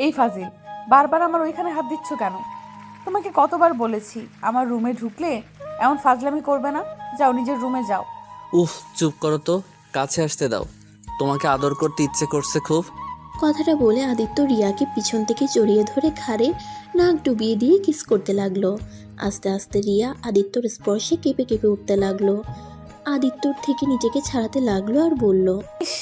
এই ফাজিল, বারবার আমার ওইখানে হাত দিচ্ছ কেন? তোমাকে কতবার বলেছি আমার রুমে ঢুকলে এমন ফাজলামি করবে না। যাও নিজের রুমে যাও। উফ, চুপ করো তো, কাছে আসতে দাও। তোমাকে আদর করতে ইচ্ছে করছে খুব। কথাটা বলে আদিত্য রিয়াকে পিছন থেকে জড়িয়ে ধরে ঘাড়ে নাক ডুবিয়ে দিয়ে কিস করতে লাগলো। আস্তে আস্তে রিয়া আদিত্যর স্পর্শে কেঁপে কেঁপে উঠতে লাগলো। আদিত্যর থেকে নিজেকে ছাড়াতে লাগলো আর বলল, ইস,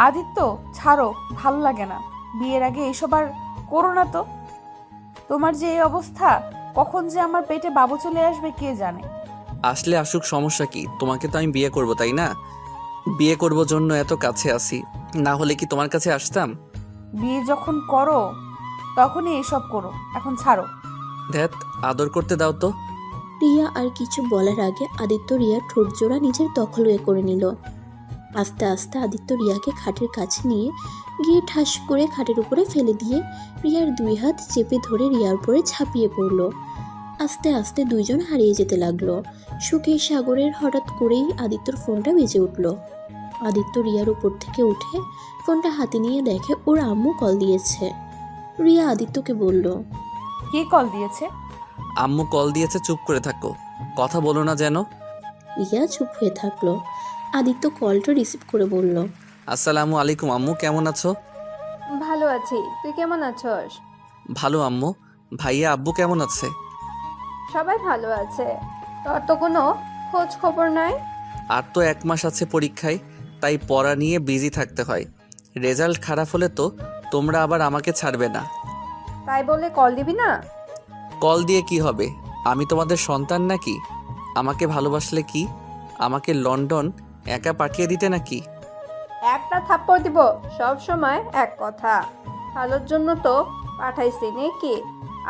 আদিত্য ছাড়ো, ভালো লাগে না। বিয়ের আগে এইসব আর করো না তো। তোমার যে এই অবস্থা, কখন যে আমার পেটে বাবু চলে আসবে কে জানে। আসলে আসুক, সমস্যা কি? তোমাকে তো আমি বিয়ে করব, তাই না? বিয়ে করব জন্য এত কাছে আসি, না হলে কি তোমার কাছে আসতাম? বিয়ে যখন করো তখনই এসব করো, এখন ছাড়ো। ধ্যাত, আদর করতে দাও তো। রিয়া আর কিছু বলার আগে আদিত্য রিয়ার ঠোঁট জোড়া নিজের দখলে করে নিল। আস্তে আস্তে আদিত্য রিয়াকে খাটের কাছে নিয়ে গিয়ে ঠাস করে খাটের উপরে ফেলে দিয়ে রিয়ার দুই হাত চেপে ধরে রিয়ার উপরে ঝাঁপিয়ে পড়ল। আস্তে আস্তে দুইজন হারিয়ে যেতে লাগলো। সুখের সাগরের হঠাৎ করেই আদিত্যর ফোনটা বেজে উঠল। আদিত্য রিয়ার উপর থেকে উঠে ফোনটা হাতে নিয়ে দেখে ওর আম্মু কল দিয়েছে। রিয়া আদিত্যকে বলল, কে কল দিয়েছে? আম্মু কল দিয়েছে, চুপ করে থাকো, কথা বলো না যেন। রিয়া চুপ হয়ে থাকলো। আদিত্য কলটা রিসিভ করে বলল, আসসালামু আলাইকুম আম্মু, কেমন আছো? ভালো আছি, তুই কেমন আছস? ভালো আম্মু। ভাইয়া আব্বু কেমন আছে? সবাই ভালো আছে। তোর তো কোনো খোঁজ খবর নাই। আর তো 1 মাস আছে পরীক্ষায়, তাই পড়া নিয়ে বিজি থাকতে হয়। রেজাল্ট খারাপ হলে তো তোমরা আবার আমাকে ছাড়বে না। তাই বলে কল দিবি না? কল দিয়ে কি হবে? আমি তোমাদের সন্তান নাকি? আমাকে ভালোবাসলে কি আমাকে লন্ডন একা পাঠিয়ে দিতে নাকি? একটা থাপ্পড় দিব, সব সময় এক কথা। ভালোর জন্য তো পাঠাইছি নাকি?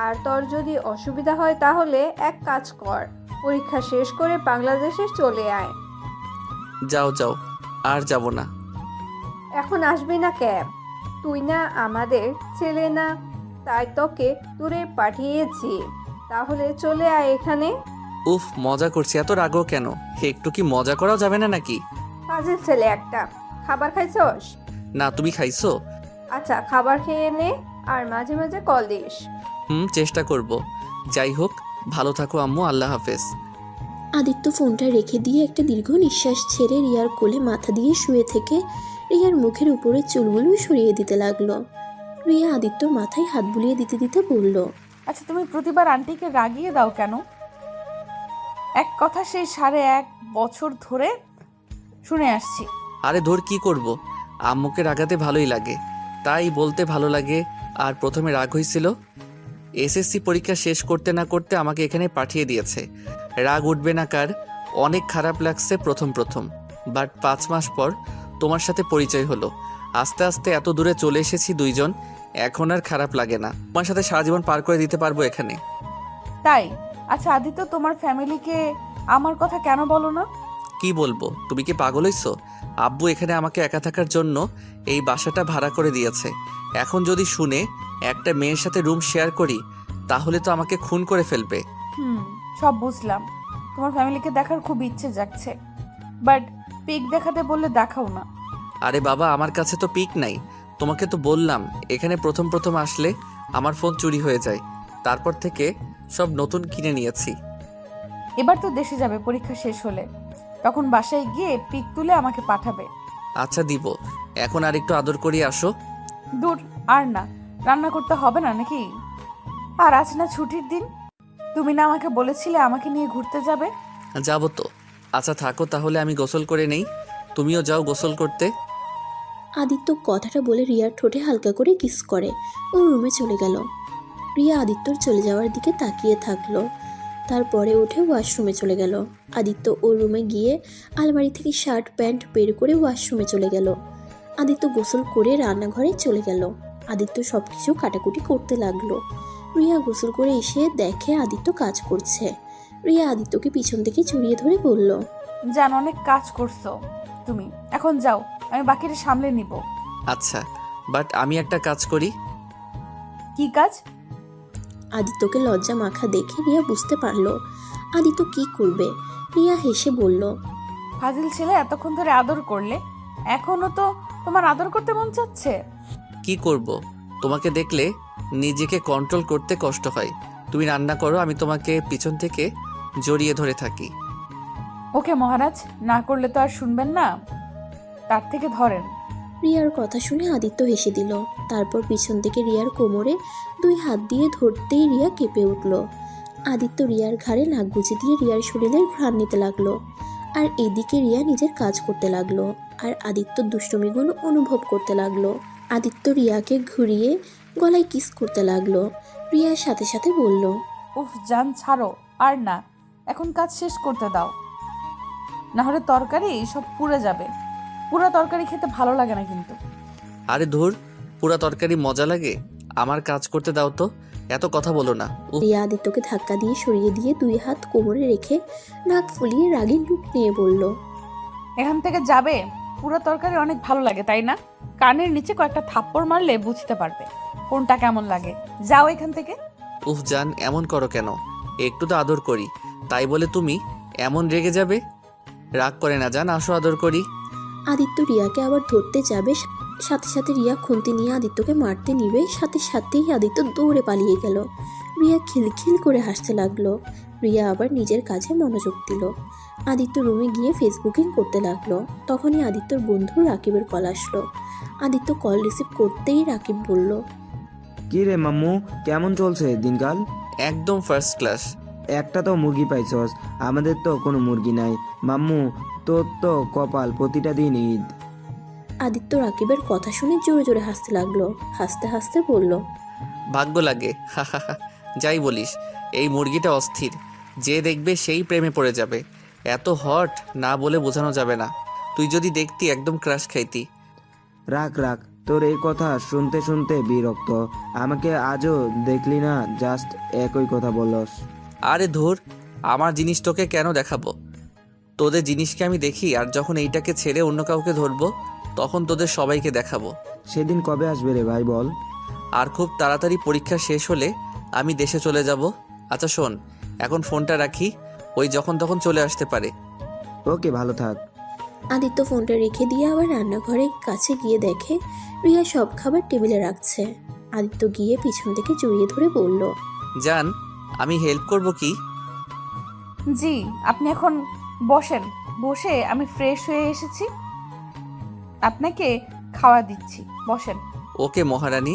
আর তোর যদি অসুবিধা হয় তাহলে এক কাজ কর, পরীক্ষা শেষ করে বাংলাদেশে চলে আয়। যাও যাও, আর যাব না। এখন আসবি না ক্যাব? তুই না আমাদের ছেলে না, তাই তোকে দূরে পাঠিয়েছি। তাহলে চলে আয় এখানে। উফ, মজা করছি, এত রাগও কেন? একটু কি মজা করাও যাবে না নাকি? কাজের ছেলে একটা। খাবার খাইছস? না, তুমি খাইছো? আচ্ছা, খাবার খেয়ে নে আর মাঝে মাঝে কল দিস। চেষ্টা করব। যাই হোক, ভালো থাকো আম্মু, আল্লাহ হাফেজ। আদিত্য ফোনটা রেখে দিয়ে একটা দীর্ঘ নিঃশ্বাস ছেড়ে রিয়ার কোলে মাথা দিয়ে শুয়ে থেকে রিয়ার মুখের উপরে চুলগুলো সরিয়ে দিতে লাগলো। রিয়া আদিত্যর মাথায় হাত বুলিয়ে দিতে দিতে বলল, আচ্ছা, তুমি প্রতিবার আন্টিকে রাগিয়ে দাও কেন? এক কথা সেই 1.5 বছর ধরে শুনে আসছি। আরে ধর, কি করব? আম্মুকে রাগাতে ভালোই লাগে, তাই বলতে ভালো লাগে। আর প্রথমে রাগ হয়েছিল, এসএসসি পরীক্ষা শেষ করতে না করতে আমাকে এখানে পাঠিয়ে দিয়েছে। রাগ উঠবে না কার? অনেক খারাপ লাগছে প্রথম প্রথম, বাট 5 মাস পর তোমার সাথে পরিচয় হলো। আস্তে আস্তে এত দূরে চলে এসেছি দুইজন, এখন আর খারাপ লাগে না। তোমার সাথে সারা জীবন পার করে দিতে পারবো এখানে। তাই? আচ্ছা আদিত্য, তোমার ফ্যামিলিকে আমার কথা কেন বলো না? কি বলবো? তুমি কি পাগল হইছো? আব্বু এখানে আমাকে একা থাকার জন্য এই বাসাটা ভাড়া করে দিয়েছে। এখন যদি শুনে একটা মেয়ের সাথে রুম শেয়ার করি, তাহলে তো আমাকে খুন করে ফেলবে। সব বুঝলাম। তোমার ফ্যামিলিকে দেখার খুব ইচ্ছে জাগছে, বাট পিক দেখাতে বললে দেখাও না। আরে বাবা, আমার কাছে তো পিক নাই। তোমাকে তো বললাম, এখানে প্রথম প্রথম আসলে আমার ফোন চুরি হয়ে যায়, তারপর থেকে সব নতুন কিনে নিয়েছি। এবার তো দেশে যাবে পরীক্ষা শেষ হলে, তখন বাসায় গিয়ে পিক তুলে আমাকে পাঠাবে। আচ্ছা দিব, এখন আর একটু আদর করি, আসো। দূর, আর না, রান্না করতে হবে না নাকি? আর আজ না ছুটির দিন, তুমি না আমাকে বলেছিলে আমাকে নিয়ে ঘুরতে যাবে? যাবো তো। আচ্ছা থাকো তাহলে, আমি গোসল করে নেই, তুমিও যাও গোসল করতে। আদিত্য কথাটা বলে রিয়ার ঠোঁটে হালকা করে কিস করে ও রুমে চলে গেল। রিয়া আদিত্যর চলে যাওয়ার দিকে তাকিয়ে থাকলো। তারপরে উঠে ওয়াশরুমে চলে গেল। আদিত্য ওর রুমে গিয়ে আলমারি থেকে শার্ট প্যান্ট বের করে ওয়াশরুমে চলে গেল। আদিত্য গোসল করে রান্নাঘরে চলে গেল। আদিত্য সব কিছু কাটাকুটি করতে লাগলো। রিয়া গোসল করে এসে দেখে আদিত্য কাজ করছে। রিয়া আদিত্যকে পিছন থেকে জড়িয়ে ধরে বলল, জান, অনেক কাজ করছো তুমি, এখন যাও, আমি বাকিটা সামলে নিব। আচ্ছা, বাট আমি একটা কাজ করি। কি কাজ? আদিত্যকে লজ্জা মাখা দেখে রিয়া বুঝতে পারলো আদিত্য কি করবে। রিয়া হেসে বলল, ফাজিল ছেলে, এতক্ষণ ধরে আদর করলে, এখনো তো তোমার আদর করতে মন চাচ্ছে? কি করব? তোমাকে দেখলে নিজেকে কন্ট্রোল করতে কষ্ট হয়। তুমি রান্না করো, আমি তোমাকে পিছন থেকে জড়িয়ে ধরে থাকি। ওকে মহারাজ, না করলে তো আর শুনবেন না, তার থেকে ধরেন। রিয়ার কথা শুনে আদিত্য হেসে দিল। তারপর পিছন থেকে রিয়ার কোমরে 2 হাত দিয়ে ধরতেই রিয়া কেঁপে উঠল। আদিত্য রিয়ার ঘাড়ে নাক গুজে দিয়ে রিয়ার শরীরের ঘ্রাণ নিতে লাগলো। আর এদিকে রিয়া নিজের কাজ করতে লাগলো আর আদিত্য দুষ্টুমিগুলো অনুভব করতে লাগলো। আদিত্য রিয়াকে ঘুরিয়ে গলায় কিস করতে লাগলো। রিয়ার সাথে সাথে বলল, উফ জান ছাড়ো, আর না, এখন কাজ শেষ করতে দাও, না হলে তরকারি সব পুড়ে যাবে। পুরো তরকারি খেতে ভালো লাগে না কিন্তু। আরে ধুর, পুরা তরকারি মজা লাগে, আমার কাজ করতে দাও তো, এত কথা বলো না। উফ, রিয়া আদিত্যকে ধাক্কা দিয়ে সরিয়ে দিয়ে 2 হাত কোমরে রেখে নাক ফুলিয়ে রাগের লুক নিয়ে বলল, এখান থেকে যাবে? পুরো তরকারি অনেক ভালো লাগে তাই না? কানের নিচে কয়েকটা থাপ্পড় মারলে বুঝতে পারবে কোনটা কেমন লাগে। যাও এখান থেকে। উফ জান, এমন করো কেন? একটু তো আদর করি, তাই বলে তুমি এমন রেগে যাবে? রাগ করে না জান, আসো আদর করি। আদিত্য রিয়াকে আবার ধরতে যাবে, সাথে সাথে রিয়া খুন্তি নিয়ে আদিত্যকে মারতে নিবে, সাথে সাথেই আদিত্য দৌড়ে পালিয়ে গেল। রিয়া খিলখিল করে হাসতে লাগলো। রিয়া আবার নিজের কাজে মনোযোগ দিল। আদিত্য রুমে গিয়ে ফেসবুকিং করতে লাগলো। তখনই আদিত্যর বন্ধু রাকিবের কল আসলো। আদিত্য কল রিসিভ করতেই রাকিব বলল, কি রে মাম্মু, কেমন চলছে দিনকাল? একদম ফার্স্ট ক্লাস। একটা তো মুরগি পাইছস, আমাদের তো কোনো মুরগি নাই। মাম্মু, তোর তো কপাল, প্রতিটা দিন ঈদ। আদিত্য রাকিবের কথা শুনে জোরে জোরে হাসতে লাগলো। হাসতে হাসতে বলল, ভাগ্য লাগে, হা হা হা। যাই বলিস, এই মুরগিটা অস্থির, যে দেখবে সেই প্রেমে পড়ে যাবে। এত হট, না বলে বোঝানো যাবে না। তুই যদি দেখতি একদম ক্রাশ খাইতি। রাখ রাখ, তোর এই কথা শুনতে শুনতে বিরক্ত। আমাকে আজও দেখলি না, জাস্ট একই কথা বলস। আরে ধুর, আমার জিনিস তোকে কেন দেখাবো? তোদের জিনিসকে আমি দেখি, আর যখন এইটাকে ছেড়ে অন্য কাউকে ধরবো তখন তোদের সবাইকে দেখাবো। সেদিন কবে আসবে রে ভাই বল? আর খুব তাড়াতাড়ি পরীক্ষা শেষ হলে আমি দেশে চলে যাব। আচ্ছা শোন, এখন ফোনটা রাখি, ওই যখন তখন চলে আসতে পারে। ওকে, ভালো থাক। আদিত্য ফোনটা রেখে দিয়ে আবার রান্নাঘরের কাছে গিয়ে দেখে রিয়া সব খাবার টেবিলে রাখছে। আদিত্য গিয়ে পিছন থেকে জড়িয়ে ধরে বলল, জান, আমি হেল্প করব কি? জি, আপনি এখন বসেন। বসে আমি ফ্রেশ হয়ে এসেছি, আপনাকে খাওয়া দিচ্ছি, বসেন। ওকে মহারানী।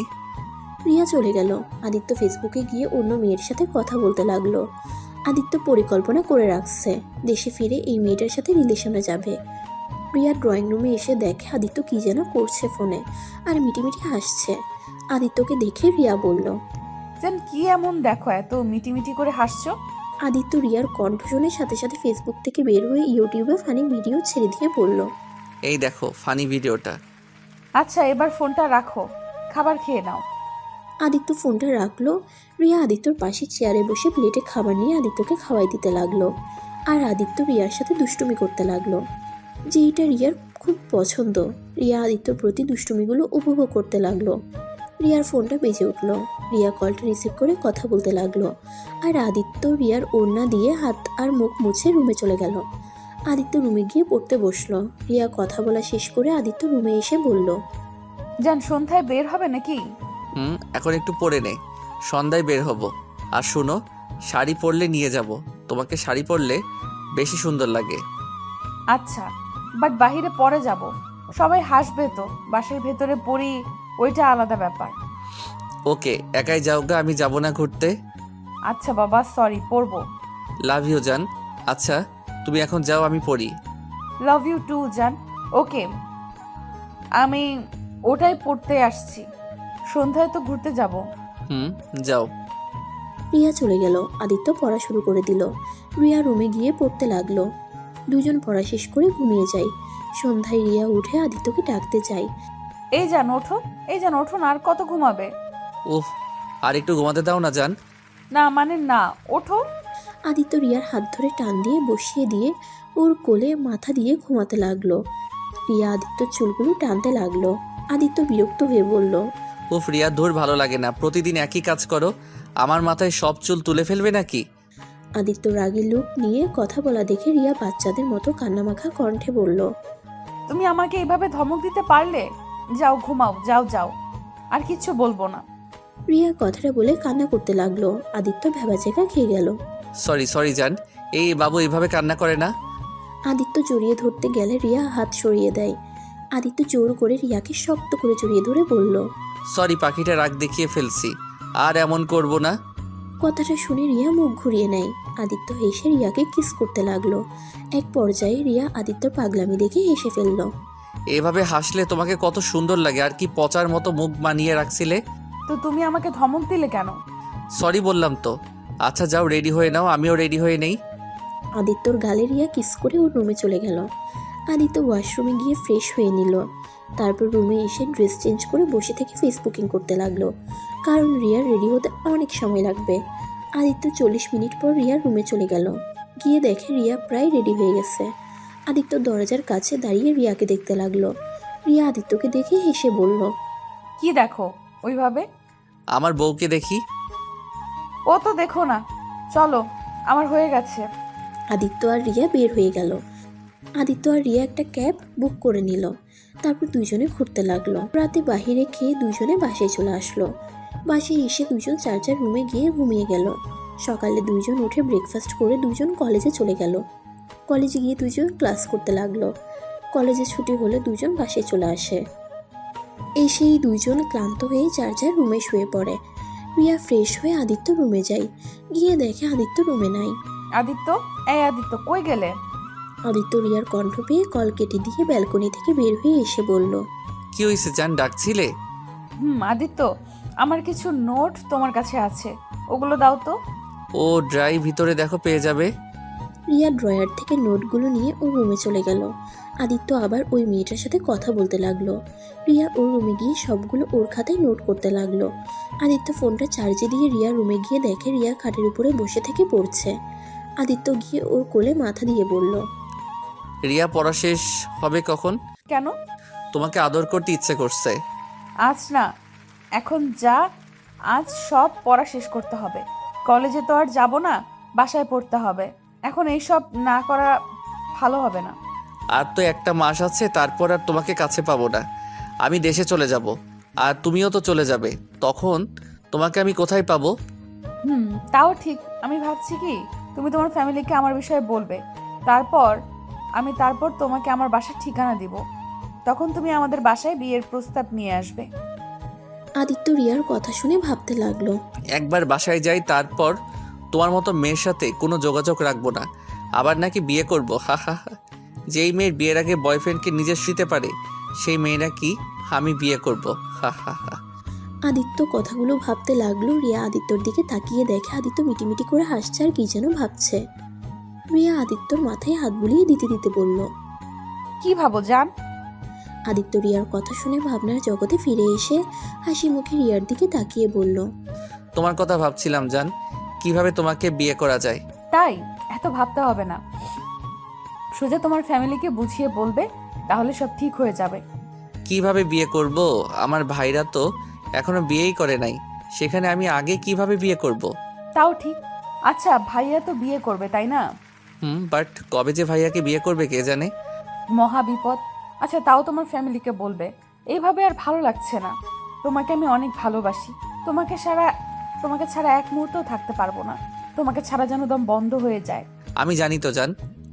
রিয়া চলে গেল। আদিত্য ফেসবুকে গিয়ে অন্য মেয়ের সাথে কথা বলতে লাগলো। আদিত্য পরিকল্পনা করে রাখছে, দেশে ফিরে এই মেয়েটার সাথে রিলেশনে যাবে। রিয়া ড্রয়িং রুমে এসে দেখে আদিত্য কি যেন করছে ফোনে, আর মিটিমিটি হাসছে। আদিত্যকে দেখে রিয়া বলল, যেন কি এমন দেখো, এত মিটিমিটি করে হাসছো? আদিত্য রিয়ার কণ্ঠ শুনে সাথে সাথে ফেসবুক থেকে বের হয়ে ইউটিউবে ফানি ভিডিও ছেড়ে দিয়ে বলল, এই দেখো ফানি ভিডিওটা। আচ্ছা এবার ফোনটা রাখো, খাবার খেয়ে নাও। আদিত্য ফোনটা রাখলো। রিয়া আদিত্যর পাশে চেয়ারে বসে প্লেটে খাবার নিয়ে আদিত্যকে খাওয়াই দিতে লাগলো। আর আদিত্য রিয়ার সাথে দুষ্টুমি করতে লাগলো, যেইটা রিয়ার খুব পছন্দ। রিয়া আদিত্যর প্রতি দুষ্টুমিগুলো উপভোগ করতে লাগলো। রিয়ার ফোনটা বেজে উঠলো। রিয়া কলটা রিসিভ করে কথা বলতে লাগলো। আর আদিত্য রিয়ার ওড়না দিয়ে হাত আর মুখ মুছে রুমে চলে গেল। আদিত্য রুমে গিয়ে পড়তে বসলো। রিয়া কথা বলা শেষ করে আদিত্য রুমে এসে বলল, যান, সন্ধ্যায় বের হবে নাকি? এখন একটু পরে নে, সন্ধ্যায় বের হব। আর শুনো, শাড়ি পরলে নিয়ে যাব, তোমাকে শাড়ি পরলে বেশি সুন্দর লাগে। আচ্ছা, বাট বাহিরে পরে যাব, সবাই হাসবে তো। বাসের ভেতরে পড়ি, ওইটা আলাদা ব্যাপার। ওকে, একাই যাও গা, আমি যাব না ঘুরতে। আচ্ছা বাবা, সরি, পড়বো। লাভ ইউ জান। আচ্ছা তুমি এখন যাও, আমি পড়ি। লাভ ইউ টু জান। ওকে, আমি ওটাই পড়তে আসছি, সন্ধ্যায় তো ঘুরতে যাব। যাও। রিয়া চলে গেল। আদিত্য পড়া শুরু করে দিল। রিয়া রুমে গিয়ে পড়তে লাগলো। দুজন পড়া শেষ করে ঘুমিয়ে যায়। সন্ধ্যায় রিয়া উঠে আদিত্যকে ডাকতে যায়। এই যান ওঠো, এই যান ওঠো না, আর কত ঘুমাবে? উফ, আর একটু ঘুমাতে দাও না জান। না মানে না, ওঠো। আদিত্য রিয়ার হাত ধরে টান দিয়ে বসিয়ে দিয়ে ওর কোলে মাথা দিয়ে ঘুমাতে লাগলো। রিয়া আদিত্যর চুলগুলো টানতে লাগলো। আদিত্য বিরক্ত হয়ে বলল, উফ রিয়া, ধুর, ভালো লাগে না, প্রতিদিন একই কাজ করো। আমার মাথায় সব চুল তুলে ফেলবে নাকি? আদিত্য রাগী লুক নিয়ে কথা বলা দেখে রিয়া বাচ্চাদের মতো কান্নামাখা কণ্ঠে বলল, তুমি আমাকে এইভাবে ধমক দিতে পারলে? যাও ঘুমাও, যাও যাও, আর কিচ্ছু বলবো না। রিয়া কথাটা বলে কান্না করতে লাগলো। আদিত্য ভ্যাবাচেকা খেয়ে গেল। সরি সরি জান, এই বাবু এইভাবে কান্না করে না। আদিত্য জড়িয়ে ধরতে গেলে রিয়া হাত সরিয়ে দেয়। আদিত্য জোর করে রিয়াকে শক্ত করে জড়িয়ে ধরে বলল, সরি, পাখিটা রাগ দেখিয়ে ফেলছি, আর এমন করব না। কথাটা শুনে রিয়া মুখ ঘুরিয়ে নেয়। আদিত্য হেসে রিয়াকে কিস করতে লাগলো। এক পর্যায়ে রিয়া আদিত্যর পাগলামি দেখে হেসে ফেলল। এভাবে হাসলে তোমাকে কত সুন্দর লাগে, আর কি পচার মতো মুখ বানিয়ে রাখছিলে। তো তুমি আমাকে ধমক দিলে কেন? সরি বললাম তো। আচ্ছা যাও, রেডি হয়ে নাও, আমিও রেডি হয়ে নেই। আদিত্যর গালে রিয়া কিস করে ওর রুমে চলে গেল। আদিত্য ওয়াশরুমে গিয়ে ফ্রেশ হয়ে নিল। তারপর রুমে এসে ড্রেস চেঞ্জ করে বসে থেকে ফেসবুকিং করতে লাগলো, কারণ রিয়ার রেডি হতে অনেক সময় লাগবে। আদিত্য 40 মিনিট পর রিয়ার রুমে চলে গেল। গিয়ে দেখে রিয়া প্রায় রেডি হয়ে গেছে। আদিত্য দরজার কাছে দাঁড়িয়ে রিয়াকে দেখতে লাগলো। রিয়া আদিত্যকে দেখে হেসে বলল, কি দেখো ওইভাবে? আমার বউকে দেখি। ও তো দেখো না, চলো, আমার হয়ে গেছে। আদিত্য আর রিয়া বের হয়ে গেল। আদিত্য আর রিয়া একটা ক্যাব বুক করে নিল। তারপর দুজনে ঘুরতে লাগলো। রাতে বাহিরে খেয়ে দুজনে বাসায় চলে আসলো। বাসায় এসে দুজন যার যার রুমে গিয়ে ঘুমিয়ে গেল। সকালে দুইজন উঠে ব্রেকফাস্ট করে দুজন কলেজে চলে গেল। কলেজে গিয়ে দুজন ক্লাস করতে লাগলো। কলেজে ছুটি হলে দুজন বাসায় চলে আসে। এসেই দুইজন ক্লান্ত হয়ে যার যার রুমে শুয়ে পড়ে। রিয়া ফ্রেশ হয়ে আদিত্য রুমে যায়। গিয়ে দেখে আদিত্য রুমে নাই। আদিত্য, এই আদিত্য, কই গেলে? আদিত্য রিয়ার কণ্ঠ পেয়ে কল কেটে দিয়ে ব্যালকনি থেকে বের হয়ে এসে বলল, কি হয়েছে জান, ডাকছিলে? আদিত্য, আমার কিছু নোট তোমার কাছে আছে, ওগুলো দাও তো। ও ড্রাই, ভিতরে দেখো পেয়ে যাবে। রিয়া ড্রয়ার থেকে নোটগুলো নিয়ে ওর রুমে চলে গেল। আদিত্য আবার ওই মেয়েটার সাথে কথা বলতে লাগলো। রিয়া ওর রুমে গিয়ে সবগুলো ওর খাতায় নোট করতে লাগলো। আদিত্য ফোনটা চার্জে দিয়ে রিয়া রুমে গিয়ে দেখে রিয়া খাটের উপরে বসে থেকে পড়ছে। আদিত্য গিয়ে ওর কোলে মাথা দিয়ে বলল, রিয়া, পড়া শেষ হবে কখন? কেন? তোমাকে আদর করতে ইচ্ছে করছে। আজ না, এখন যা, আজ সব পড়া শেষ করতে হবে। কলেজে তো আর যাব না, বাসায় পড়তে হবে। এখন এইসব না করা ভালো হবে না। আর তো একটা মাস আছে, তারপর আর তোমাকে কাছে পাবো না। আমি দেশে চলে যাব, আর তুমিও তো চলে যাবে। তখন তোমাকে আমি কোথায় পাবো? তাও ঠিক। আমি ভাবছি কি, তুমি তোমার ফ্যামিলিকে আমার বিষয়ে বলবে, তারপর তোমাকে আমার বাসার ঠিকানা দিব। তখন তুমি আমাদের বাসায় বিয়ের প্রস্তাব নিয়ে আসবে। আদিত্য রিয়ার কথা শুনে ভাবতে লাগলো। একবার বাসায় যাই, তারপর তোমার মতো মেয়ের সাথে কোনো যোগাযোগ রাখবো না। আবার নাকি বিয়ে করব, হা হা হা। যেই মেয়ের বিয়ের আগে বয়ফ্রেন্ডকে নিজে শুতে পারে, সেই মেয়ে নাকি আমি বিয়ে করব, হা হা হা। আদিত্য কথাগুলো ভাবতে লাগলো। রিয়া আদিত্যর দিকে তাকিয়ে দেখে আদিত্য মিটিমিটি করে হাসছে আর কি যেন ভাবছে। রিয়া আদিত্যর মাথায় হাত বুলিয়ে দিতে দিতে বলল, কি ভাবো জান? আদিত্য রিয়ার কথা শুনে ভাবনার জগতে ফিরে এসে হাসি মুখে রিয়ার দিকে তাকিয়ে বলল, তোমার কথা ভাবছিলাম জান, কিভাবে তোমাকে বিয়ে করা যায়। তাই এত ভাবতে হবে না, সোজা তোমার ফ্যামিলিকে বুঝিয়ে বলবে, তাহলে সব ঠিক হয়ে যাবে। কিভাবে বিয়ে করব? আমার ভাইরা তো এখনো বিয়েই করে নাই, সেখানে আমি আগে কিভাবে বিয়ে করব? তাও ঠিক। আচ্ছা, ভাইয়া তো বিয়ে করবে, তাই না? বাট কবে যে ভাইয়াকে বিয়ে করবে কে জানে। মহা বিপদ। আচ্ছা, তাও তোমার ফ্যামিলিকে বলবে। এইভাবে আর ভালো লাগছে না। তোমাকে আমি অনেক ভালোবাসি। তোমাকে ছাড়া এক মুহূর্তও থাকতে পারবো না। তোমাকে ছাড়া যেন দম বন্ধ হয়ে যায়। আমি জানি তো জান।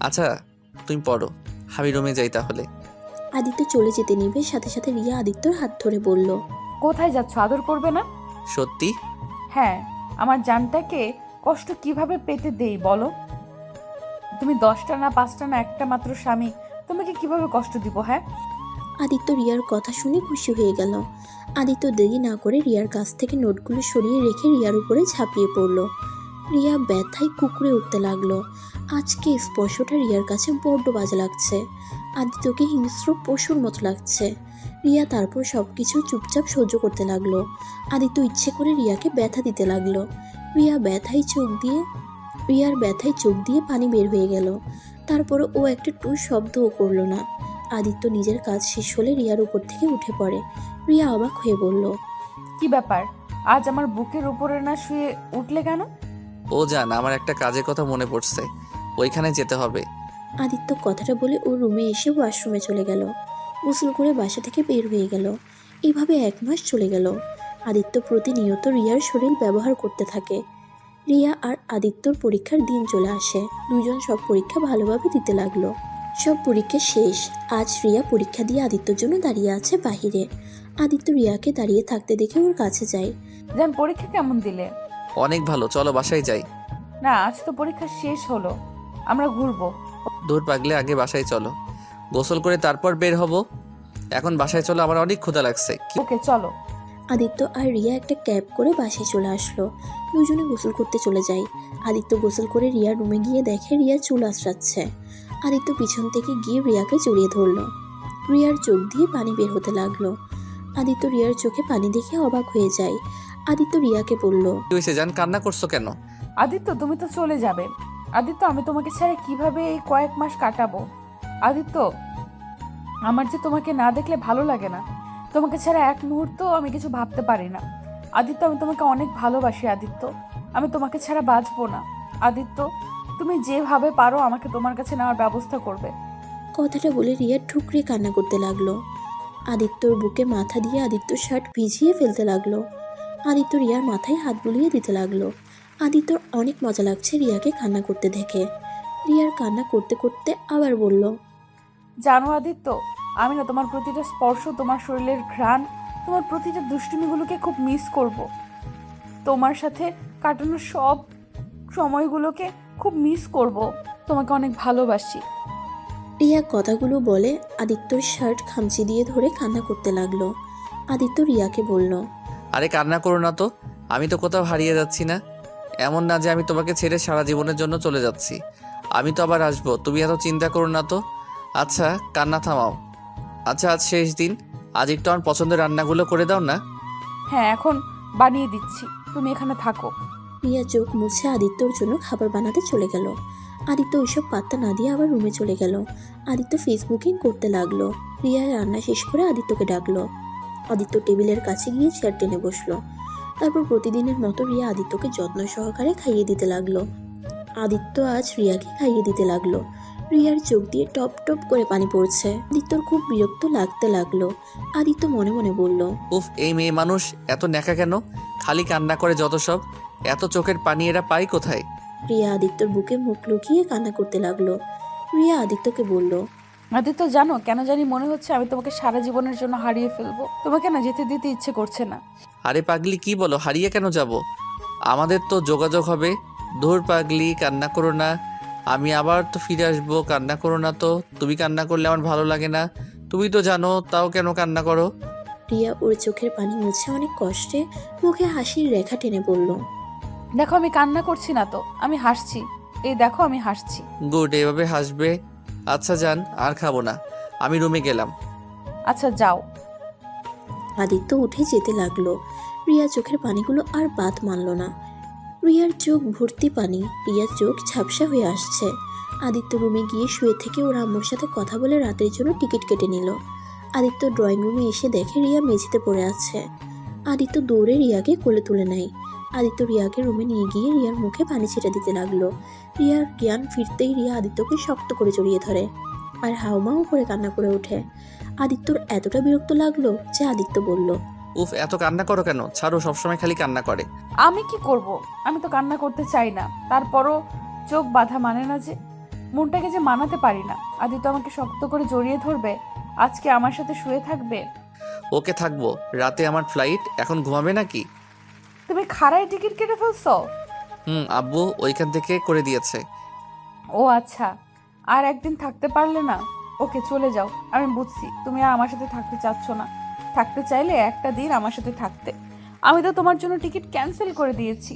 আচ্ছা তুমি পড়ো, আমি রুমে যাই তাহলে। আদিত্য চলে যেতে নিবে সাথে সাথে রিয়া আদিত্যর হাত ধরে বলল, কোথায় যাচ্ছ? আদর করবে না? সত্যি? হ্যাঁ, আমার জানটাকে কষ্ট কিভাবে পেতে দেই বলো? তুমি 10টা না 5টা না একটা মাত্র স্বামী, তোমাকে কিভাবে কষ্ট দিব? হ্যাঁ, আদিত্য রিয়ার কথা শুনে খুশি হয়ে গেল। আদিত্য দেরি না করে রিয়ার কাছ থেকে নোটগুলো সরিয়ে রেখে রিয়ার উপরে ঝাঁপিয়ে পড়ল। রিয়া ব্যথায় কুকড়ে উঠতে লাগলো। আজকে স্পর্শটা রিয়ার কাছে বড্ড বাজে লাগছে। আদিত্যকে হিংস্র পশুর মতো লাগছে। রিয়া তারপর সবকিছু চুপচাপ সহ্য করতে লাগলো। আদিত্য ইচ্ছে করে রিয়াকে ব্যথা দিতে লাগলো। রিয়ার ব্যথায় চোখ দিয়ে পানি বের হয়ে গেল। তারপরও ও একটা টু শব্দও করলো না। আদিত্য নিজের কাজ শেষ হলে রিয়ার উপর থেকে উঠে পড়ে। রিয়া অবাক হয়ে বলল, কি ব্যাপার? আজ আমার বুকের উপরে না শুয়ে উঠলে কেন? ও জান, আমার একটা কাজের কথা মনে পড়ছে, ওইখানে যেতে হবে। আদিত্য কথাটা বলে ও রুমে এসে ওয়াশরুমে চলে গেল। গোসল করে বাসা থেকে বের হয়ে গেল। এইভাবে 1 মাস চলে গেল। আদিত্য প্রতিনিয়ত রিয়ার শরীর ব্যবহার করতে থাকে। রিয়া আর আদিত্যর পরীক্ষার দিন চলে আসে। দুজন সব পরীক্ষা ভালোভাবে দিতে লাগলো। সব পরীক্ষা শেষ। আজ রিয়া পরীক্ষা দিয়ে আদিত্যর জন্য দাঁড়িয়ে আছে বাহিরে। আদিত্য রিয়াকে দাঁড়িয়ে থাকতে দেখে ওর কাছে যায়। জান, পরীক্ষা কেমন দিলে? অনেক ভালো, চলো বাসায় যাই। না, আজ তো পরীক্ষা শেষ হলো, আমরা ঘুরবো। দূর পাগলে, আগে বাসায় চলো, গোসল করে তারপর বের হব। এখন বাসায় চলো, আমার অনেক ক্ষুধা লাগছে। ওকে চলো। আদিত্য আর রিয়া একটা ক্যাব করে বাসায় চলে আসলো। দুজনে গোসল করতে চলে যায়। আদিত্য গোসল করে রিয়ার রুমে গিয়ে দেখে রিয়া চুল আঁচড়াচ্ছে। আদিত্য পিছন থেকে গিয়ে রিয়াকে জড়িয়ে ধরলো। রিয়ার চোখ দিয়ে পানি বের হতে লাগলো। আদিত্য রিয়ার চোখে পানি দেখে অবাক হয়ে যায়। আদিত্য রিয়াকে বলল, কি হয়েছে জান, কান্না করছো কেন? আদিত্য, তুমি তো চলে যাবে। আদিত্য, আমি তোমাকে ছাড়া কিভাবে এই কয়েক মাস কাটাবো? আদিত্য, আমার যে তোমাকে না দেখলে ভালো লাগে না। তোমাকে ছাড়া এক মুহূর্ত আমি কিছু ভাবতে পারি না। আদিত্য, আমি তোমাকে অনেক ভালোবাসি। আদিত্য, আমি তোমাকে ছাড়া বাঁচবো না। আদিত্য, তুমি যেভাবে পারো আমাকে তোমার কাছে নেওয়ার ব্যবস্থা করবে। কথাটা বলে রিয়া ঠুকরে কান্না করতে লাগলো। আদিত্যর বুকে মাথা দিয়ে আদিত্যর শার্ট ভিজিয়ে ফেলতে লাগলো। আদিত্য রিয়ার মাথায় হাত বুলিয়ে দিতে লাগলো। আদিত্যর অনেক মজা লাগছে রিয়াকে কান্না করতে দেখে। রিয়ার কান্না করতে করতে আবার বলল, জানো আদিত্য, আমি না তোমার প্রতিটা স্পর্শ, তোমার শরীরের ঘ্রাণ, তোমার প্রতিটা দুষ্টুমিগুলোকে খুব মিস করব। তোমার সাথে কাটানো সব সময়গুলোকে খুব মিস করব। তোমাকে অনেক ভালোবাসি। রিয়া কথাগুলো বলে আদিত্যর শার্ট খামচি দিয়ে ধরে কান্না করতে লাগলো। আদিত্য রিয়াকে বলল, আরে কান্না করো না তো, আমি তো কোথাও হারিয়ে যাচ্ছি না। এমন না যে আমি তোমাকে ছেড়ে সারা জীবনের জন্য চলে যাচ্ছি। আমি তো আবার আসবো, তুমি এত চিন্তা করো না তো। আচ্ছা কান্না থামাও। আচ্ছা আজ শেষ দিন, আজ একটু আমার পছন্দের রান্নাগুলো করে দাও না। হ্যাঁ, এখন বানিয়ে দিচ্ছি, তুমি এখানে থাকো। রিয়া চোখ মুছে আদিত্যর জন্য খাবার বানাতে চলে গেল। আদিত্য ওইসব পাত্তা না দিয়ে আবার রুমে চলে গেল। আদিত্য ফেসবুকিং করতে লাগলো। রিয়া রান্না শেষ করে আদিত্যকে ডাকলো। আদিত্য টেবিলের কাছে গিয়ে চেয়ার টেনে বসলো। তারপর প্রতিদিনের মতো রিয়া আদিত্যকে যত্ন সহকারে খাইয়ে দিতে লাগলো। আদিত্য আজ রিয়াকে খাইয়ে দিতে লাগলো। রিয়ার চোখ দিয়ে টপ টপ করে পানি পড়ছে। আদিত্যর খুব বিরক্ত লাগতে লাগলো। আদিত্য মনে মনে বলল, উফ, এই মেয়ে মানুষ এত ন্যাকা কেন? খালি কান্না করে যত সব। এত চোখের পানি এরা পায় কোথায়? রিয়া আদিত্যর বুকে মুখ লুকিয়ে কান্না করতে লাগলো। রিয়া আদিত্যকে বলল, আদিত্য, জানো কেন জানি মনে হচ্ছে আমি তোমাকে সারা জীবনের জন্য হারিয়ে ফেলবো। তোমাকে না যেতে দিতে ইচ্ছে করছে না। আরে পাগলি, কি বলো? হারিয়ে কেন যাব? আমাদের তো যোগাযোগ হবে। ধুর পাগলি, কান্না করো না। আমি আবার তো ফিরে আসবো, কান্না করো না তো। তুমি কান্না করলে আমার ভালো লাগে না, তুমি তো জানো, তাও কেন কান্না করো? রিয়া ওর চোখের পানি মুছে অনেক কষ্টে মুখে হাসির রেখা টেনে বলল, দেখো, আমি কান্না করছি না তো, আমি হাসছি। এই দেখো, আমি হাসছি। গুড, এভাবে হাসবে। আচ্ছা যান, আর খাবো না, আমি রুমে গেলাম। আচ্ছা যাও। আদিত্য উঠে যেতে লাগলো। রিয়া চোখের পানিগুলো আর বাদ মানল না। রিয়ার চোখ ভর্তি পানি। রিয়ার চোখ ঝাপসা হয়ে আসছে। আদিত্য রুমে গিয়ে শুয়ে থেকে ওর আম্মুর সাথে কথা বলে রাতের জন্য টিকিট কেটে নিল। আদিত্য ড্রয়িং রুমে এসে দেখে রিয়া মেঝেতে পড়ে আছে। আদিত্য দৌড়ে রিয়াকে কোলে তুলে নেয়। আদিত্য রিয়াকে রুমে নিয়ে গিয়ে রিয়ার মুখে পানি ছিটা দিতে লাগলো। রিয়ার জ্ঞান ফিরতেই রিয়া আদিত্যকে শক্ত করে জড়িয়ে ধরে আর হাউমাউ করে কান্না করে ওঠে। আদিত্যর এতটা বিরক্ত লাগলো যে আদিত্য বলল, উফ, এত কান্না করো কেন? ছাড়ো, সবসময় খালি কান্না করে। আমি কি করব? আমি তো কান্না করতে চাই না, তারপরও চোখ বাঁধা মানে না যে, মনটাকে যে মানাতে পারি না। আদিত্য আমাকে শক্ত করে জড়িয়ে ধরবে, আজকে আমার সাথে শুয়ে থাকবে। ওকে, থাকবো। রাতে আমার ফ্লাইট, এখন ঘুমাবে নাকি? তুমি খাড়ায় টিকিট কেটে ফেলছো? আব্বু ওইখান থেকে করে দিয়েছে। ও আচ্ছা, আর একদিন থাকতে পারলে না? ওকে চলে যাও, আমি বুঝছি তুমি আর আমার সাথে থাকতে চাচ্ছ না। থাকতে চাইলে একটা দিন আমার সাথে থাকতে। আমি তো তোমার জন্য টিকিট ক্যান্সেল করে দিয়েছি।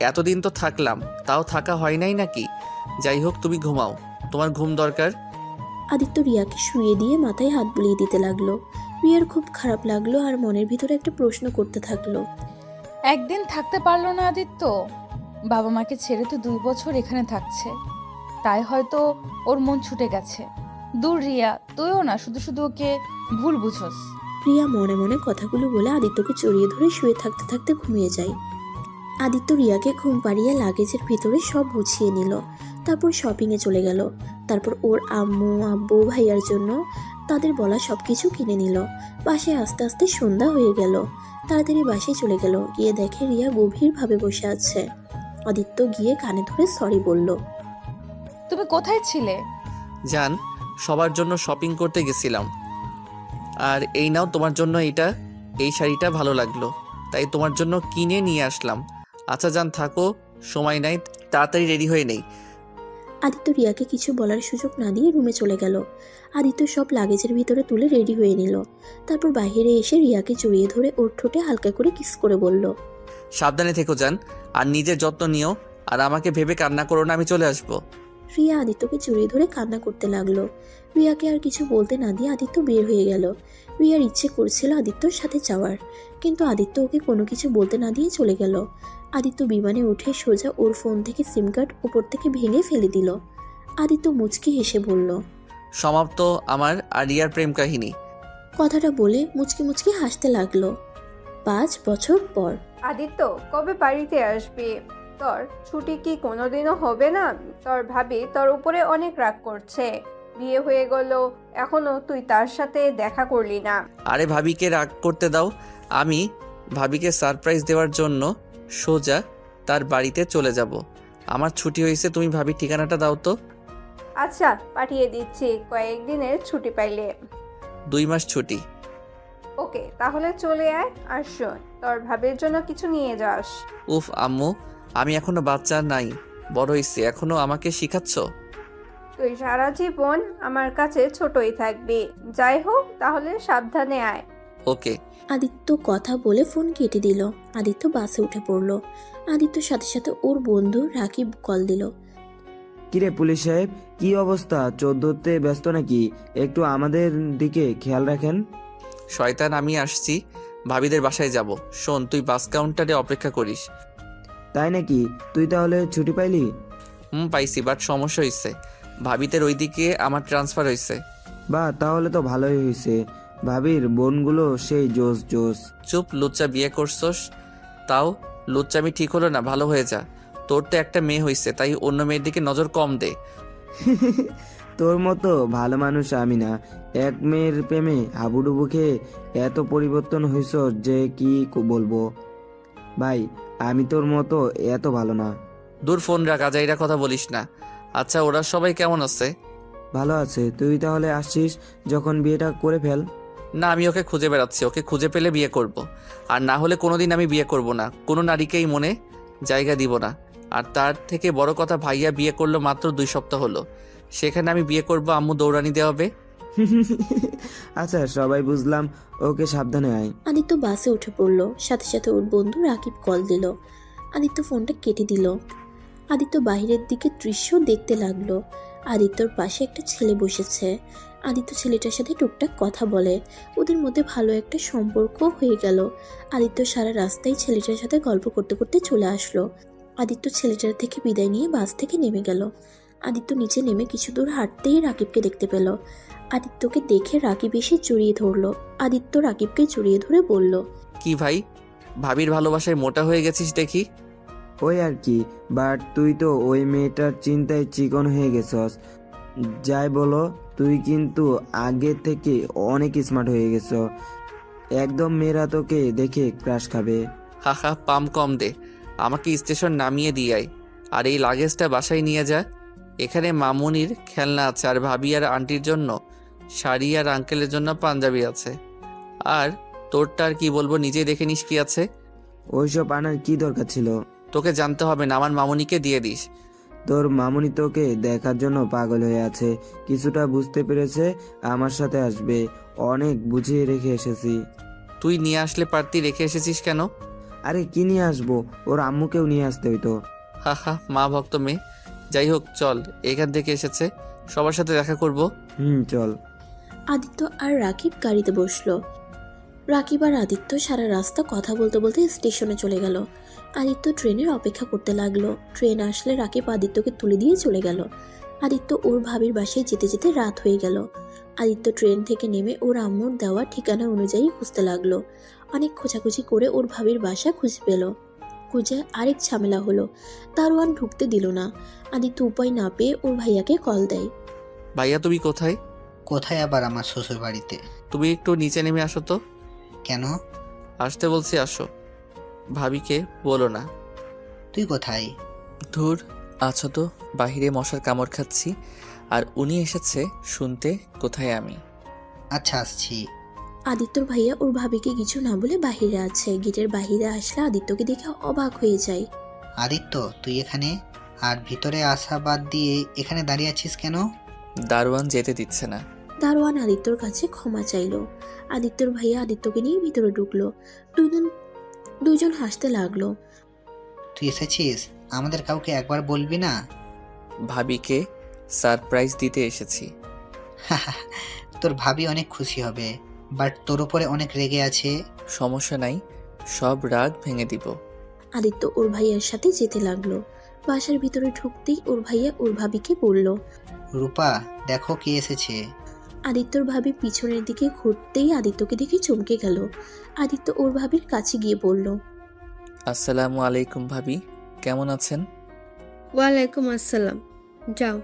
এতদিন তো থাকলাম, তাও থাকা হয় নাই নাকি? যাই হোক, তুমি ঘুমাও, তোমার ঘুম দরকার। আদিত্য রিয়াকে শুয়ে দিয়ে মাথায় হাত বুলিয়ে দিতে লাগলো। রিয়ার খুব খারাপ লাগলো আর মনের ভিতরে একটা প্রশ্ন করতে থাকলো, একদিন থাকতে পারলো না আদিত্য? বাবা মাকে ছেড়ে তো 2 বছর এখানে থাকছে, তাই হয়তো ওর মন ছুটে গেছে। দূর রিয়া, তুইও না শুধু শুধু ওকে ভুল বুঝোস। রিয়া মনে মনে কথাগুলো বলে আদিত্যকে জড়িয়ে ধরে শুয়ে থাকতে থাকতে ঘুমিয়ে যায়। আদিত্য রিয়াকে ঘুম পাড়িয়ে লাগেজের ভিতরে সব গুছিয়ে নিল। তারপর শপিংয়ে চলে গেল। তারপর ওর আম্মু আব্বু ভাইয়ার জন্য তাদের বলা সব কিছু কিনে নিল। বাসায় আস্তে আস্তে সন্ধ্যা হয়ে গেল। তাড়াতাড়ি বাসায় চলে গেল। গিয়ে দেখে রিয়া গভীরভাবে বসে আছে। আদিত্য গিয়ে কানে ধরে সরি বলল। তুমি কোথায় ছিলে? জান, সবার জন্য শপিং করতে গেছিলাম। আর এই নাও তোমার জন্য এই শাড়িটা ভালো লাগলো, তাই তোমার জন্য কিনে নিয়ে আসলাম। আচ্ছা জান, থাকো, সময় নাই, তাড়াতাড়ি রেডি হয়ে নেই। আদিত্য রিয়াকে কিছু বলার সুযোগ না দিয়ে রুমে চলে গেল। আদিত্য সব লাগেজের ভিতরে তুলে রেডি হয়ে নিল। তারপর বাইরে এসে রিয়াকে জড়িয়ে ধরে ওর ঠোঁটে হালকা করে কিস করে বলল। সাবধানে থেকো জান, আর নিজের যত্ন নিও, আর আমাকে ভেবে কান্না করো না, আমি চলে আসবো। রিয়া আদিত্যকে জড়িয়ে ধরে কান্না করতে লাগলো। রিয়াকে আর কিছু বলতে না দিয়ে আদিত্য বের হয়ে গেল। রিয়ার ইচ্ছে করছিল আদিত্যর সাথে যাওয়ার, কিন্তু আদিত্য ওকে কোনো কিছু বলতে না দিয়ে চলে গেল। আদিত্য বিমানে উঠে সোজা ওর ফোন থেকে সিম কার্ড উপর থেকে ভেঙে ফেলে দিল। আদিত্য মুচকি হেসে বলল। সমাপ্ত আমার আর রিয়ার প্রেম কাহিনী। কথাটা বলে মুচকি মুচকি হাসতে লাগলো। 5 বছর পর। আদিত্য, কবে বাড়িতে আসবি? তোর ছুটি কি কোনোদিনও হবে না? তোর ভাবি তোর উপরে অনেক রাগ করছে। বিয়ে হয়ে গেল, এখনো তুই তার সাথে দেখা করলি না। আরে ভাবিকে রাগ করতে দাও, আমি ভাবিকে সারপ্রাইজ দেওয়ার জন্য সোজা তার বাড়িতে চলে যাব। আমার ছুটি হয়েছে, তুমি ভাবির ঠিকানাটা দাও তো। আচ্ছা, পাঠিয়ে দিচ্ছি কয়েকদিনের ছুটি পাইলে। 2 মাস ছুটি। ওকে, তাহলে চলে আয়। আর শোন, তোর ভাবির জন্য কিছু নিয়ে যাস। উফ আম্মু, আমি এখনো বাচ্চা নাই, বড় হয়েছি, এখনো আমাকে শিখাচ্ছ? তুই সারা জীবন আমার কাছে ছোটই থাকবি। যাই হোক, তাহলে সাবধানে আয়। ওকে। আদিত্য কথা বলে ফোন কেটে দিল। আদিত্য বাসে উঠে পড়ল। আদিত্যর সাথে সাথে ওর বন্ধু রাকিব কল দিল। কিরে পুলিশ সাহেব, কি অবস্থা? 14তে ব্যস্ত নাকি? একটু আমাদের দিকে খেয়াল রাখেন। শয়তান, আমি আসছি, ভাবিদের বাসায় যাব। শোন, তুই বাস কাউন্টারে অপেক্ষা করিস। তাই নাকি? তুই তাহলে ছুটি পাইলি? পাইছি, বাট সমস্যা হয়েছে, ভাবিদের ওইদিকে আমার ট্রান্সফার হয়েছে। বা তাহলে তো ভালোই হয়েছে। ভাবির বোনগুলো সেই জোস জোস। চুপ, লুচ্চা, বিয়ে করছস? তাও লুচ্চামি ঠিক হলো না, ভালো হয়ে যা। তোর তো একটা মেয়ে হয়েছে, তাই অন্য মেয়ের দিকে নজর কম দে। তোর মতো ভালো মানুষ আমি না। এক মেয়ের প্রেমে হাবুডুবু খেয়ে এত পরিবর্তন হয়েছ যে কি বলবো। ভাই, আমি তোর মতো এত ভালো না। দূর, ফোন রাখ, আজাইরা কথা বলিস না। আচ্ছা, ওরা সবাই কেমন আছে? ভালো আছে। তুই তাহলে আসছিস যখন বিয়েটা করে ফেল। না, আমি ওকে খুঁজে বেড়াচ্ছি, ওকে খুঁজে পেলে বিয়ে করব। আর না হলে কোনোদিন আমি বিয়ে করব না, কোনো নারীকেই মনে জায়গা দিব না। আর তার থেকে বড় কথা, ভাইয়া বিয়ে করলো মাত্র 2 সপ্তাহ হলো, সেখানে আমি বিয়ে করব, আম্মু দৌড়ানি দেওয়াবে। আচ্ছা, সবাই বুঝলাম। ওকে, সাবধানে আয়। আদিত্য বাসে উঠে পড়ল। সাথে সাথে ওর বন্ধু রাকিব কল দিল। আদিত্য ফোনটা কেটে দিল। আদিত্য বাইরের দিকে দৃশ্য দেখতে লাগলো। আদিত্যর পাশে একটা ছেলে বসেছে। আদিত্য ছেলেটার সাথে টুকটাক কথা বলে। ওদের মধ্যে ভালো একটা সম্পর্ক হয়ে গেল। আদিত্য সারা রাস্তায় ছেলেটার সাথে গল্প করতে করতে চলে আসলো। আদিত্য ছেলেটার থেকে বিদায় নিয়ে বাস থেকে নেমে গেল। আদিত্য নিচে নেমে কিছু দূর হাঁটতেই রাকিবকে দেখতে পেল। আদিত্যকে দেখে রাকিব এসে জড়িয়ে ধরলো। আদিত্য রাকিবকে জড়িয়ে ধরে বলল। কি ভাই, ভাবির ভালোবাসায় মোটা হয়ে গেছিস দেখি। ওই আর কি, বাট তুই তো ওই মেয়েটার চিন্তায় চিকন হয়ে গেছস। যাই বলো, তুই কিন্তু আগে থেকে অনেক স্মার্ট হয়ে গেছ। একদম মেয়েরা তোকে দেখে ক্রাশ খাবে। হাহা, পাম কম দে, আমাকে স্টেশন নামিয়ে দিয়ে আয়, আর এই লাগেজটা বাসায় নিয়ে যা। এখানে মামুনির খেলনা আছে, আর ভাবি আর আন্টির জন্য শাড়ি, আর আঙ্কেলের জন্য পাঞ্জাবি আছে। আর তোরটা আর কি বলবো, নিজেই দেখে নিস কি আছে। ওইসব আনার কি দরকার ছিল? তোকে জানতে হবে না, আমার মামুনিকে দিয়ে দিস। তোর মামুনি তোকে দেখার জন্য পাগল হয়ে আছে। কিছুটা বুঝতে পেরেছে, আমার সাথে আসবে। অনেক বুঝিয়ে রেখে এসেছি। তুই নিয়ে আসলে পারতি, রেখে এসেছিস কেন? আরে কি নিয়ে আসবো, ওর আম্মুকেও নিয়ে আসতে হইতো। হাহা, মা ভক্ত মেয়ে। যাই হোক, চল, এখান থেকে এসেছে, সবার সাথে দেখা করব। চল। আদিত্য আর রাকিব গাড়িতে বসলো। রাকিব আর আদিত্য সারা রাস্তা কথা বলতে বলতে স্টেশনে চলে গেল। আদিত্য ট্রেনের অপেক্ষা করতে লাগলো। ট্রেন আসলে রাকিব আদিত্যকে তুলে দিয়ে চলে গেল। আদিত্য ওর ভাবির বাসায় যেতে যেতে রাত হয়ে গেল। আদিত্য ট্রেন থেকে নেমে ওর আম্মুর দেওয়া ঠিকানা অনুযায়ী খুঁজতে লাগলো। অনেক খোঁজাখুঁজি করে ওর ভাবির বাসা খুঁজে পেল। খুঁজে আরেক ঝামেলা হলো, দারোয়ান ঢুকতে দিল না। আদিত্য উপায় না পেয়ে ওর ভাইয়াকে কল দেয়। ভাইয়া তুমি কোথায়? কোথায় আবার, আমার শ্বশুর বাড়িতে। তুমি একটু নিচে নেমে আসো তো। কেন? আসতে বলছি, আসো। ভাবিকে বলো না। তুই কোথায়? ধুর, আছো তো, বাহিরে মশার কামড় খাচ্ছি। আর উনি এসেছে শুনতে কোথায় আমি। আচ্ছা, আসছি। আদিত্যর ভাইয়া ওর ভাবিকে কিছু না বলে বাহিরে আছে। গেটের বাহিরে আসলে আদিত্যকে দেখে অবাক হয়ে যায়। আদিত্য, তুই এখানে? আর ভিতরে আসা বাদ দিয়ে এখানে দাঁড়িয়ে আছিস কেন? দারোয়ান যেতে দিচ্ছে না। দারোয়ান আদিত্যর কাছে ক্ষমা চাইলো। আদিত্যর ভাইয়া আদিত্যকে নিয়ে ভিতরে ঢুকলো। দুজন হাসতে লাগলো। তুই এসেছিস, আমাদের কাউকে একবার বলবি না? ভাবিকে সারপ্রাইজ দিতে এসেছি। তোর ভাবি অনেক খুশি হবে, বাট তোর উপরে অনেক রেগে আছে। সমস্যা নাই, সব রাগ ভেঙে দিব। আদিত্য ওর ভাইয়ার সাথে যেতে লাগলো। বাসার ভিতরে ঢুকতেই ওর ভাইয়া ওর ভাবিকে বলল। রূপা, দেখো কে এসেছে। আদিত্যর ভাবি পিছনের দিকে ঘুরতেই আদিত্যকে দেখে চমকে গেল। আদিত্য ওর ভাবির কাছে গিয়ে বলল। আসসালামু আলাইকুম ভাবি, কেমন আছেন? ওয়ালাইকুম আসসালাম। যাও,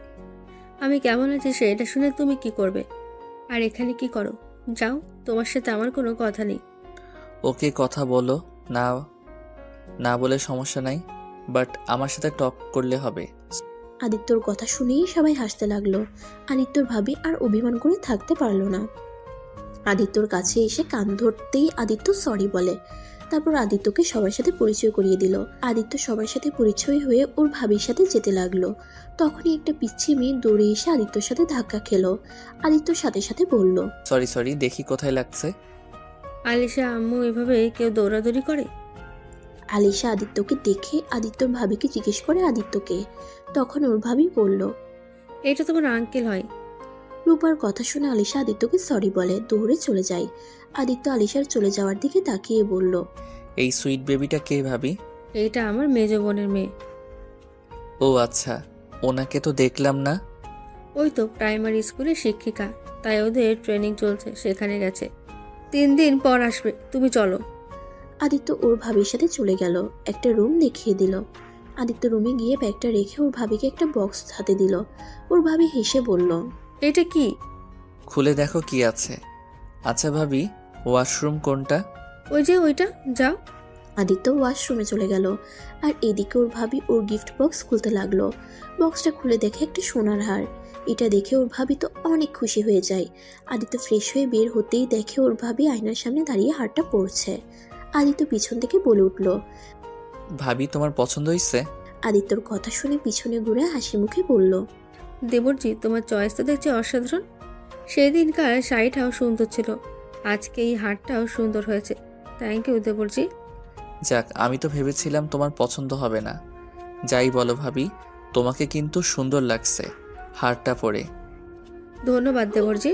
আমি কেমন আছি সেটা শুনে তুমি কি করবে? আর এখানে কি করো? যাও, তোমার সাথে আমার কোনো কথা নেই। ওকে কথা বলো না, না বলে সমস্যা নাই, বাট আমার সাথে টক করলে হবে। আদিত্যর কথা শুনেই সবাই হাসতে লাগলো। আদিত্যর ভাবি আর অভিমান করে থাকতে পারলো না। আদিত্যর কাছে এসে কান ধরতেই আদিত্য সরি বলে। তারপর আদিত্যকে সবার সাথে পরিচয় করিয়ে দিল। আদিত্য সবার সাথে পরিচয় হয়ে ওর ভাবির সাথে যেতে লাগলো। তখনই একটা পিচ্ছি মেয়ে দৌড়ে এসে আদিত্যর সাথে ধাক্কা খেলো। আদিত্যর সাথে সাথে বলল। সরি, দেখি কোথায় লাগছে। আলিশা আম্মু, এভাবে কেউ দৌড়াদৌড়ি করে? আলিশা আদিত্যকে দেখে আদিত্যর ভাবিকে জিজ্ঞেস করে আদিত্যকে। তখন ওর ভাবি বলল। এটা তোমার আঙ্কেল হয়। রূপার কথা শুনে আলিশা আদিত্যকে সরি বলে দৌড়ে চলে যায়। আদিত্য আলিশার চলে যাওয়ার দিকে তাকিয়ে বলল। এই সুইট বেবিটা কে ভাবি? এইটা আমার মেজ বোনের মেয়ে। ও আচ্ছা, ওনাকে তো দেখলাম না। ওই তো প্রাইমারি স্কুলের শিক্ষিকা, তাই ওদের ট্রেনিং চলছে, সেখানে গেছে। 3 দিন পর আসবে, তুমি চলো। আদিত্য ওর ভাবির সাথে চলে গেল। একটা রুম দেখিয়ে দিল। আদিত্য রুমে গিয়ে ব্যাগটা রেখে ওর ভাবিকে একটা বক্স হাতে দিল। ওর ভাবি হেসে বলল। এটা কি? খুলে দেখো কি আছে। আচ্ছা ভাবি, ওয়াশরুম কোনটা? ওই যে ওইটা, যাও। আদিত্য ওয়াশরুমে চলে গেল। আর এদিকে ওর ভাবি ওর গিফট বক্স খুলতে লাগলো। বক্সটা খুলে দেখে একটা সোনার হার। এটা দেখে ওর ভাবি তো অনেক খুশি হয়ে যায়। আদিত্য ফ্রেশ হয়ে বের হতেই দেখে ওর ভাবি আয়নার সামনে দাঁড়িয়ে হারটা পরছে। আদিত্য পিছন থেকে বলে উঠল। ভাবি তোমার পছন্দ হয়েছে? আদিত্যর কথা শুনে পিছনে ঘুরে হাসি মুখে বলল। দেবরজি, তোমার চয়েস তো দেখছি অসাধারণ। সেদিনকার শাড়িটাও সুন্দর ছিল, আজকে এই হারটাও সুন্দর হয়েছে। থ্যাংক ইউ দেবরজি। যাক, আমি তো ভেবেছিলাম তোমার পছন্দ হবে না। যাই বলো ভাবি, তোমাকে কিন্তু সুন্দর লাগছে হারটা পরে। ধন্যবাদ দেবরজি।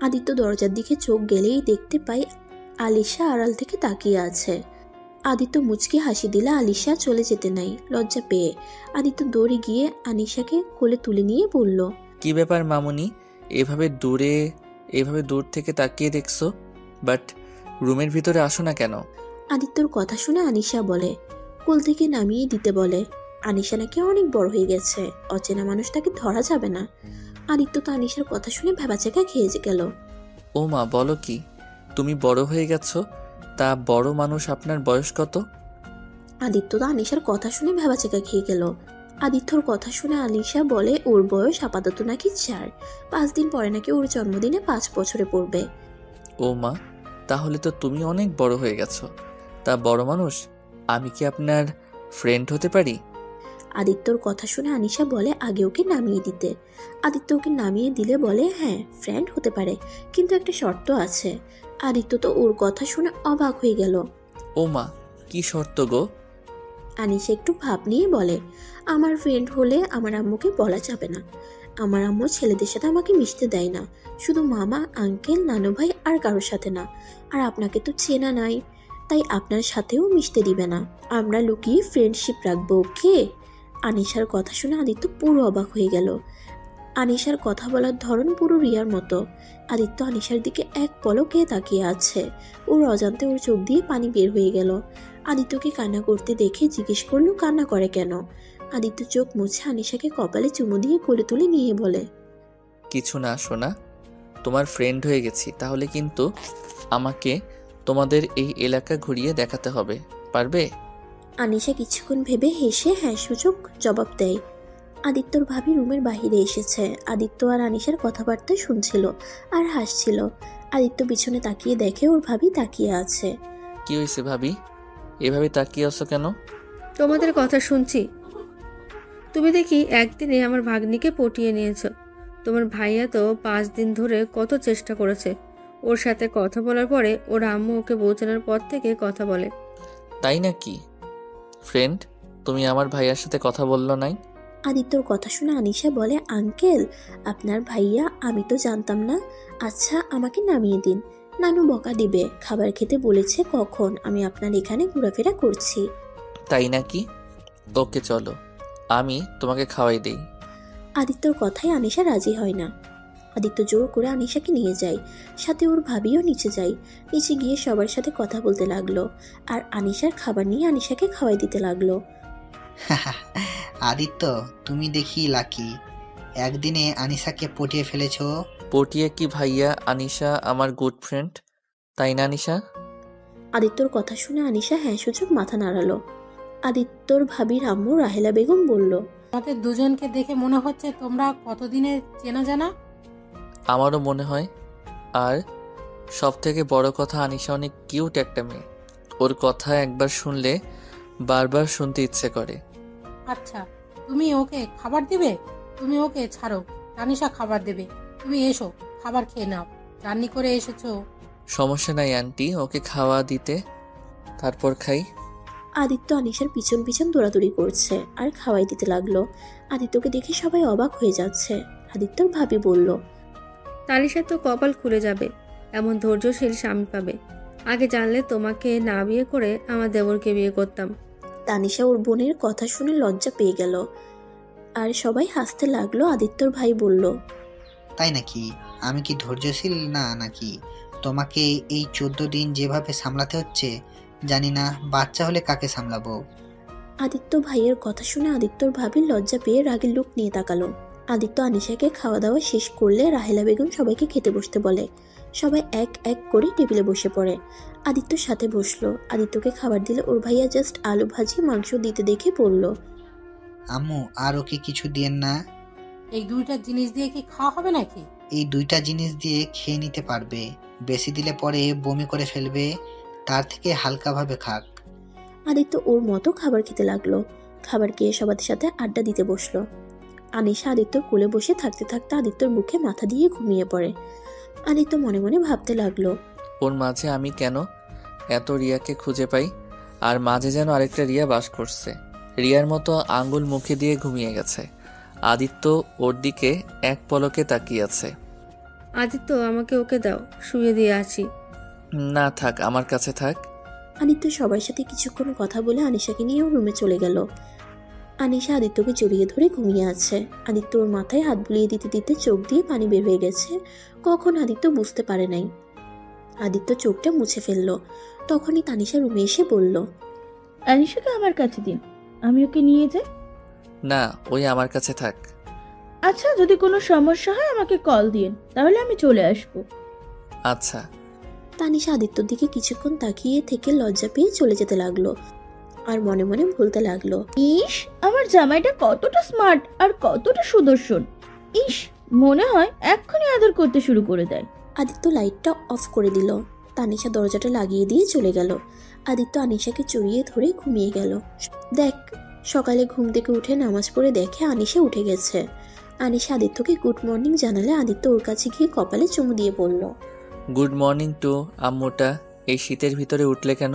আদিত্য দরজার দিকে চোখ গেলেই দেখতে পাই আলিশা আড়াল থেকে তাকিয়ে আছে। আদিত্য মুচকি হাসি দিলে আলিশা চলে যেতে নাই লজ্জা পেয়ে। আদিত্য দৌড়ে গিয়ে আনিশাকে কোলে তুলে নিয়ে বলল। কি ব্যাপার মামুনি, এভাবে দূর থেকে তাকিয়ে দেখছো? বাট রুমের ভিতরে আসো না কেন? আদিত্যর কথা শুনে আনিশা বলে। কোল থেকে নামিয়ে দিতে বলে। আনিশা নাকি অনেক বড় হয়ে গেছে, অচেনা মানুষ তাকে ধরা যাবে না। আদিত্য তো আনিশার কথা শুনে ভেবাচেকা খেয়ে গেল। ও মা, বলো কি, তুমি বড় হয়ে গেছো? তা বড় মানুষ আপনার বয়স কত? আদিত্য তো আনিশার কথা শুনে ভেবাচেকা খেয়ে গেল। আদিত্যর কথা শুনে আলিশা বলে ওর বয়স আপাতত নাকি 4। 5 দিন পরে নাকি ওর জন্মদিনে 5 বছরে পড়বে। ও মা, তাহলে তো তুমি অনেক বড় হয়ে গেছো। তা বড় মানুষ, আমি কি আপনার ফ্রেন্ড হতে পারি? আদিত্যর কথা শুনে আনিশা বলে আগে ওকে নামিয়ে দিতে। আদিত্য ওকে নামিয়ে দিলে বলে হ্যাঁ, ফ্রেন্ড হতে পারে, কিন্তু একটা শর্ত আছে। আদিত্য তো ওর কথা শুনে অবাক হয়ে গেল। ও মা, কি শর্ত গো? আনিশা একটু ভাব নিয়ে বলে, আমার ফ্রেন্ড হলে আমার আম্মুকে বলা যাবে না। আমার আম্মু ছেলেদের সাথে আমাকে মিশতে দেয় না, শুধু মামা, আঙ্কেল, নানু ভাই আর কারোর সাথে না। আর আপনাকে তো চেনা নাই, তাই আপনার সাথেও মিশতে দিবে না। আমরা লুকিয়ে ফ্রেন্ডশিপ রাখবো, ওকে? আনিশার কথা শুনে আদিত্য পুরো অবাক হয়ে গেল। আনিশার কথা বলার ধরন পুরো রিয়ার মতো। আদিত্য আনিশার দিকে এক পলকে তাকিয়ে আছে। ওর অজান্তে ওর চোখ দিয়ে পানি বের হয়ে গেল। আদিত্যকে কান্না করতে দেখে জিজ্ঞেস করলো কান্না করে কেন। আদিত্য চোখ মুছে আনিশাকে কপালে চুমু দিয়ে কোলে তুলে নিয়ে বলে, কিছু না শোনা, তোমার ফ্রেন্ড হয়ে গেছি, তাহলে কিন্তু আমাকে তোমাদের এই এলাকা ঘুরিয়ে দেখাতে হবে, পারবে? আনিশা কিছুক্ষণ ভেবে হেসে হ্যাঁ সূচক জবাব দেয়। আদিত্যর ভাবি রুমের বাইরে এসেছে। আদিত্য আর আনিশার কথাবার্তা শুনছিল আর হাসছিল। আদিত্য পিছনে তাকিয়ে দেখে ওর ভাবি তাকিয়ে আছে। কি হয়েছে ভাবি, এভাবে তাকিয়ে আছো কেন? তোমাদের কথা শুনছি। তুমি দেখি একদিনে আমার ভাগ্নিকে পটিয়ে নিয়েছো। তোমার ভাইয়া তো 5 দিন ধরে কত চেষ্টা করেছে ওর সাথে কথা বলার পরে, ওর আম্মু ওকে বোঝানোর পর থেকে কথা বলে। তাই নাকি? ফ্রেন্ড, তুমি আমার ভাইয়ার সাথে কথা বললো নাই? আদিত্যর কথা শুনে আনিশা বলে, আঙ্কেল আপনার ভাইয়া? আমি তো জানতাম না। আচ্ছা আমাকে নামিয়ে দিন, নানু বকা দিবে। খাবার খেতে বলেছে কখন, আমি আপনার এখানে ঘোরাফেরা করছি। তাই নাকি? ওকে চলো, আমি তোমাকে খাওয়াই দেই। আদিত্যর কথায় আনিশা রাজি হয় না। আদিত্য জোর করে আনিশাকে নিয়ে যায়, সাথে ওর ভাবিও নিচে যায়। নিচে গিয়ে সবার সাথে কথা বলতে লাগলো আর আনিশার খাবার নিয়ে আনিশাকে খাওয়াই দিতে লাগলো। আদিত্য, তুমি দেখি লাকি, একদিনে আনিসাকে পটিয়ে ফেলেছো। পটিয়ে কি ভাইয়া? আনিশা আমার গুড ফ্রেন্ড, তাই না আনিশা? আদিত্যর কথা শুনে আনিশা হ্যাঁ সূচক মাথা নাড়ালো। আদিত্যর ভাবির আম্মু রাহেলা বেগম বলল, আমাদের দুজনকে দেখে মনে হচ্ছে তোমরা কতদিনের চেনা জানা। আমারও মনে হয়। আর সব থেকে বড় কথা, আনিশা অনেক কিউট একটা মেয়ে। ওর কথা একবার শুনলে বারবার শুনতে ইচ্ছে করে। আচ্ছা, তুমি ওকে খাবার দিবে? তুমি ওকে ছাড়ো, তানিশা খাবার দেবে। তুমি এসো, খাবার খেয়ে নাও, জার্নি করে এসেছো। সমস্যা নাই আন্টি, ওকে খাওয়া দিতে, তারপর খাই। আদিত্য আনিশার পিছন পিছন দৌড়াদৌড়ি করছে আর খাওয়াই দিতে লাগলো। আদিত্যকে দেখে সবাই অবাক হয়ে যাচ্ছে। আদিত্যর ভাবি বলল, তানিশার তো কপাল খুলে যাবে, এমন ধৈর্যশীল স্বামী পাবে। আগে জানলে তোমাকে না বিয়ে করে আমার দেবরকে বিয়ে করতাম। তানিশা ওর বোনের কথা শুনে লজ্জা পেয়ে গেল আর সবাই হাসতে লাগলো। আদিত্যর ভাই বলল, তাই নাকি? আমি কি ধৈর্যশীল না নাকি? তোমাকে এই 14 দিন যেভাবে সামলাতে হচ্ছে, জানি না বাচ্চা হলে কাকে সামলাবো। আদিত্য ভাইয়ের কথা শুনে আদিত্যর ভাবির লজ্জা পেয়ে রাগের লুক নিয়ে তাকালো। আদিত্য আনিশাকে খাওয়া দাওয়া শেষ করলে রাহেলা বেগম সবাইকে খেতে বসতে বলে। সবাই এক এক করে টেবিলে বসে পড়ে। আদিত্যর সাথে বসলো। আদিত্যকে খাবার দিলে ওর ভাইয়া জাস্ট আলু ভাজি মাংস দিতে দেখে বলল, আম্মু, আর ওকে কিছু দিয়েন না। এই দুইটা জিনিস দিয়ে কি খাওয়া হবে নাকি? এই 2টা জিনিস দিয়ে খেয়ে নিতে পারবে, বেশি দিলে পরে বমি করে ফেলবে, তার থেকে হালকাভাবে খাক। আদিত্য ওর মতো খাবার খেতে লাগলো। খাবার খেয়ে সবার সাথে আড্ডা দিতে বসলো। আনিশা আদিত্যর কোলে বসে থাকতে থাকতে আদিত্যর মুখে মাথা দিয়ে ঘুমিয়ে পড়ে। আদিত্য মনে মনে ভাবতে লাগলো, ওর মাঝে আমি কেন এত রিয়াকে খুঁজে পাই, আর মাঝে যেন আরেকটা রিয়া বাস করছে। রিয়ার মতো আঙ্গুল মুখে দিয়ে ঘুমিয়ে গেছে। আদিত্য ওর দিকে এক পলকে তাকিয়ে আছে। আদিত্য, আমাকে ওকে দাও, শুয়ে দিয়ে আছি। না থাক, আমার কাছে থাক। আদিত্য সবার সাথে কিছুক্ষণ কথা বলে আনিশাকে নিয়ে ওর রুমে চলে গেল। আনিশা আদিত্যকে জড়িয়ে ধরে ঘুমিয়ে আছে। আদিত্য ওর মাথায় হাত বুলিয়ে দিতে দিতে চোখ দিয়ে পানি বের হয়ে গেছে। কখন আদিত্য বুঝতে পারে নাই। আদিত্য চোখটা মুছে ফেললো। তখনই তানিশা রুমে এসে বলল, আনিশাকে আমার কাছে দিন, আমি ওকে নিয়ে যাই। না, ওই আমার কাছে থাক। আচ্ছা, যদি কোনো সমস্যা হয় আমাকে কল দিন, তাহলে আমি চলে আসবো। আচ্ছা। তানিশা আদিত্যর দিকে কিছুক্ষণ তাকিয়ে থেকে লজ্জা পেয়ে চলে যেতে লাগলো আর মনে মনে বলতে লাগলো, ইস, আমার জামাইটা কতটা স্মার্ট আর কতটা সুদর্শন। ইস, মনে হয় এক্ষুনি আদর করতে শুরু করে দেয়। আদিত্য লাইটটা অফ করে দিল। তানিশা দরজাটা লাগিয়ে দিয়ে চলে গেল। আদিত্য আনিশাকে জড়িয়ে ধরে ঘুমিয়ে গেল। দেখ, সকালে ঘুম থেকে উঠে নামাজ পড়ে দেখে আনিশা উঠে গেছে। আনিশা আদিত্যকে গুড মর্নিং জানালে আদিত্য ওর কাছে গিয়ে কপালে চুমু দিয়ে বলল, গুড মর্নিং টু আম্মুটা। এই শীতের ভিতরে উঠলে কেন?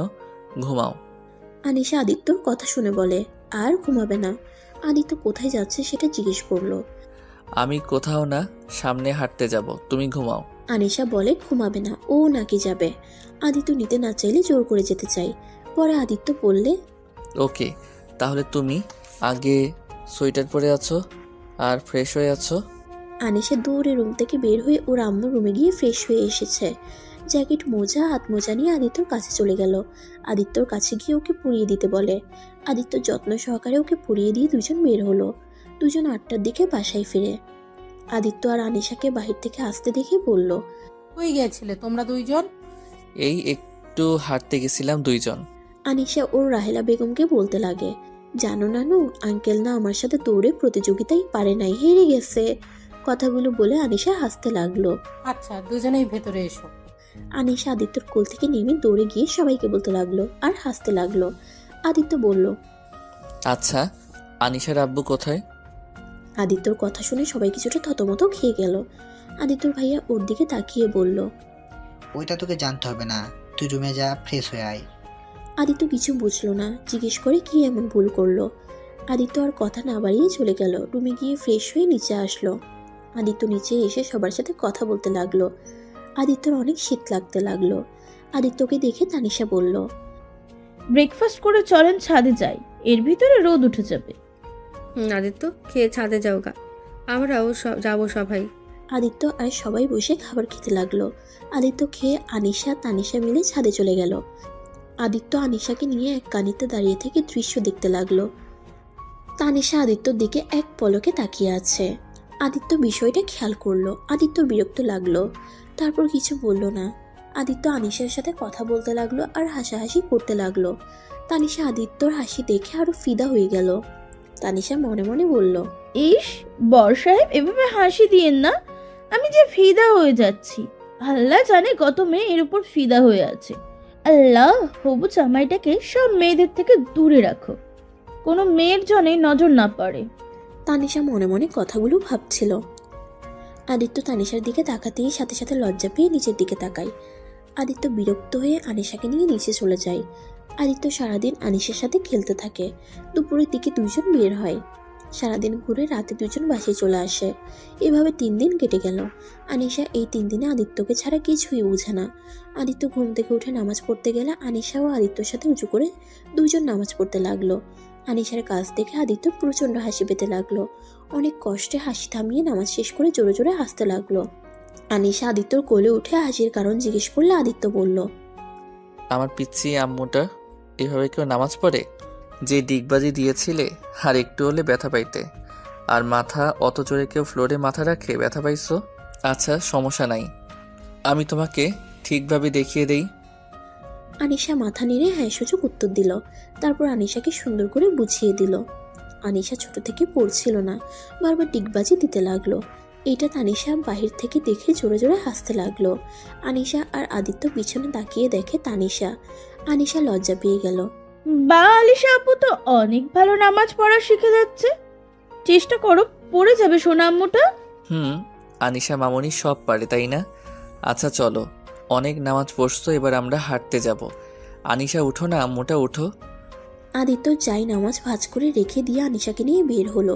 ঘুমাও। আনিশা আদিত্যর কথা শুনে বলে, আর ঘুমাবে না। আদিত্য কোথায় যাচ্ছে সেটা জিজ্ঞেস করলো। আমি কোথাও না, সামনে হাঁটতে যাব, তুমি ঘুমাও। আনিশা বলে ঘুমাবে না, ও নাকি যাবে। আদিত্য নিতে না চাইলে জোর করে যেতে চাই। পরে আদিত্য বললে, ওকে, তাহলে তুমি আগে সোয়েটার পরে আছো আর ফ্রেশ হয়ে আছো। আনিশা দৌড়ে রুম থেকে বের হয়ে ওর আম্মুর রুমে গিয়ে ফ্রেশ হয়ে এসেছে। জ্যাকেট, মোজা, হাত মোজা নিয়ে আদিত্যর কাছে চলে গেল। আদিত্যর কাছে গিয়ে ওকে পরিয়ে দিতে বলে। আদিত্য যত্ন সহকারে ওকে পরিয়ে দিয়ে দুজন বের হলো। দুজন 8টার দিকে বাসায় ফিরে। আদিত্য আর আনিশাকে বাহির থেকে আসতে দেখে বলল, কই গিয়েছিলে তোমরা দুইজন? এই একটু হাঁটতে গেছিলাম দুইজন। আনিশা ওর রাহেলা বেগমকে বলতে লাগে, জানো নানু, আঙ্কেল না আমার সাথে দৌড়ে প্রতিযোগিতায় পারে নাই, হেরে গেছে। কথাগুলো বলে আনিশা হাসতে লাগলো। আচ্ছা, দুজনেই ভেতরে এসো। আনিশা আদিত্যর কোল থেকে নেমে দৌড়ে গিয়ে সবাইকে বলতে লাগলো আর হাসতে লাগলো। আদিত্য বলল, আচ্ছা, আনিশার আব্বু কোথায়? আদিত্যর কথা শুনে সবাই কিছুটা থতমত খেয়ে গেল। আদিত্যর ভাইয়া ওর দিকে তাকিয়ে বলল, ওইটা তোকে জানতে হবে না, তুই রুমে যা, ফ্রেশ হয়ে আয়। আদিত্য কিছু বুঝলো না, জিজ্ঞেস করে কি এমন ভুল করলো। আদিত্য আর কথা না বাড়িয়ে চলে গেল। রুমে গিয়ে ফ্রেশ হয়ে নিচে আসলো। আদিত্য নিচে এসে সবার সাথে কথা বলতে লাগলো। আদিত্যর অনেক শীত লাগতে লাগলো। আদিত্যকে দেখে তানিশা বলল, ব্রেকফাস্ট করে চলেন ছাদে যাই, এর ভিতরে রোদ উঠে যাবে। আদিত্য, খেয়ে ছাদে যাও গা, আমরাও যাবো সবাই। আদিত্য আর সবাই বসে খাবার খেতে লাগলো। আদিত্য খেয়ে আনিশা তানিশা মিলে ছাদে চলে গেল। আদিত্য আনিশাকে নিয়ে এক কানিতে দাঁড়িয়ে থেকে দৃশ্য দেখতে লাগলো। তানিশা আদিত্যর দিকে এক পলকে তাকিয়ে আছে। আদিত্য বিষয়টা খেয়াল করলো। আদিত্যর বিরক্ত লাগলো, তারপর কিছু বলল না। আদিত্য আনিশার সাথে কথা বলতে লাগলো আর হাসাহাসি করতে লাগলো। তানিশা আদিত্যর হাসি দেখে আরো ফিদা হয়ে গেল। তানিশা মনে মনে বলল, ইস, বর সাহেব এভাবে হাসি দিয়েন না, আমি যে ফিদা হয়ে যাচ্ছি। আল্লাহ জানে কত মেয়ে এর উপর ফিদা হয়ে আছে। আল্লাহ, হবু জামাইটাকে সব মেয়েদের থেকে দূরে রাখো, কোনো মেয়ের জনে নজর না পড়ে। তানিশা মনে মনে কথাগুলো ভাবছিল। আদিত্য তানিশার দিকে তাকাতেই সাথে সাথে লজ্জা পেয়ে নিচের দিকে তাকায়। আদিত্য বিরক্ত হয়ে আনিশাকে নিয়ে নিচে চলে যায়। আদিত্য সারাদিন আনিশার সাথে খেলতে থাকে। দুপুরের দিকে দুইজন বের হয়। সারাদিন ঘুরে রাতে দুজন বাসায় চলে আসে। এভাবে 3 দিন কেটে গেল। আনিশা এই 3 দিনে আদিত্যকে ছাড়া কিছুই বুঝে না। আদিত্য ঘুম থেকে উঠে নামাজ পড়তে গেলে আনিশাও আদিত্যর সাথে উঁচু করে দুইজন নামাজ পড়তে লাগলো। আনিশার কাজ দেখে আদিত্য প্রচণ্ড হাসি পেতে লাগলো। অনেক কষ্টে হাসি থামিয়ে নামাজ শেষ করে জোরে জোরে হাসতে লাগলো। আনিশা আদিত্যর কোলে উঠে হাসির কারণ জিজ্ঞেস করলে আদিত্য বলল, আমার পিচ্ছি আম্মুটা এভাবে কেউ নামাজ পড়ে? যে ডিগবাজি দিয়েছিলে আর একটু হলে ব্যথা পাইতে, আর মাথা অত জোরে কেউ ফ্লোরে মাথা রাখে ব্যথা পাইছো? আচ্ছা, সমস্যা নাই, আমি তোমাকে ঠিকভাবে দেখিয়ে দেই। আনিশা মাথা নেড়ে হ্যাঁ সূচক উত্তর দিল। তারপর আনিশাকে সুন্দর করে বুঝিয়ে দিল। আনিশা ছোট থেকে পড়ছিল না, বারবার ডিগবাজি দিতে লাগলো। এটা তানিশা বাহির থেকে দেখে জোরে জোরে হাসতে লাগলো। আনিশা আর আদিত্য পিছনে তাকিয়ে দেখে তানিশা। আনিশা লজ্জা পেয়ে গেল। বা, আলিশা আপু তো অনেক ভালো নামাজ পড়া শিখে যাচ্ছে, চেষ্টা করো, পড়ে যাবে সোনা আম্মুটা। আনিশা মামনি সব পারে, তাই না? আচ্ছা চলো, অনেক নামাজ পড়ছো, এবার আমরা হাঁটতে যাব। আনিশা উঠো না, আম্মুটা উঠো। আদিত্য যাই নামাজ ভাঁজ করে রেখে দিয়ে আনিশাকে নিয়ে বের হলো।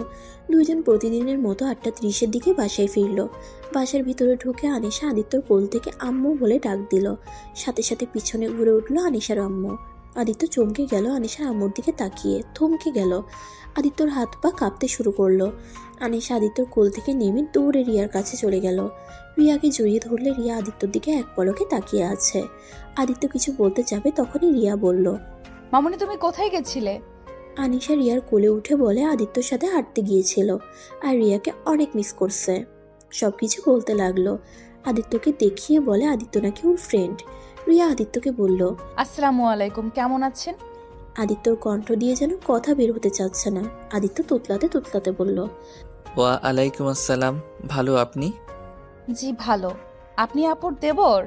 দুইজন প্রতিদিনের মতো 8:30-এর দিকে বাসায় ফিরল। বাসার ভিতরে ঢুকে আনিশা আদিত্যর কোল থেকে আম্মু বলে ডাক দিল। সাথে সাথে পিছনে ঘুরে উঠল আনিশার আম্মু। আদিত্য চমকে গেল আনিশার আম্মুর দিকে তাকিয়ে, থমকে গেল। আদিত্যর হাত পা কাঁপতে শুরু করলো। আনিশা আদিত্যর কোল থেকে নেমে দৌড়ে রিয়ার কাছে চলে গেল। রিয়াকে জড়িয়ে ধরলে রিয়া আদিত্যর দিকে এক পলকে তাকিয়ে আছে। আদিত্য কিছু বলতে যাবে তখনই রিয়া বলল, মামনি তুমি কোথায় গেছিলে? আনিশা রিয়ার কোলে উঠে বলে আদিত্যর সাথে হাঁটতে গিয়েছিল আর রিয়াকে অনেক মিস করছে। সবকিছু বলতে লাগলো। আদিত্যকে দেখিয়ে বলে আদিত্য নাকি ওর ফ্রেন্ড। রিয়া আদিত্যকে বলল, আসসালামু আলাইকুম, কেমন আছেন? আদিত্যর কণ্ঠ দিয়ে যেন কথা বের হতে চাচ্ছে না। আদিত্য তুতলাতে তুতলাতে বলল, ওয়া আলাইকুম আসসালাম, ভালো, আপনি? জি ভালো। আপনি আপুর দেবর?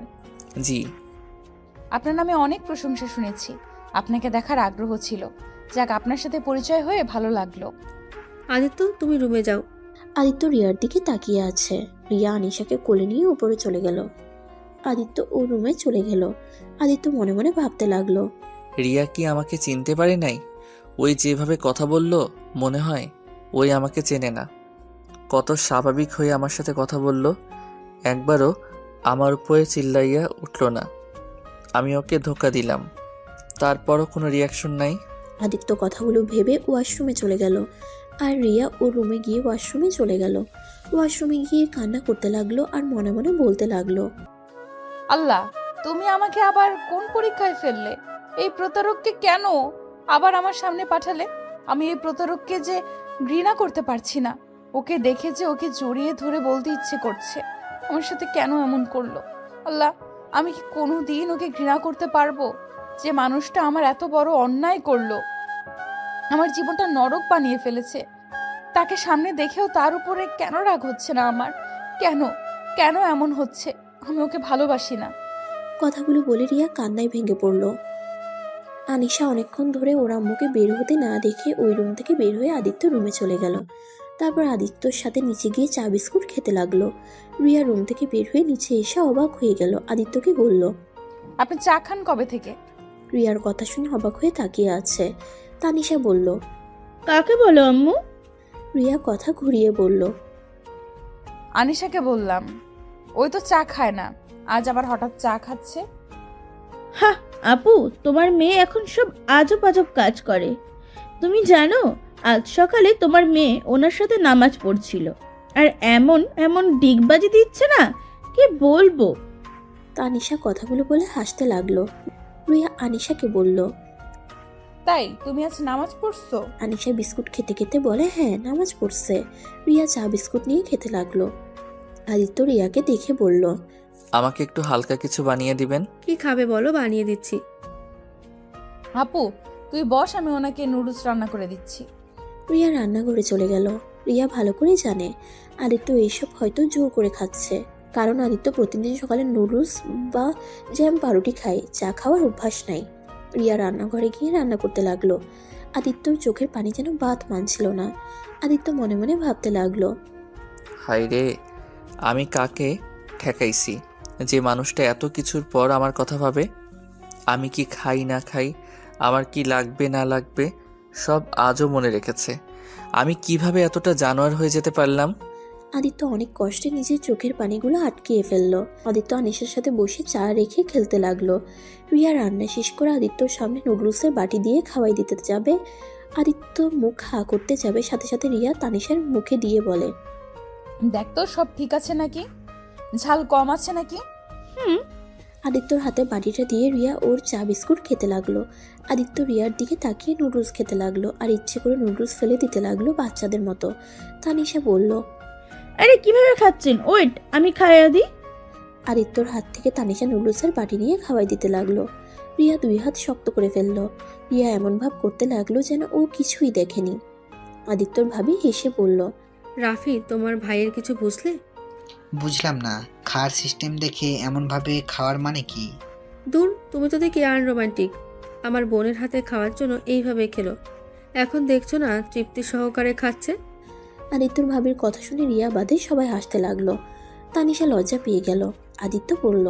জি। আপনার নামে অনেক প্রশংসা শুনেছি, আপনাকে দেখার আগ্রহ ছিল। যাক, আপনার সাথে পরিচয় হয়ে ভালো লাগলো। আদিত্য, তুমি রুমে যাও। আদিত্য রিয়ার দিকে তাকিয়ে আছে। রিয়া আনিশাকে কোলে নিয়ে উপরে চলে গেল। আদিত্য ও রুমে চলে গেল। আদিত্য মনে মনে ভাবতে লাগলো, রিয়া কি আমাকে চিনতে পারে নাই? ওই যেভাবে কথা বলল, মনে হয় ওই আমাকে চেনে না। কত স্বাভাবিক হয়ে আমার সাথে কথা বলল, একবারও আমার উপরে চিল্লাইয়া উঠল না। আমি ওকে ধোকা দিলাম, তারপরও কোনো রিয়াকশন নাই। আদিত্য কথাগুলো ভেবে ওয়াশরুমে চলে গেল। আর রিয়া ও রুমে গিয়ে ওয়াশরুমে চলে গেল। ওয়াশরুমে গিয়ে কান্না করতে লাগলো আর মনে মনে বলতে লাগলো, আল্লাহ, তুমি আমাকে আবার কোন পরীক্ষায় ফেললে? এই প্রতারককে কেন আবার আমার সামনে পাঠালে? আমি এই প্রতারককে যে ঘৃণা করতে পারছি না। ওকে দেখে যে ওকে জড়িয়ে ধরে বলতে ইচ্ছে করছে আমার সাথে কেন এমন করলো। আল্লাহ, আমি কি কোনোদিন ওকে ঘৃণা করতে পারবো? যে মানুষটা আমার এত বড় অন্যায় করলো, আমার জীবনটা নরক বানিয়ে ফেলেছে, তাকে সামনে দেখেও তার উপরে কেন রাগ হচ্ছে না আমার? কেন কেন এমন হচ্ছে? আমি ওকে ভালোবাসি না। কথাগুলো বলে রিয়া কান্নায় ভেঙে পড়ল। আনিশা অনেকক্ষণ ধরে ওর আম্মুকে বের হতে না দেখে ওই রুম থেকে বের হয়ে আদিত্য রুমে চলে গেল। তারপর আদিত্যর সাথে নিচে গিয়ে চা বিস্কুট খেতে লাগলো। রিয়া রুম থেকে বের হয়ে নিচে এসে অবাক হয়ে গেল। আদিত্যকে বলল, আপনি চা খান কবে থেকে? রিয়ার কথা শুনে অবাক হয়ে তাকিয়ে আছে। তানিশা বলল, কাকে বলো আম্মু? রিয়া কথা ঘুরিয়ে বলল, আনিশাকে বললাম। ওই তো চা খায় না, আজ আবার হঠাৎ চা খাচ্ছে। হা আপু, তোমার মেয়ে এখন সব আজব আজব কাজ করে। তুমি জানো, আজ সকালে তোমার মেয়ে ওনার সাথে নামাজ পড়ছিল, আর এমন এমন ডিগবাজি দিচ্ছে না, কি বলবো। তানিশা কথাগুলো বলে হাসতে লাগলো। রিয়া আনিশাকে বলল, তাই তুমি আজ নামাজ পড়ছো? আনিশা বিস্কুট খেতে খেতে বলে, হ্যাঁ নামাজ পড়ছে। রিয়া চা বিস্কুট নিয়ে খেতে লাগলো। আদিত্য রিয়াকে দেখে বলল, আমাকে একটু হালকা কিছু বানিয়ে দিবেন? কি খাবে বলো, বানিয়ে দিচ্ছি। আপু তুই বস, আমি ওনাকে নুডলস রান্না করে দিচ্ছি। রিয়া রান্নাঘরে চলে গেল। রিয়া ভালো করে জানে আদিত্য এইসব হয়তো জোর করে খাচ্ছে, কারণ আদিত্য প্রতিদিন সকালে নুডলস বা জ্যাম পাউরুটি খায়, চা খাওয়ার অভ্যাস নাই। রিয়া রান্নাঘরে গিয়ে রান্না করতে লাগলো। আদিত্যর চোখের পানি যেন বাত মানছিল না। আদিত্য মনে মনে ভাবতে লাগলো, হাই রে, আমি কাকে ঠেকাইছি যে মানুষটা এত কিছুর পর আমার কথা ভাবে? আমি কি খাই না খাই, আমার কি লাগবে না লাগবে, সব আজও মনে রেখেছে। আমি কিভাবে এতটা জানোয়ার হয়ে যেতে পারলাম? আদিত্য অনেক কষ্টে নিজের চোখের পানিগুলো আটকিয়ে ফেললো। আদিত্য আনিশার সাথে বসে চা রেখে খেলতে লাগলো। রিয়া রান্না শেষ করে আদিত্যর সামনে নুডলসের বাটি দিয়ে খাওয়াই দিতে যাবে। আদিত্য মুখ হা করতে যাবে, সাথে সাথে রিয়া তানিশার মুখে দিয়ে বলে, দেখ তো সব ঠিক আছে নাকি, ঝাল কম আছে নাকি? আদিত্যর হাতে বাটিটা দিয়ে রিয়া ওর চা বিস্কুট খেতে লাগলো। আদিত্য রিয়ার দিকে তাকিয়ে নুডলস খেতে লাগলো আর ইচ্ছে করে নুডলস ফেলে দিতে লাগলো বাচ্চাদের মতো। তানিশা বলল, আরে কিভাবে খাচ্ছেন? ওয়েট, আমি খাইয়া দিই। আদিত্যর হাত থেকে তানিশা নুডলসের বাটি নিয়ে খাওয়াই দিতে লাগলো। রিয়া দুই হাত শক্ত করে ফেললো। রিয়া এমন ভাব করতে লাগলো যেন ও কিছুই দেখেনি। আদিত্যর ভাবি হেসে বলল, রাফি, তোমার ভাইয়ের কিছু বুঝলে? বুঝলাম না, খাওয়ার সিস্টেম দেখে এমনভাবে খাওয়ার মানে কি? দূর, তুমি তো দেখি আনরোমান্টিক। আমার বোনের হাতে খাওয়ার জন্য এইভাবে খেলো, এখন দেখছো না তৃপ্তি সহকারে খাচ্ছে। আদিত্যর ভাবির কথা শুনে রিয়া বাদে সবাই হাসতে লাগলো। তানিশা লজ্জা পেয়ে গেল। আদিত্য বলল,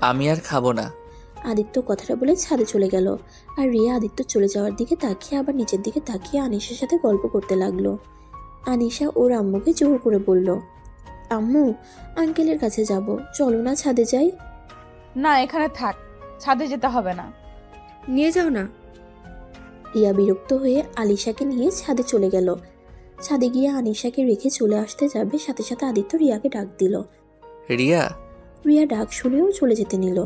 আমি আর খাবো না। আদিত্য কথাটা বলে ছাদে চলে গেল। আর রিয়া আদিত্য চলে যাওয়ার দিকে তাকিয়ে আবার নিচের দিকে তাকিয়ে আনিশার সাথে গল্প করতে লাগলো। আনিশা ওর আম্মুকে জোর করে বলল, আম্মু, আঙ্কেলের কাছে যাব, চলো না ছাদে যাই। না, এখানে থাক, ছাদে যেতে হবে না। নিয়ে যাও না। রিয়া বিরক্ত হয়ে আলিশাকে নিয়ে ছাদে চলে গেল। ছাদে গিয়ে আনিশাকে রেখে চলে আসতে যাবে, সাথে সাথে আদিত্য রিয়াকে ডাক দিল। রিয়া, রিয়া ডাক শুনেও চলে যেতে নিল।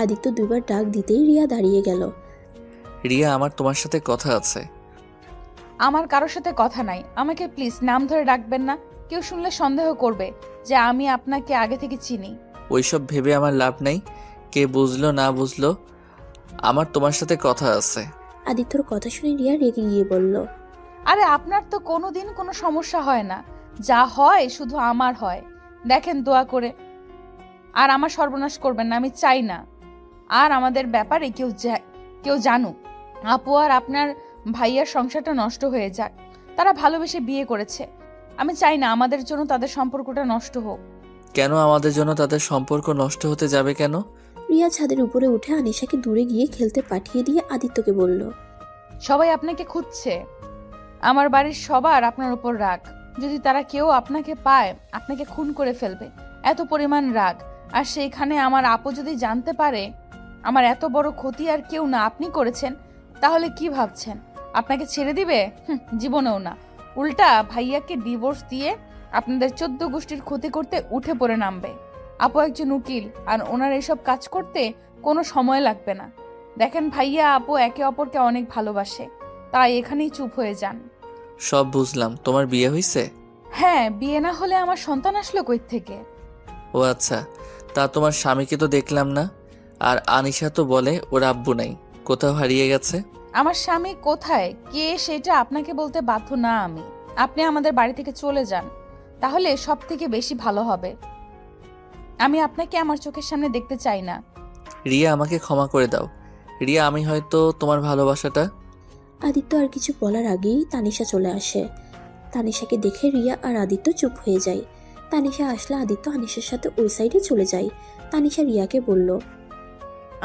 আদিত্য দুবার ডাক দিতেই রিয়া দাঁড়িয়ে গেল। রিয়া, আমার তোমার সাথে কথা আছে। আমার কারোর সাথে কথা নাই, আমাকে প্লিজ নাম ধরে ডাকবেন না। কেউ শুনলে সন্দেহ করবে যে আমি আপনাকে আগে থেকে চিনি। ওইসব ভেবে আমার লাভ নাই, কে বুঝলো না বুঝলো, আমার তোমার সাথে কথা আছে। আদিত্যর কথা শুনে রিয়া রেগে গিয়ে বলল, আরে আপনার তো কোনোদিন কোনো সমস্যা হয় না, যা হয় শুধু আমার হয়। দেখেন দোয়া করে, আর আমার সর্বনাশ করবেন না, আমি চাই না। আর আমাদের ব্যাপারে কেউ জানুক। আপু আর আপনার ভাইয়ার সংসারটা নষ্ট হয়ে যাক। তারা ভালোবেসে বিয়ে করেছে, আমি চাই না আমাদের জন্য তাদের সম্পর্কটা নষ্ট হোক। কেন আমাদের জন্য তাদের সম্পর্ক নষ্ট হতে যাবে কেন? রিয়া ছাদের উপরে উঠে আনিশাকে দূরে গিয়ে খেলতে পাঠিয়ে দিয়ে আদিত্যকে বলল, সবাই আপনাকে খুঁজছে, আমার বাড়ির সবার আপনার উপর রাগ। যদি তারা কেউ আপনাকে পায়, আপনাকে খুন করে ফেলবে, এত পরিমাণ রাগ। আর সেইখানে আমার আপু যদি জানতে পারে আমার এত বড় ক্ষতি আর কেউ না আপনি করেছেন, তাহলে কি ভাবছেন আপনাকে ছেড়ে দিবে? জীবনেও না। উল্টা ভাইয়াকে ডিভোর্স দিয়ে আপনাদের 14 গোষ্ঠীর ক্ষতি করতে উঠে পড়ে নামবে। আপু একজন উকিল, আর ওনার এসব কাজ করতে কোনো সময় লাগবে না। দেখেন ভাইয়া আপু একে অপরকে অনেক ভালোবাসে, তাই এখানেই চুপ হয়ে যান। সব বুঝলাম, তোমার বিয়ে হয়েছে? হ্যাঁ, বিয়ে না হলে আমার সন্তান আসলো কই থেকে? ও আচ্ছা, তা তোমার স্বামীকে তো দেখলাম না। আর আনিশা তো বলে ওর আব্বু নাই, কোথাও হারিয়ে গেছে। আমার স্বামী কোথায় কে সেটা আপনাকে বলতে বাধ্য না আমি। আপনি আমাদের বাড়ি থেকে চলে যান, তাহলে সব থেকে বেশি ভালো হবে। আমি আপনাকে আমার চোখের সামনে দেখতে চাই না। রিয়া, আমাকে ক্ষমা করে দাও। রিয়া, আমি হয়তো তোমার ভালোবাসাটা। আদিত্য আর কিছু বলার আগেই তানিশা চলে আসে। তানিশাকে দেখে রিয়া আর আদিত্য চুপ হয়ে যায়। তানিশা আসলে আদিত্য আনিশার সাথে ওই সাইডে চলে যায়। তানিশা রিয়াকে বলল,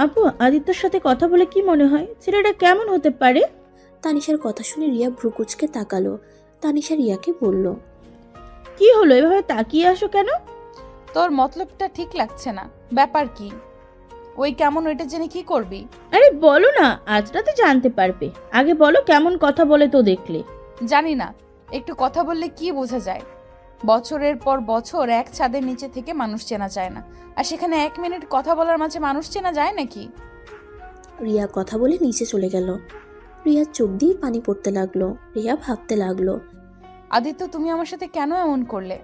আপু, আদিত্যর সাথে কথা বলে কি মনে হয়? ছেলেটা কেমন হতে পারে? তানিশার কথা শুনে রিয়া ভ্রুকুচকে তাকালো। তানিশা রিয়াকে বলল, কি হলো, এভাবে তাকিয়ে আসো কেন? তোর মতলবটা ঠিক লাগছে না। ব্যাপার কি? ওই কেমন, ওইটা জেনে কি করবি? আরে বলো না, আজ রাতে জানতে পারবে। আগে বলো কেমন কথা বলে তো দেখলে। জানি না, একটু কথা বললে কি বোঝা যায়? বছরের পর বছর এক ছাদের নিচে থেকে মানুষ চেনা যায় না, আর সেখানে 1 মিনিট কথা বলার মাঝে মানুষ চেনা যায় নাকি? রিয়া কথা বলে নিচে চলে গেল। রিয়ার চোখ দিয়ে পানি পড়তে লাগলো। রিয়া ভাবতে লাগলো, আদিত্য, তুমি আমার সাথে কেন এমন করলে?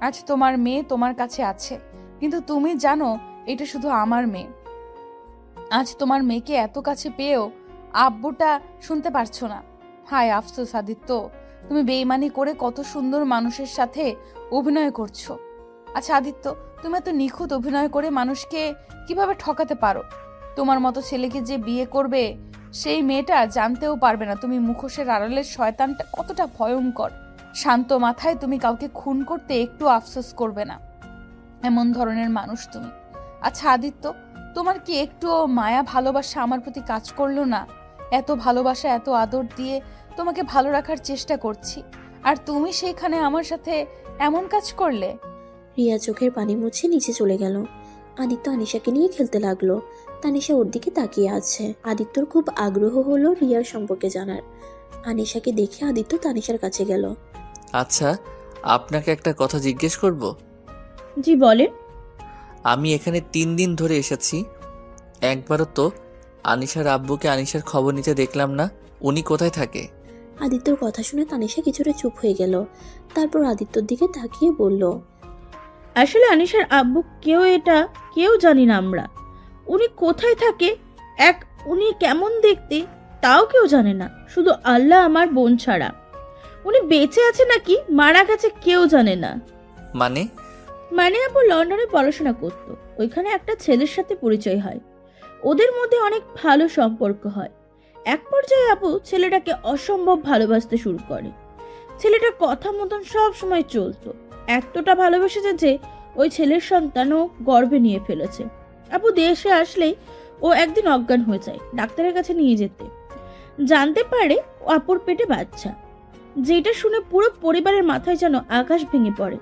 আজ তোমার মেয়ে তোমার কাছে আছে, কিন্তু তুমি জানো এটা শুধু আমার মেয়ে। আজ তোমার মেয়েকে এত কাছে পেয়েও আব্বুটা শুনতে পারছো না। হায় আফসোস আদিত্য, তুমি বেইমানি করে কত সুন্দর মানুষের সাথে অভিনয় করছো। আচ্ছা আদিত্য, তুমি এত নিখুঁত অভিনয় করে মানুষকে কিভাবে ঠকাতে পারো? তোমার মতো ছেলেকে যে বিয়ে করবে সেই মেয়েটা জানতেও পারবে না তুমি মুখোশের আড়ালের শয়তানটা কতটা ভয়ঙ্কর। শান্ত মাথায় তুমি কাউকে খুন করতে একটু আফসোস করবে না, এমন ধরনের মানুষ তুমি। আচ্ছা আদিত্য, তোমার কি একটুও মায়া ভালোবাসা আমার প্রতি কাজ করলো না? এত ভালোবাসা, এত আদর দিয়ে তোমাকে ভালো রাখার চেষ্টা করছি, আর তুমি সেইখানে আমার সাথে এমন কাজ করলে। রিয়া চোখের পানি মুছে নিচে চলে গেল। আদিত্য আনিশাকে নিয়ে খেলতে লাগলো। তানিশা ওর দিকে তাকিয়ে আছে। আদিত্যর খুব আগ্রহ হলো রিয়ার সম্পর্কে জানার। আনিশাকে দেখে আদিত্য তানিশার কাছে গেল। আচ্ছা, আপনাকে একটা কথা জিজ্ঞেস করব? জি বলেন। আমি এখানে 3 দিন ধরে এসেছি, একবারও তো আনিশার আব্বুকে আনিশার খবর নিতে দেখলাম না। উনি কোথায় থাকে? আদিত্যর কথা শুনে তানিশা কিছুটা চুপ হয়ে গেল। তারপর আদিত্যর দিকে তাকিয়ে বলল, আসলে আনিশার আব্বু কেউ জানি না আমরা। উনি কোথায় থাকে, উনি কেমন দেখতে তাও কেউ জানে না, শুধু আল্লাহ আমার বোন ছাড়া। উনি বেঁচে আছে নাকি মারা গেছে কেউ জানে না। মানে আপু লন্ডনে পড়াশোনা করতো, ওইখানে একটা ছেলের সাথে পরিচয় হয়। ওদের মধ্যে অনেক ভালো সম্পর্ক হয়। এক পর্যায়ে আপু ছেলেটাকে অসম্ভব ভালোবাসতে শুরু করে। ছেলেটার কথা মতন সব সময় চলতো, এতটা ভালোবেসেছে যে ওই ছেলের সন্তানও গর্ভে নিয়ে ফেলেছে। আপু দেশে আসলেই ও একদিন অজ্ঞান হয়ে যায়। ডাক্তারের কাছে নিয়ে যেতে জানতে পারে আপুর পেটে বাচ্চা, যেটা শুনে পুরো পরিবারের মাথায় যেন আকাশ ভেঙে পড়ে।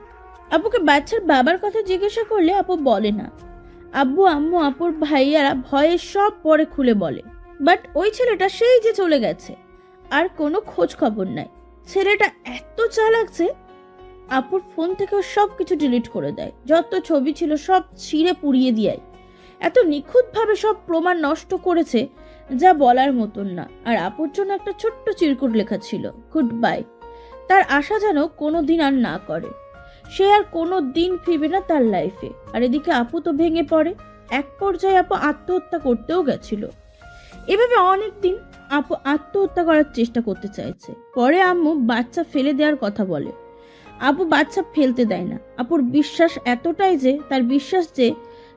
আপুকে বাচ্চার বাবার কথা জিজ্ঞাসা করলে আপু বলে না। আব্বু আম্মু আপুর ভাইয়ারা ভয়ে সব পরে খুলে বলে। বাট ওই ছেলেটা সেই যে চলে গেছে, আর কোনো খোঁজ খবর নাই। ছেলেটা এত চালাক যে আপুর ফোন থেকে সবকিছু ডিলিট করে দেয়, যত ছবি ছিল সব ছিঁড়ে পুড়িয়ে দিয়ে এত নিখুঁতভাবে সব প্রমাণ নষ্ট করেছে যা বলার মতন না। আর আপুর জন্য একটা ছোট্ট চিরকুট লেখা ছিল, গুড বাই। তার আশা যেন কোনো দিন আর না করে, সে আর কোনো দিন ফিরবে না তার লাইফে। আর এদিকে আপু তো ভেঙে পড়ে। এক পর্যায়ে আপু আত্মহত্যা করতেও গেছিল। এভাবে অনেকদিন আপু আত্মহত্যা করার চেষ্টা করতে চাইছে। পরে আম্মু বাচ্চা ফেলে দেওয়ার কথা বলে। আপু বাচ্চা ফেলতে দেয় না। আপুর বিশ্বাস এতটাই যে তার বিশ্বাস যে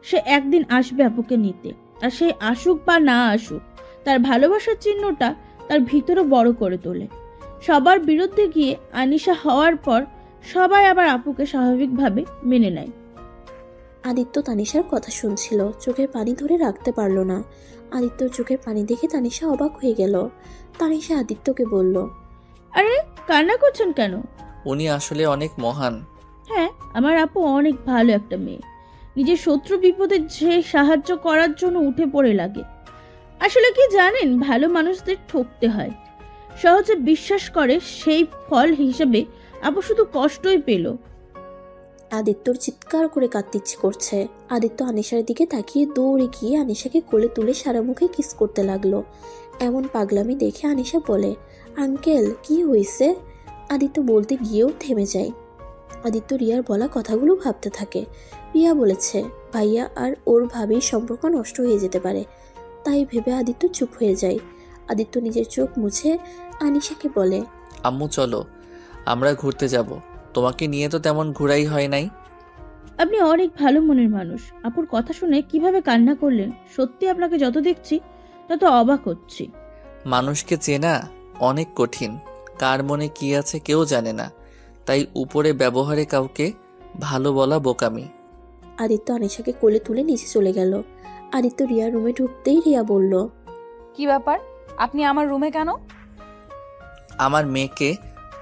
সে একদিন আসবে আপুকে নিতে। আর সে আসুক বা না আসুক, তার ভালোবাসার চিহ্নটা তার ভিতরে বড় করে তোলে। সবার বিরুদ্ধে গিয়ে আনিশা হওয়ার পর সবাই আবার আপুকে স্বাভাবিকভাবে মেনে নেয়। আদিত্য তানিশার কথা শুনছিল, চোখের পানি ধরে রাখতে পারল না। আদিত্যর চোখের পানি দেখে তানিশা অবাক হয়ে গেল। তানিশা আদিত্যকে বলল, আরে কান্না করছেন কেন? উনি আসলে অনেক মহান। হ্যাঁ, আমার আপু অনেক ভালো একটা মেয়ে। নিজের শত্রু বিপদে যে সাহায্য করার জন্য উঠে পড়ে লাগে। আসলে কি জানেন, ভালো মানুষদের ঠকতে হয়। সহজে বিশ্বাস করে, সেই ফল হিসেবে আপু শুধু কষ্টই পেল। আদিত্যর চিৎকার করে কাঁদতে ইচ্ছে করছে। আদিত্য আনিশার দিকে তাকিয়ে দৌড়ে গিয়ে আনিশাকে কোলে তুলে সারা মুখে কিস করতে লাগলো। এমন পাগলামি দেখে আনিশা বলে, আঙ্কেল কি হয়েছে? আদিত্য বলতে গিয়েও থেমে যায়। আদিত্য রিয়ার বলা কথাগুলো ভাবতে থাকে। রিয়া বলেছে ভাইয়া আর ওর ভাবির সম্পর্ক নষ্ট হয়ে যেতে পারে, তাই ভেবে আদিত্য চুপ হয়ে যায়। আদিত্য নিজের চোখ মুছে আনিশাকে বলে, আম্মু চলো, আমরা ঘুরতে যাব। তোমাকে নিয়ে তো তেমন ঘোরাই হয় নাই। আপনি অনেক ভালো মনের মানুষ। আপুর কথা শুনে কিভাবে কান্না করলেন, সত্যি আপনাকে যত দেখছি তত অবাক হচ্ছি। মানুষকে চেনা অনেক কঠিন, কার মনে কি আছে কেউ জানে না, তাই উপরে ব্যবহারে কাউকে ভালো বলা বোকামি। আদিত্য আনিশাকে কোলে তুলে নিচে চলে গেল। আদিত্য রিয়ার রুমে ঢুকতেই রিয়া বলল, কি ব্যাপার, আপনি আমার রুমে কেন? আমার মেয়েকে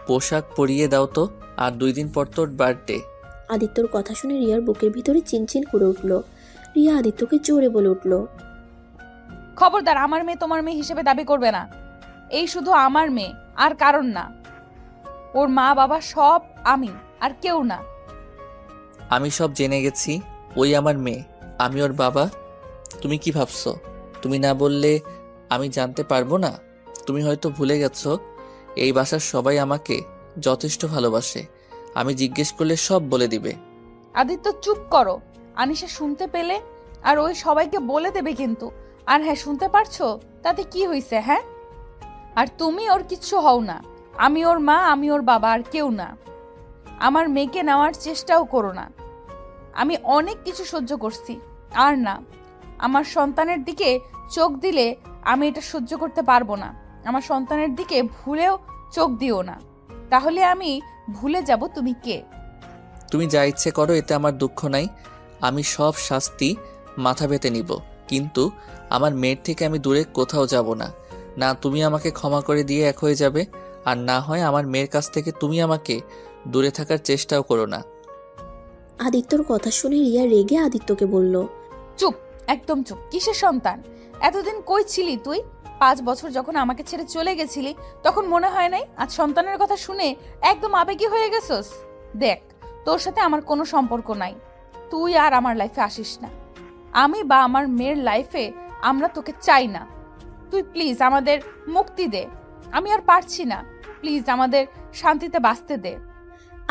পোশাক পরিয়ে দাও তো, আর 2 দিন পর তোর বার্থডে। আদিত্যর কথা শুনে রিয়ার বুকের ভিতরে চিনচিন করে উঠল। রিয়া আদিত্যকে জোরে বলে উঠল, খবরদার, আমার মেয়ে তোমার মেয়ে হিসেবে দাবি করবে না। এই শুধু আমার মেয়ে, আর কারণ না। ওর মা বাবা সব আমি, আর কেউ না। আমি সব জেনে গেছি, ওই আমার মেয়ে, আমি ওর বাবা। তুমি কি ভাবছো তুমি না বললে আমি জানতে পারবো না? তুমি হয়তো ভুলে গেছো এই বাসার সবাই আমাকে যথেষ্ট ভালোবাসে। আমি জিজ্ঞেস করলে সব বলে দিবে। আদিত্য চুপ করো। আনিশা শুনতে পেলে আর ওই সবাইকে বলে দেবে কিন্তু। আর হ্যাঁ, শুনতে পারছো? তাতে কি হয়েছে? হ্যাঁ, আর তুমি ওর কিচ্ছু হও না। আমি ওর মা, আমি ওর বাবা, আর কেউ না। আমার মেয়েকে নেওয়ার চেষ্টাও করো না। আমি অনেক কিছু সহ্য করছি, আর না, আমার সন্তানের দিকে চোখ দিলে আমি এটা সহ্য করতে পারবো না। আমার সন্তানের দিকে ভুলেও চোখ দিও না, তাহলে আমি ভুলে যাব তুমি কে। তুমি যা ইচ্ছে করো, এতে আমার দুঃখ নাই। আমি সব শাস্তি মাথা পেতে নিব, কিন্তু আমার মেয়ের থেকে আমি দূরে কোথাও যাব না। না তুমি আমাকে ক্ষমা করে দিয়ে এক হয়ে যাবে, আর না হয় আমার মেয়ের কাছ থেকে তুমি আমাকে দূরে থাকার চেষ্টাও করো না। আদিত্যর কথা শুনে রিয়া রেগে আদিত্যকে বলল, চুপ, একদম চুপ। কিসের সন্তান? এতদিন কই ছিলি তুই? 5 বছর যখন আমাকে ছেড়ে চলে গেছিলি, তখন মনে হয় নাই আজ সন্তানের কথা শুনে একদম আবেগী হয়ে গেছস? দেখ, তোর সাথে আমার কোনো সম্পর্ক নাই। তুই আর আমার লাইফে আসিস না। আমি বা আমার মেয়ের লাইফে আমরা তোকে চাই না। তুই প্লিজ আমাদের মুক্তি দে। আমি আর পারছি না, প্লিজ আমাদের শান্তিতে বাঁচতে দে।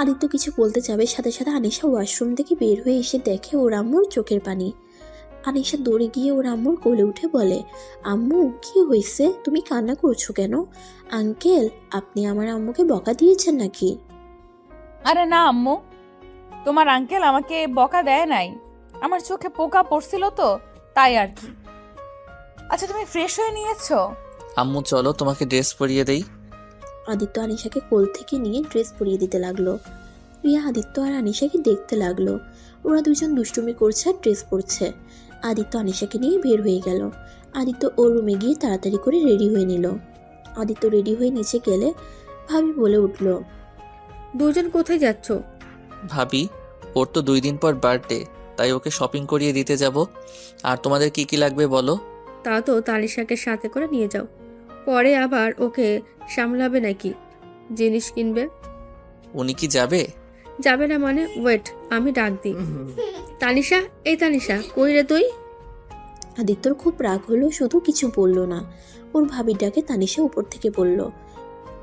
আদিত্য কিছু বলতে যাবে, সাথে সাথে আনিশা ওয়াশরুম থেকে বের হয়ে এসে দেখে ওর আম্মুর চোখের পানি। আনিশা দৌড়ে গিয়ে ওর আম্মুর কোলে উঠে বলে, আম্মু কি হয়েছে, তুমি কান্না করছো কেন? আঙ্কেল, আপনি আমার আম্মুকে বকা দিয়েছেন নাকি? আরে না আম্মু, তোমার আঙ্কেল আমাকে বকা দেয় নাই। আমার চোখে পোকা পড়ছিল তো, তাই আর কি। আচ্ছা, তুমি ফ্রেশ হয়ে নিয়েছো? আম্মু চলো, তোমাকে ড্রেস পরিয়ে দেই। আদিত্য আনিশাকে কোল থেকে নিয়ে ড্রেস পরিয়ে দিতে লাগলো। রিয়া আদিত্য আর আনিশাকে দেখতে লাগলো। ওরা দুজন দুষ্টুমি করছে আর ড্রেস পরছে। আদিত্য আনিশাকে নিয়ে বের হয়ে গেল। আদিত্য ওর রুমে গিয়ে তাড়াতাড়ি করে রেডি হয়ে নিল। আদিত্য রেডি হয়ে নিচে গেলে ভাবি বলে উঠল, দুজন কোথায় যাচ্ছ? ভাবি, ওর তো 2 দিন পর বার্থডে, তাই ওকে শপিং করিয়ে দিতে যাব। আর তোমাদের কি কি লাগবে বলো? তা তো তালিশাকে সাথে করে নিয়ে যাও, পরে আবার ওকে সামলাবে নাকি? জিনিস কিনবে। উনি কি যাবে? যাবে না মানে? ওয়েট, আমি ডাক দিই। তানিশা, এই তানিশা, কই রে তুই? আদিত্যর খুব রাগ হলো, শুধু কিছু বলল না। ওর ভাবির ডাকে তানিশা উপর থেকে বলল,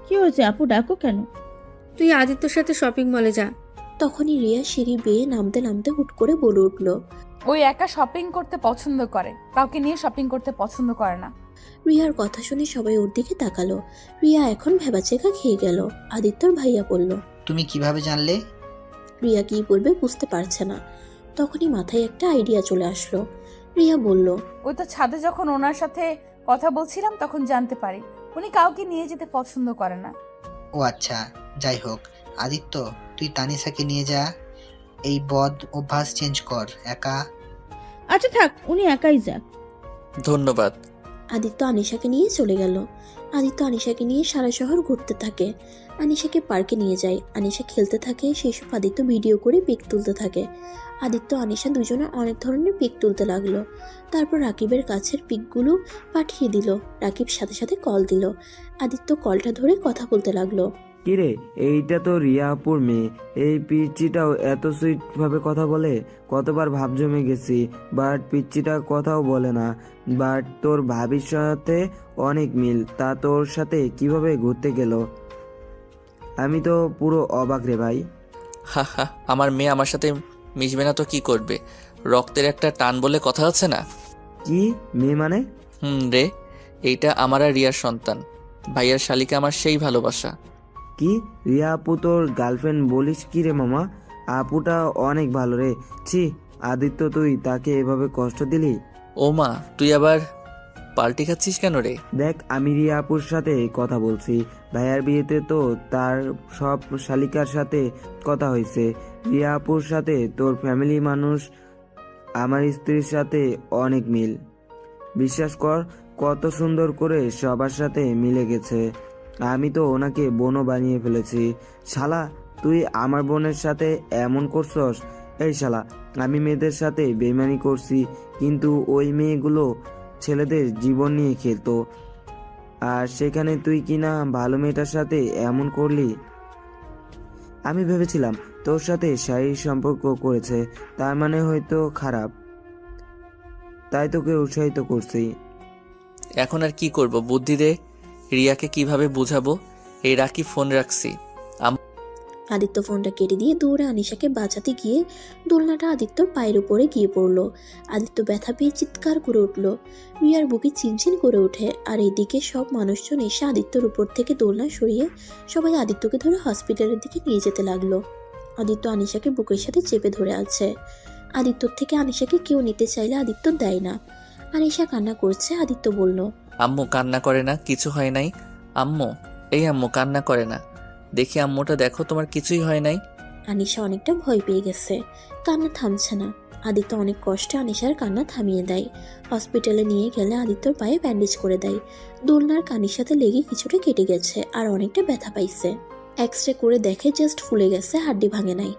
কি হয়েছে আপু, ডাকো কেন? তুই আদিত্যর সাথে শপিং মলে যা। তখনই রিয়া সিঁড়ি বেয়ে নামতে নামতে হুট করে বলে উঠল, ওই একা শপিং করতে পছন্দ করে, কাউকে নিয়ে শপিং করতে পছন্দ করে না। রিয়ার কথা শুনে সবাই ওর দিকে তাকালো। রিয়া এখন ভেবাচেকা খেয়ে গেল। আদিত্যর ভাইয়া বলল, তুমি কিভাবে জানলে? রিয়া কি বলবে বুঝতে পারছে না। তখনই মাথায় একটা আইডিয়া চলে আসলো। রিয়া বলল, ওই তো ছাদে যখন ওনার সাথে কথা বলছিলাম তখন জানতে পারি উনি কাউকে নিয়ে যেতে পছন্দ করে না। ও আচ্ছা, যাই হোক, আদিত্য তুই তানিশাকে নিয়ে যা, এই বদ অভ্যাস চেঞ্জ কর। একা আচ্ছা থাক, উনি একাই যাক। ধন্যবাদ। আদিত্য আনিশাকে নিয়ে চলে গেল। আদিত্য আনিশাকে নিয়ে সারা শহর ঘুরতে থাকে। আনিশাকে পার্কে নিয়ে যায়। আনিশা খেলতে থাকে, সেসব আদিত্য ভিডিও করে পিক তুলতে থাকে। আদিত্য আনিশা দুজনে অনেক ধরনের পিক তুলতে লাগলো। তারপর রাকিবের কাছের পিকগুলো পাঠিয়ে দিল। রাকিব সাথে সাথে কল দিল। আদিত্য কলটা ধরে কথা বলতে লাগলো। কিরে, এইটা তো রিয়া আপুর মেয়ে। এই পিচ্চিটাও এত সুইট ভাবে কথা বলে। কতবার ভাব জমে গেছি, বাট পিচ্চিটা কথাও বলে না। বাট তোর ভাবির সাথে অনেক মিল, তা তোর সাথে কিভাবে ঘুরতে গেল? আমি তো পুরো অবাক রে ভাই। হা হা, আমার মেয়ে আমার সাথে মিশবে না তো কি করবে? রক্তের একটা টান বলে কথা আছে না? কি মেয়ে মানে? রে, এইটা আমার আর রিয়ার সন্তান। ভাইয়ার শালিকে আমার সেই ভালোবাসা। কি রিয়া আপু তোর গার্লফ্রেন্ড বলিস কি রে মামা? আপুটা অনেক ভালো রে। ছি আদিত্য, তুই তাকে এভাবে কষ্ট দিলি? ও মা, তুই আবার পাল্টি খাচ্ছিস কেন রে? দেখ, আমি রিয়া আপুর সাথে কথা বলছি। ভাইয়ার বিয়েতে তো তার সব শালিকার সাথে কথা হয়েছে। রিয়া আপুর সাথে তোর ফ্যামিলি মানুষ, আমার স্ত্রীর সাথে অনেক মিল। বিশ্বাস কর, কত সুন্দর করে সবার সাথে মিলে গেছে। আমি তো ওনাকে বোনও বানিয়ে ফেলেছি। শালা, তুই আমার বোনের সাথে এমন করছস? এই শালা, আমি মেয়েদের সাথে বেইমানি করছি, কিন্তু ওই মেয়েগুলো ছেলেদের জীবন নিয়ে খেলতো, আর সেখানে তুই কিনা ভালো মেয়েটার সাথে এমন করলি। আমি ভেবেছিলাম তোর সাথে শারীরিক সম্পর্ক করেছে, তার মানে হয়তো খারাপ, তাই তোকে উৎসাহিত করছি। এখন আর কি করব, বুদ্ধি দে। রিয়াকে কিভাবে বুঝাবো? এই রাখি ফোন রাখছি। আদিত্য ফোনটা কেটে দিয়ে দৌড়ে আনিশাকে বাঁচাতে গিয়ে দোলনাটা আদিত্যর পায়ের উপরে গিয়ে পড়লো। আদিত্য ব্যথা পেয়ে চিৎকার করে উঠল। রিয়ার বুকে চিনচিন করে ওঠে, আর এদিকে সব মানুষজন এসে আদিত্যর উপর থেকে দোলনা সরিয়ে সবাই আদিত্যকে ধরে হসপিটালের দিকে নিয়ে যেতে লাগলো। আদিত্য আনিশাকে বুকের সাথে চেপে ধরে আছে। আদিত্যর থেকে আনিশাকে কেউ নিতে চাইলে আদিত্য দেয় না। আনিশা কান্না করছে। আদিত্য বলল, আম্মু কান্না করে না, কিছু হয় নাই। আম্মু, এই আম্মু কান্না করে না, দেখি আম্মুটা দেখো, তোমার কিছুই হয় নাই। আনিশা অনেকটা ভয় পেয়ে গেছে, কান্না থামছে না। আদিত্য অনেক কষ্টে আনিশার কান্না থামিয়ে দেয়। হসপিটালে নিয়ে গেলে আদিত্যর পায়ে ব্যান্ডেজ করে দেয়। দোলনার কানির সাথে লেগে কিছুটা কেটে গেছে, আর অনেকটা ব্যথা পাইছে। এক্সরে করে দেখে জাস্ট ফুলে গেছে, হাড্ডি ভাঙে নাই।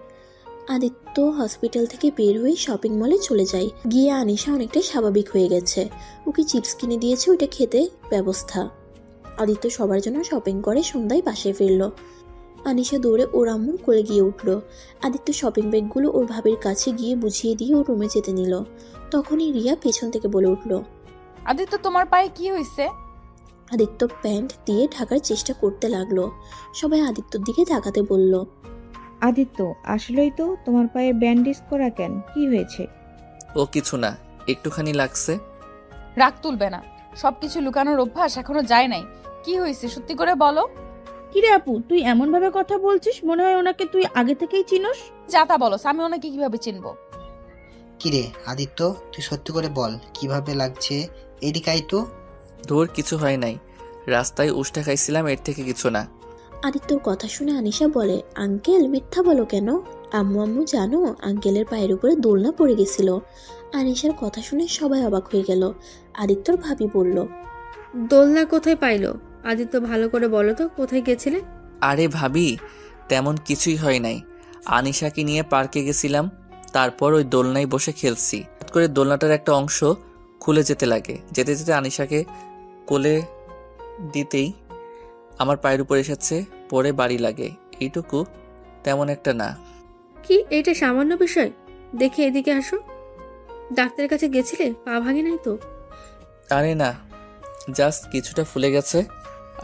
আদিত্য হসপিটাল থেকে বের হয়ে শপিং মলে চলে যায়। গিয়ে আনিশা অনেকটা স্বাভাবিক হয়ে গেছে। ওকে চিপস কিনে দিয়েছে, ওটা খেতে ব্যবস্থা। আদিত্য সবার জন্য শপিং করে সন্ধ্যায় বাসায় ফিরল। আনিশা দৌড়ে ওর আম্মুর কোলে গিয়ে উঠল। আদিত্য শপিং ব্যাগগুলো ওর ভাবির কাছে গিয়ে বুঝিয়ে দিয়ে ওর রুমে যেতে নিল। তখনই রিয়া পেছন থেকে বলে উঠল, আদিত্য তোমার পায়ে কি হয়েছে? আদিত্য প্যান্ট দিয়ে ঢাকার চেষ্টা করতে লাগলো। সবাই আদিত্যর দিকে তাকাতে বলল, আদিত্য, আসলেই তো তোমার পায়ে ব্যান্ডেজ করা কেন? কি হয়েছে? ও কিছু না, একটুখানি লাগছে। রাগ তুলবে না, সবকিছু লুকানোর অভ্যাস এখনো যায় নাই। কি হয়েছে সত্যি করে বলো। কিরে আপু, তুই এমন ভাবে কথা বলছিস, মনে হয় ওনাকে তুই আগে থেকেই চিনোস। যা তা বলো, আমি ওনাকে কিভাবে চিনবো? কিরে আদিত্য, তুই সত্যি করে বল কিভাবে লাগছে। এদিকে আয় তো। ধুর, কিছু হয় নাই, রাস্তায় উষ্টা খাইছিলাম, এর থেকে কিছু না। আদিত্যর কথা শুনে আনিশা বলে, আঙ্কেল মিথ্যা বলো কেন? আম্মু আম্মু জানো, আঙ্কেলের পায়ের উপরে দোলনা পড়ে গেছিল। আনিশার কথা শুনে সবাই অবাক হয়ে গেল। আদিত্যর ভাবি বলল, দোলনা কোথায় পাইলো? আদিত্য, ভালো করে বলো তো, কোথায় গেছিলে? আরে ভাবি, তেমন কিছুই হয় নাই। আনিশাকে নিয়ে পার্কে গেছিলাম, তারপর ওই দোলনায় বসে খেলছি। হঠাৎ করে দোলনাটার একটা অংশ খুলে যেতে লাগে। যেতে যেতে আনিশাকে কোলে দিতেই আমার পায়ের উপর এসেছে, পরে বাড়ি লাগে। এইটুকু, তেমন একটা না। কি, এটা সামান্য বিষয়? দেখে এদিকে আসো। ডাক্তারের কাছে গেছিলে? পা ভাঙে নাই তো? আরে না, জাস্ট কিছুটা ফুলে গেছে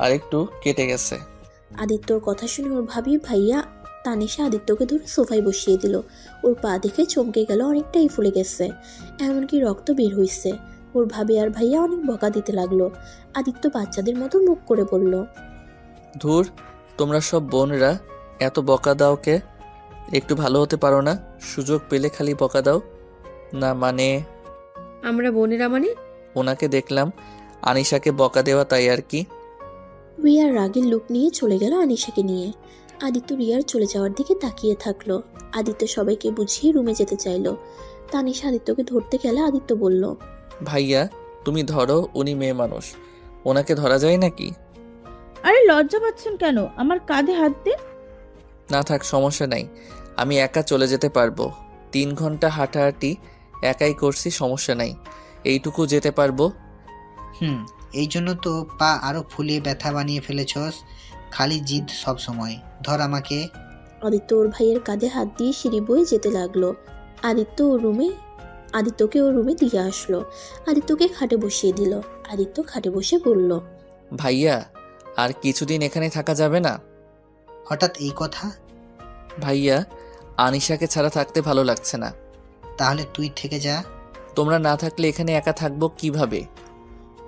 আর একটু কেটে গেছে। আদিত্যর কথা শুনে ওর ভাবি ভাইয়া তানিশা আদিত্যকে ধরে সোফায় বসিয়ে দিল। ওর পা দেখে চমকে গেল, অনেকটাই ফুলে গেছে, এমনকি রক্ত বের হইছে। ওর ভাবি আর ভাইয়া অনেক বকা দিতে লাগলো। আদিত্য বাচ্চাদের মতো মুখ করে বলল, ধুর, তোমরা সব বোনরা এত বকা দাও কে? একটু ভালো হতে পারো না? সুযোগ পেলে খালি বকা দাও না। মানে আমরা বোনেরা মানে? ওনাকে দেখলাম আনিশাকে বকা দেওয়া, তাই আর কি। রিয়ার রাগের লুক নিয়ে চলে গেল আনিশাকে নিয়ে। আদিত্য রিয়ার চলে যাওয়ার দিকে তাকিয়ে থাকলো। আদিত্য সবাইকে বুঝিয়ে রুমে যেতে চাইলো। তানিশা আদিত্যকে ধরতে গেলে আদিত্য বলল, ভাইয়া তুমি ধরো, উনি মেয়ে মানুষ, ওনাকে ধরা যায় নাকি? আরে লজ্জা পাচ্ছেন কেন? আমার কাঁধে হাত দে। না থাক, সমস্যা নাই, আমি একা চলে যেতে পারবো। 3 ঘন্টা হাঁটাহাঁটি একাই করছি, সমস্যা নাই, এইটুকু যেতে পারবো। এই জন্য তো পা আরো ফুলিয়ে ব্যথা বানিয়ে ফেলেছস। খালি জিদ সব সময়। ধর আমাকে। আদিত্য ওর ভাইয়ের কাঁধে হাত দিয়ে সিঁড়ি বয়ে যেতে লাগলো। আদিত্যকে ওর রুমে দিয়ে আসলো। আদিত্যকে খাটে বসিয়ে দিল। আদিত্য খাটে বসে বলল, ভাইয়া, আর কিছুদিন এখানে থাকা যাবে না? হঠাৎ এই কথা? ভাইয়া, আনিশাকে ছাড়া থাকতে ভালো লাগছে না। তাহলে তুই থেকে যা। তোমরা না থাকলে এখানে একা থাকবো কিভাবে?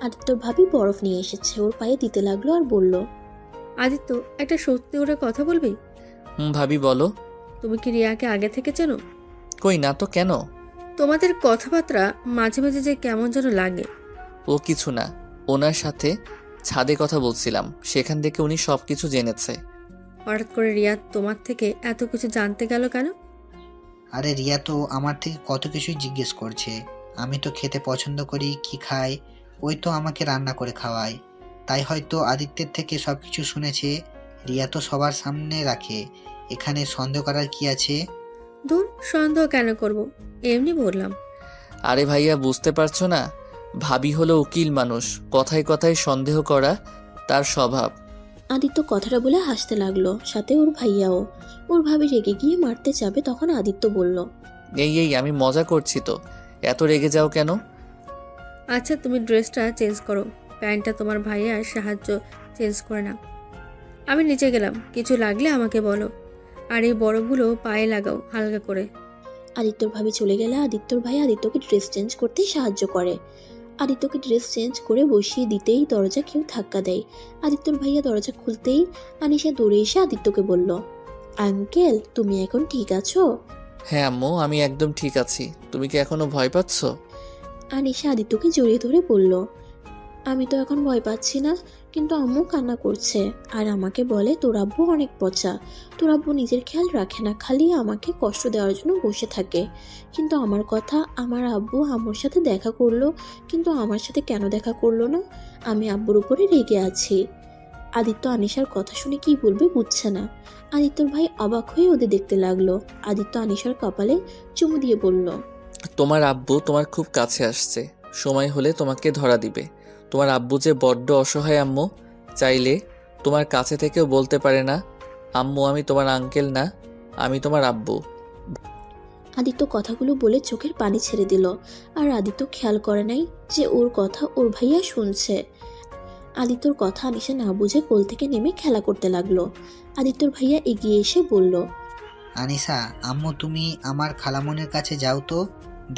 আদিত্যর ভাবি বরফ নিয়ে এসেছে, ওর পায়ে দিতে লাগলো আর বলল, আদিত্য, একটা সত্যি করে কথা বলবি? ভাবি বলো। তুমি কি রিয়াকে আগে থেকে চেনো? কই না তো, কেন? তোমাদের কথাবার্তা মাঝে মাঝে যে কেমন যেন লাগে। ও কিছু না, ওনার সাথে ছাদে কথা বলছিলাম, সেখান থেকে উনি সব কিছু জেনেছে। হঠাৎ করে রিয়া তোমার থেকে এত কিছু জানতে গেল কেন? আরে রিয়া তো আমার থেকে কত কিছুই জিজ্ঞেস করছে। আমি তো খেতে পছন্দ করি, কি খাই, ওই তো আমাকে রান্না করে খাওয়ায়। তাই হয়তো আদিত্যের থেকে সব কিছু শুনেছে। রিয়া তো সবার সামনে রাখে, এখানে সন্দেহ করার কি আছে? দূর, সন্দেহ কেন করব, এমনি বললাম। আরে ভাইয়া, বুঝতে পারছো না? ভাবি হলো উকিল মানুষ, কথায় কথায় সন্দেহ করা তার স্বভাব। আদিত্য কথাটা বলে হাসতে লাগলো, সাথে ওর ভাইয়াও। ওর ভাবি রেগে গিয়ে মারতে যাবে, তখন আদিত্য বলল, এই আমি মজা করছি তো, এত রেগে যাও কেন? আচ্ছা, তুমি ড্রেসটা চেঞ্জ করো, প্যান্টটা তোমার ভাইয়ার সাহায্য চেঞ্জ করে নাও। আমি নিচে গেলাম, কিছু লাগলে আমাকে বলো। আর এই বরফগুলো পায়ে লাগাও হালকা করে। আদিত্যর ভাবি চলে গেলে আদিত্যর ভাই আদিত্যকে ড্রেস চেঞ্জ করতে সাহায্য করে। আদিত্যকে ড্রেস চেঞ্জ করে বসিয়ে দিতেই দরজা কেউ ধাক্কা দেয়। আদিত্যর ভাইয়া দরজা খুলতেই আনিশা দৌড়ে এসে আদিত্যকে বলল, আঙ্কেল, তুমি এখন ঠিক আছো? হ্যাঁ আম্মু, আমি একদম ঠিক আছি। তুমি কি এখনো ভয় পাচ্ছ? আনিশা আদিত্যকে জড়িয়ে ধরে বলল, আমি তো এখন ভয় পাচ্ছি না, কিন্তু আম্মু কান্না করছে আর আমাকে বলে তোর আব্বু অনেক পচা, তোর আব্বু নিজের খেয়াল রাখে না, খালি আমাকে কষ্ট দেওয়ার জন্য বসে থাকে। কিন্তু আমার কথা, আমার আব্বু আম্মুর সাথে দেখা করলো, কিন্তু আমার সাথে কেন দেখা করলো না? আমি আব্বুর উপরে রেগে আছি। আদিত্য আনিশার কথা শুনে কি বলবে বুঝছে না। আদিত্যর ভাই অবাক হয়ে ওদের দেখতে লাগলো। আদিত্য আনিশার কপালে চুমু দিয়ে বলল, তোমার আব্বু তোমার খুব কাছে আসছে, সময় হলে তোমাকে ধরা দিবে। তোমার আব্বু যে বড্ড অসহায় আম্মু, চাইলে তোমার কাছে থেকেও বলতে পারে না, আম্মু আমি তোমার আঙ্কেল না, আমি তোমার আব্বু। আদিত্য কথাগুলো বলে চোখের পানি ছেড়ে দিল। আর আদিত্য খেয়াল করে নাই যে ওর কথা ওর ভাইয়া শুনছে। আদিত্যর কথা আনিশা না বুঝে কোল থেকে নেমে খেলা করতে লাগলো। আদিত্যর ভাইয়া এগিয়ে এসে বলল, আনিসা, আম্মু তুমি আমার খালামণির কাছে যাও তো,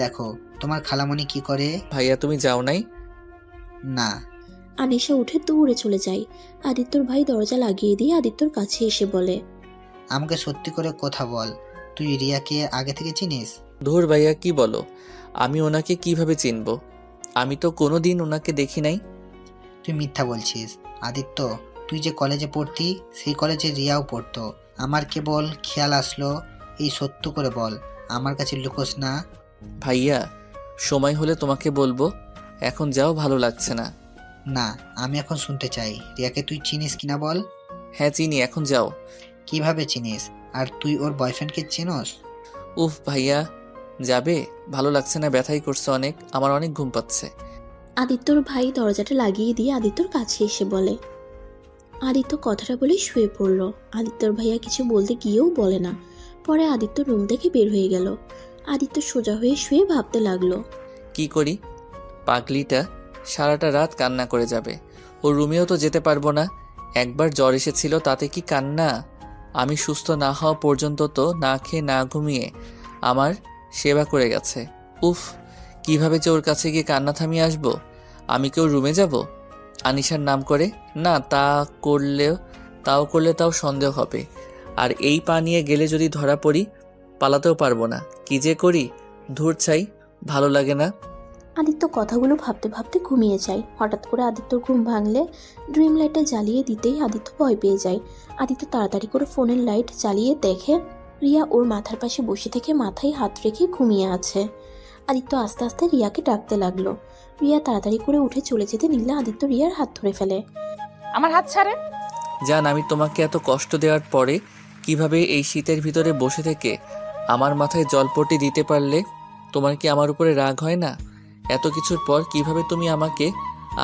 দেখো তোমার খালামণি কি করে। ভাইয়া তুমি যাও নাই? না। আনিশা উঠে দৌড়ে চলে যায়। আদিত্যর ভাই দরজা লাগিয়ে দিয়ে আদিত্যর কাছে এসে বলে, আমাকে সত্যি করে কথা বল, তুই রিয়াকে আগে থেকে চিনিস? ধুর ভাইয়া, কি বলো? আমি ওনাকে কিভাবে চিনব? আমি তো কোনোদিন ওনাকে দেখি নাই। তুই মিথ্যা বলছিস। আদিত্য, তুই যে কলেজে পড়তি, সেই কলেজে রিয়াও পড়তো। আমার কেবল খেয়াল আসলো, এই সত্য করে বল, আমার কাছে লুকোস না। ভাইয়া, সময় হলে তোমাকে বলবো, এখন যাও, ভালো লাগছে না। না, আমি এখন শুনতে চাই, রিয়াকে তুই চিনিস কিনা বল। হ্যাঁ চিনি, এখন যাও। কিভাবে চিনিস? আর তুই ওর বয়ফ্রেন্ডকে চিনোস? উফ ভাইয়া, যাবে? ভালো লাগছে না, ব্যথাই করছে অনেক, আমার অনেক ঘুম পাচ্ছে। আদিত্যর ভাই দরজাটা লাগিয়ে দিয়ে আদিত্যর কাছে এসে বলে। আদিত্য কথাটা বলে শুয়ে পড়ল। আদিত্যর ভাইয়া কিছু বলতে গিয়েও বলে না। পরে আদিত্য রুম থেকে বের হয়ে গেল। আদিত্য সোজা হয়ে শুয়ে ভাবতে লাগলো, কি করি? পাগলিটা সারাটা রাত কান্না করে যাবে, ও রুমেও তো যেতে পারবো না। একবার জ্বর এসেছিল, তাতে কি কান্না? আমি সুস্থ না হওয়া পর্যন্ত তো না খেয়ে না ঘুমিয়ে আমার সেবা করে গেছে। উফ, কিভাবে যে ওর কাছে গিয়ে কান্না থামিয়ে আসবো? আমি কেউ রুমে যাব আনিশার নাম করে? না, তাও করলে সন্দেহ হবে। আর এই পা নিয়ে গেলে যদি ধরা পড়ি, পালাতেও পারবো না। কি যে করি, ধূর ছাই, ভালো লাগে না। আদিত্য কথাগুলো ভাবতে ভাবতে ঘুমিয়ে যায়। হঠাৎ করে আদিত্যর ঘুম ভাঙলে ড্রিম লাইটটা জ্বালিয়ে দিতেই আদিত্য ভয় পেয়ে যায়। আদিত্য তাড়াতাড়ি করে ফোনের লাইট জ্বালিয়ে দেখে রিয়া ওর মাথার পাশে বসে থেকে মাথায় হাত রেখে ঘুমিয়ে আছে। আদিত্য আস্তে আস্তে রিয়াকে ডাকতে লাগলো। রিয়া তাড়াতাড়ি করে উঠে চলে যেতে নিলে আদিত্য রিয়ার হাত ধরে ফেলে। আমার হাত ছাড়েন। জান, আমি তোমাকে এত কষ্ট দেওয়ার পরে কিভাবে এই শীতের ভিতরে বসে থেকে আমার মাথায় জলপট্টি দিতে পারলে? তোমার কি আমার উপরে রাগ হয় না? এত কিছুর পর কিভাবে তুমি আমাকে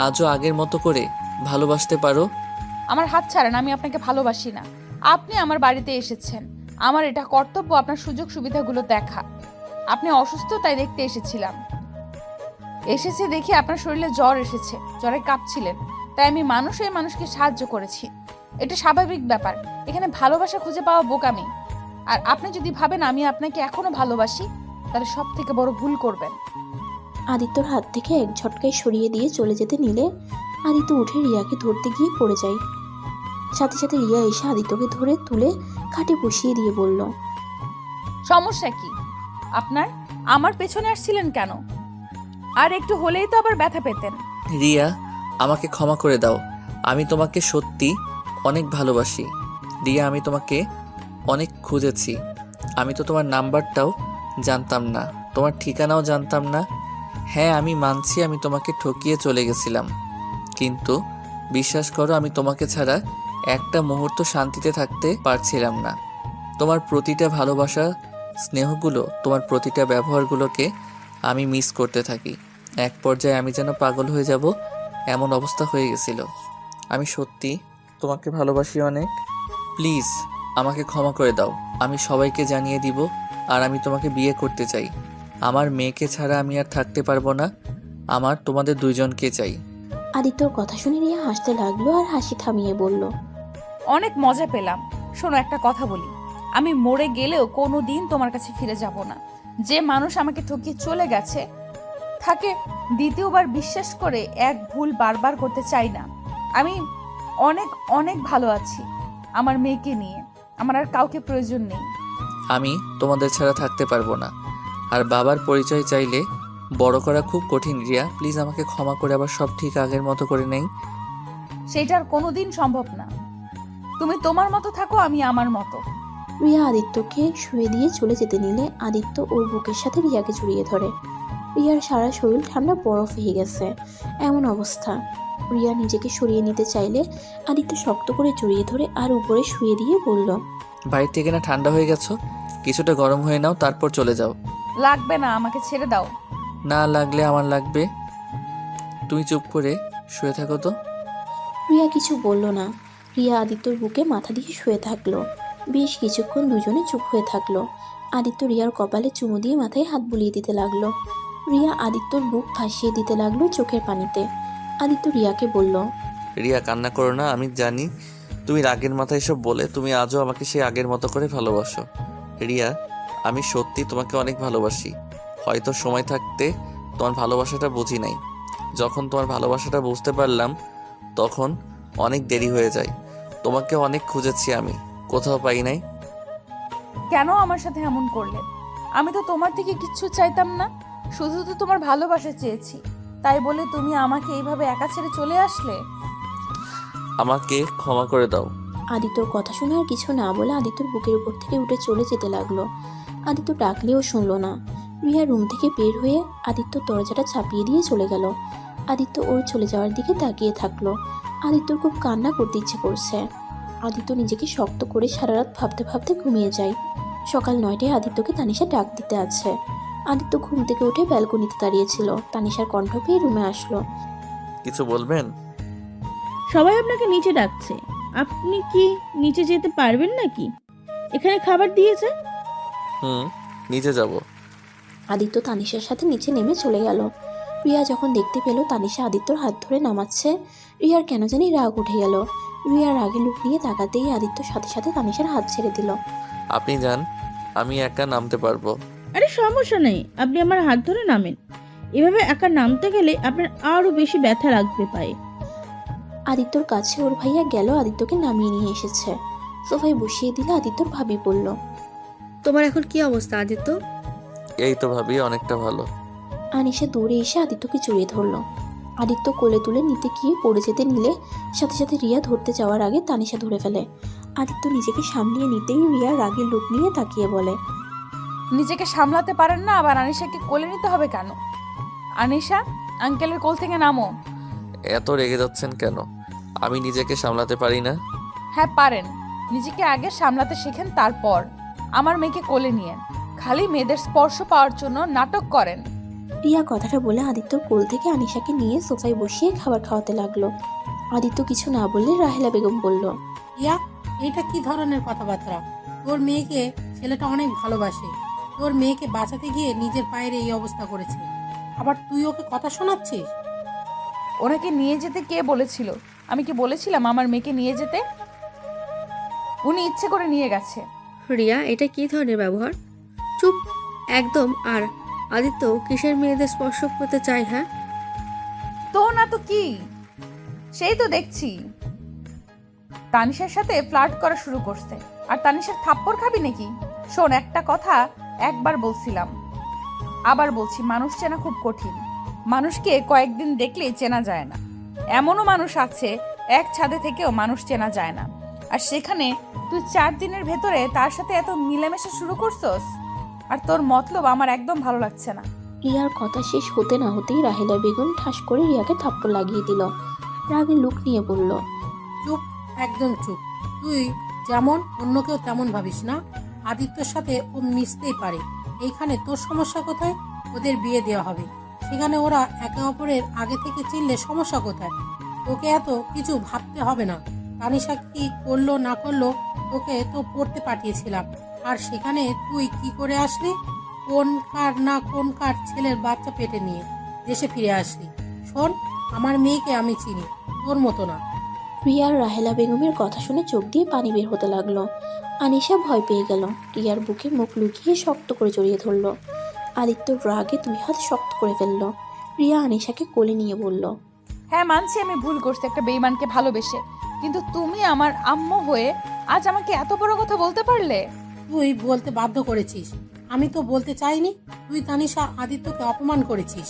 আজও আগের মতো করে ভালোবাসতে পারো? আমার হাত ছাড়েন, আমি আপনাকে ভালোবাসি না। আপনি আমার বাড়িতে এসেছেন, আমার এটা কর্তব্য আপনার সুযোগ সুবিধাগুলো দেখা। আপনি অসুস্থ তাই দেখতে এসেছিলাম। এসেছে দেখি আপনার শরীরে জ্বর এসেছে, জ্বরে কাঁপছিলেন, তাই আমি মানুষকে সাহায্য করেছি। এটা স্বাভাবিক ব্যাপার, এখানে ভালোবাসা খুঁজে পাওয়া বোকামি। আর আপনি যদি ভাবেন আমি আপনাকে এখনো ভালোবাসি, তাহলে সব থেকে বড় ভুল করবেন। আদিত্যর হাত থেকে এক ঝটকায় সরিয়ে দিয়ে চলে যেতে নিলে আদিত্য উঠে রিয়াকে ধরতে গিয়ে পড়ে যায়। সাথে সাথে রিয়া এসে আদিত্যকে ধরে তুলে খাটে বসিয়ে দিয়ে বলল, সমস্যা কি আপনার? আমার পেছনে আসছিলেন কেন? আর একটু হলেই তো আবার ব্যথা পেতেন। রিয়া, আমাকে ক্ষমা করে দাও। আমি তোমাকে সত্যি অনেক ভালোবাসি। রিয়া, আমি তোমাকে অনেক খুঁজেছি। আমি তো তোমার নাম্বারটাও জানতাম না, তোমার ঠিকানাও জানতাম না। হ্যাঁ, আমি মানছি আমি তোমাকে ঠকিয়ে চলে গেছিলাম, কিন্তু বিশ্বাস করো আমি তোমাকে ছাড়া একটা মুহূর্ত শান্তিতে থাকতে পারছিলাম না। তোমার প্রতিটা ভালোবাসা, স্নেহগুলো, তোমার প্রতিটা ব্যবহারগুলোকে আমি মিস করতে থাকি। এক পর্যায়ে আমি যেন পাগল হয়ে যাব এমন অবস্থা হয়ে গেছিল। আমি সত্যি তোমাকে ভালোবাসি অনেক। প্লিজ আমাকে ক্ষমা করে দাও। আমি সবাইকে জানিয়ে দিব, আর আমি তোমাকে বিয়ে করতে চাই। আমার মেয়েকে ছাড়া আমি আর থাকতে পারবো না। আমার তোমাদের দুইজনকে চাই। আদিত্যর কথা শুনে রিয়া হাসতে লাগলো আর হাসি থামিয়ে বলল, অনেক মজা পেলাম। শোনো, একটা কথা বলি, আমি মরে গেলেও কোনো দিন তোমার কাছে ফিরে যাব না। যে মানুষ আমাকে ঠকিয়ে চলে গেছে তাকে দ্বিতীয়বার বিশ্বাস করে এক ভুল বারবার করতে চাই না। আমি অনেক অনেক ভালো আছি আমার মেয়েকে নিয়ে। আমার আর কাউকে প্রয়োজন নেই। আমি তোমাদের ছাড়া থাকতে পারবো না। আর বাবার পরিচয় চাইলে বড় করা খুব কঠিন। রিয়া, প্লিজ আমাকে ক্ষমা করে আবার সব ঠিক আগের মতো করে নেই। সেটা আর কোনোদিন সম্ভব না। তুমি তোমার মতো থাকো, আমি আমার মতো। রিয়া আদিত্যকে শুয়ে দিয়ে চলে যেতে নিলে আদিত্য ওর বুকের সাথে রিয়াকে জড়িয়ে ধরে। রিয়ার সারা শরীর ঠান্ডা বরফ হয়ে গেছে এমন অবস্থা। রিয়া নিজেকে সরিয়ে নিতে চাইলে আদিত্য শক্ত করে জড়িয়ে ধরে আর উপরে শুয়ে দিয়ে বলল, বাড়ির থেকে না ঠান্ডা হয়ে গেছো, কিছুটা গরম হয়ে নাও, তারপর চলে যাও। লাগবে না, আমাকে ছেড়ে দাও। না লাগলে আমার লাগবে। তুমি চুপ করে শুয়ে থাকো তো। রিয়া কিছু বলল না। রিয়া আদিত্যর বুকে মাথা দিয়ে শুয়ে থাকলো। বেশ কিছুক্ষণ দুজনে চুপ হয়ে থাকলো। আদিত্য রিয়ার কপালে চুমু দিয়ে মাথায় হাত বুলিয়ে দিতে লাগলো। রিয়া আদিত্যর বুক ভাসিয়ে দিতে লাগলো চোখের পানিতে। আদিত্য রিয়াকে বলল, রিয়া, কান্না করো না। আমি জানি তুমি রাগের মাথায় এসব বলে তুমি আজও আমাকে সেই আগের মতো করে ভালোবাসো। রিয়া, আমি সত্যি তোমাকে অনেক ভালোবাসি। হয়তো সময় থাকতে তোমার ভালোবাসাটা বুঝি নাই। যখন তোমার ভালোবাসাটা বুঝতে পারলাম তখন অনেক দেরি হয়ে যায়। তোমাকে অনেক খুঁজেছি, আমি কোথাও পাই নাই। কেন আমার সাথে এমন করলে? আমি তো তোমার থেকে কিচ্ছু চাইতাম না, শুধু তো তোমার ভালোবাসা চেয়েছি। তাই বলে তুমি আমাকে এইভাবে একা ছেড়ে চলে আসলে। আমাকে ক্ষমা করে দাও। আদিত্যর কথা শুনে আর কিছু না বলে আদিত্যর বুকের উপর থেকে উঠে চলে যেতে লাগলো। আদিত্য ডাকলেও শুনলো না। রিয়া রুম থেকে বের হয়ে আদিত্য দরজাটা চাপিয়ে দিয়ে চলে গেল। আদিত্য ওর চলে যাওয়ার দিকে তাকিয়ে থাকলো। আদিত্যর খুব কান্না করতে ইচ্ছে করছে। আদিত্য নিজেকে শক্ত করে সারা রাত ভাবতে ভাবতে ঘুমিয়ে যায়। সকাল 9টায় আদিত্যকে তানিশা ডাক দিতে আছে। আদিত্য ঘুম থেকে উঠে ব্যালকনিতে দাঁড়িয়েছিল। তানিশার কণ্ঠ পেয়ে রুমে আসলো। কিছু বলবেন? সবাই আপনাকে নিচে ডাকছে, আপনি কি নিচে যেতে পারবেন নাকি? এখানে খাবার দিয়েছে। নিচে যাব। আদিত্য তানিশার সাথে নিচে নেমে চলে গেল। রিয়া যখন দেখতে পেল তানিশা আদিত্যর হাত ধরে নামাচ্ছে, রিয়ার কেন জানি রাগ উঠে গেল। রিয়ার রাগে লুকিয়ে তাকাতেই আদিত্য সাথে সাথে তানিশার হাত ছেড়ে দিল। আপনি যান, আমি একা নামতে পারবো। আরে সমস্যা নেই, আপনি আমার হাত ধরে নামেন। এভাবে একা নামতে গেলে আপনার আরো বেশি ব্যথা লাগবে পায়ে। আদিত্যর কাছে ওর ভাইয়া গেল আদিত্যকে নামিয়ে নিয়ে এসেছে। সোফায় বসিয়ে দিলে আদিত্যর ভাবি বলল, তোমার এখন কি অবস্থা আদিত্য? এই তো ভাবি, অনেকটা ভালো। আনিশা দৌড়ে এসে আদিত্যকে জড়িয়ে ধরলো। আদিত্য কোলে তুলে নিতে গিয়ে পড়ে যেতে নিলে সাথে সাথে রিয়া ধরতে যাওয়ার আগে তানিশা ধরে ফেলে। আদিত্য নিজেকে সামলিয়ে নিতেই রিয়া রাগের লুক নিয়ে তাকিয়ে বলে, নিজেকে সামলাতে পারেন না, আবার আনিশাকে কোলে নিতে হবে কেন? আনিশা, আঙ্কেলের কোল থেকে নামো। এত রেগে যাচ্ছেন কেন? আমি নিজেকে সামলাতে পারি না? হ্যাঁ পারেন, নিজেকে আগে সামলাতে শেখেন, তারপর আমার মেয়েকে কোলে নিয়েন। খালি মেয়েদের স্পর্শ পাওয়ার জন্য নাটক করেন। রিয়া কথাটা বলে আদিত্যর কোল থেকে আনিশাকে নিয়ে সোফায় বসিয়ে খাবার খাওয়াতে লাগলো। আদিত্য কিছু না বললে রাহেলা বেগম বলল, ইয়া, এটা কি ধরনের কথাবার্তা? তোর মেয়েকে ছেলেটা অনেক ভালোবাসে, তোর মেয়েকে বাঁচাতে গিয়ে নিজের পায়ের এই অবস্থা করেছে, আবার তুই ওকে কথা শোনাচ্ছিস? ওনাকে নিয়ে যেতে কে বলেছিল? আমি কি বলেছিলাম আমার মেয়েকে নিয়ে যেতে? উনি ইচ্ছে করে নিয়ে গেছে। রিয়া, এটা কি ধরনের ব্যবহার? চুপ একদম। আর আদিত্য কিসের মেয়েদের স্পর্শ করতে চায়? হ্যাঁ, তো না তো কি, সেই তো দেখছি তানিশার সাথে ফ্লার্ট করা শুরু করছে। আর তানিশার থাপ্পড় খাবি নাকি? শোন, একটা কথা একবার বলছিলাম, আবার বলছি, মানুষ চেনা খুব কঠিন। মানুষকে কয়েকদিন দেখলেই চেনা যায় না। এমনও মানুষ আছে এক ছাদে থেকেও মানুষ চেনা যায় না। আর সেখানে তুই 4 দিনের ভেতরে তার সাথে এত মিলেমিশে শুরু করছস। আর তোর মতলব আমার একদম ভালো লাগছে না। রিয়ার কথা শেষ হতে না হতেই রাহেলা বেগম ঠাস করে রিয়াকে থাপ্পড় লাগিয়ে দিল। রাগে লুক নিয়ে বলল, চুপ, একদম চুপ। তুই যেমন অন্য কেউ তেমন ভাবিস না। আদিত্যর সাথে ও মিশতেই পারে। এইখানে তোর সমস্যা কোথায়? ওদের বিয়ে দেওয়া হবে, সেখানে ওরা একে অপরের আগে থেকে চিনলে সমস্যা কোথায়? তোকে এত কিছু ভাবতে হবে না। তানিশা কি করলো না করলো, তোকে তো পড়তে পাঠিয়েছিলাম। আর সেখানে তুই কি করে আসলি? কোন কার ছেলের বাচ্চা পেটে নিয়ে দেশে ফিরে আসলি। শোন, আমার মেয়েকে আমি চিনি, তোর মতো না। রিয়ার রাহেলা বেগমের কথা শুনে চোখ দিয়ে পানি বের হতে লাগলো। আনিশা ভয় পেয়ে গেল। রিয়ার বুকে মুখ লুকিয়ে শক্ত করে জড়িয়ে ধরলো। আদিত্য রাগে 2 হাত শক্ত করে ফেললো। রিয়া আনিশাকে কোলে নিয়ে বলল, হ্যাঁ, মানছি আমি ভুল করছি একটা বেঈমানকে ভালোবেসে, কিন্তু তুমি আমার আম্মু হয়ে আজ আমাকে এত বড় কথা বলতে পারলে? তুই বলতে বাধ্য করেছিস, আমি তো বলতে চাইনি। তুই তানিশা আদিত্যকে অপমান করেছিস।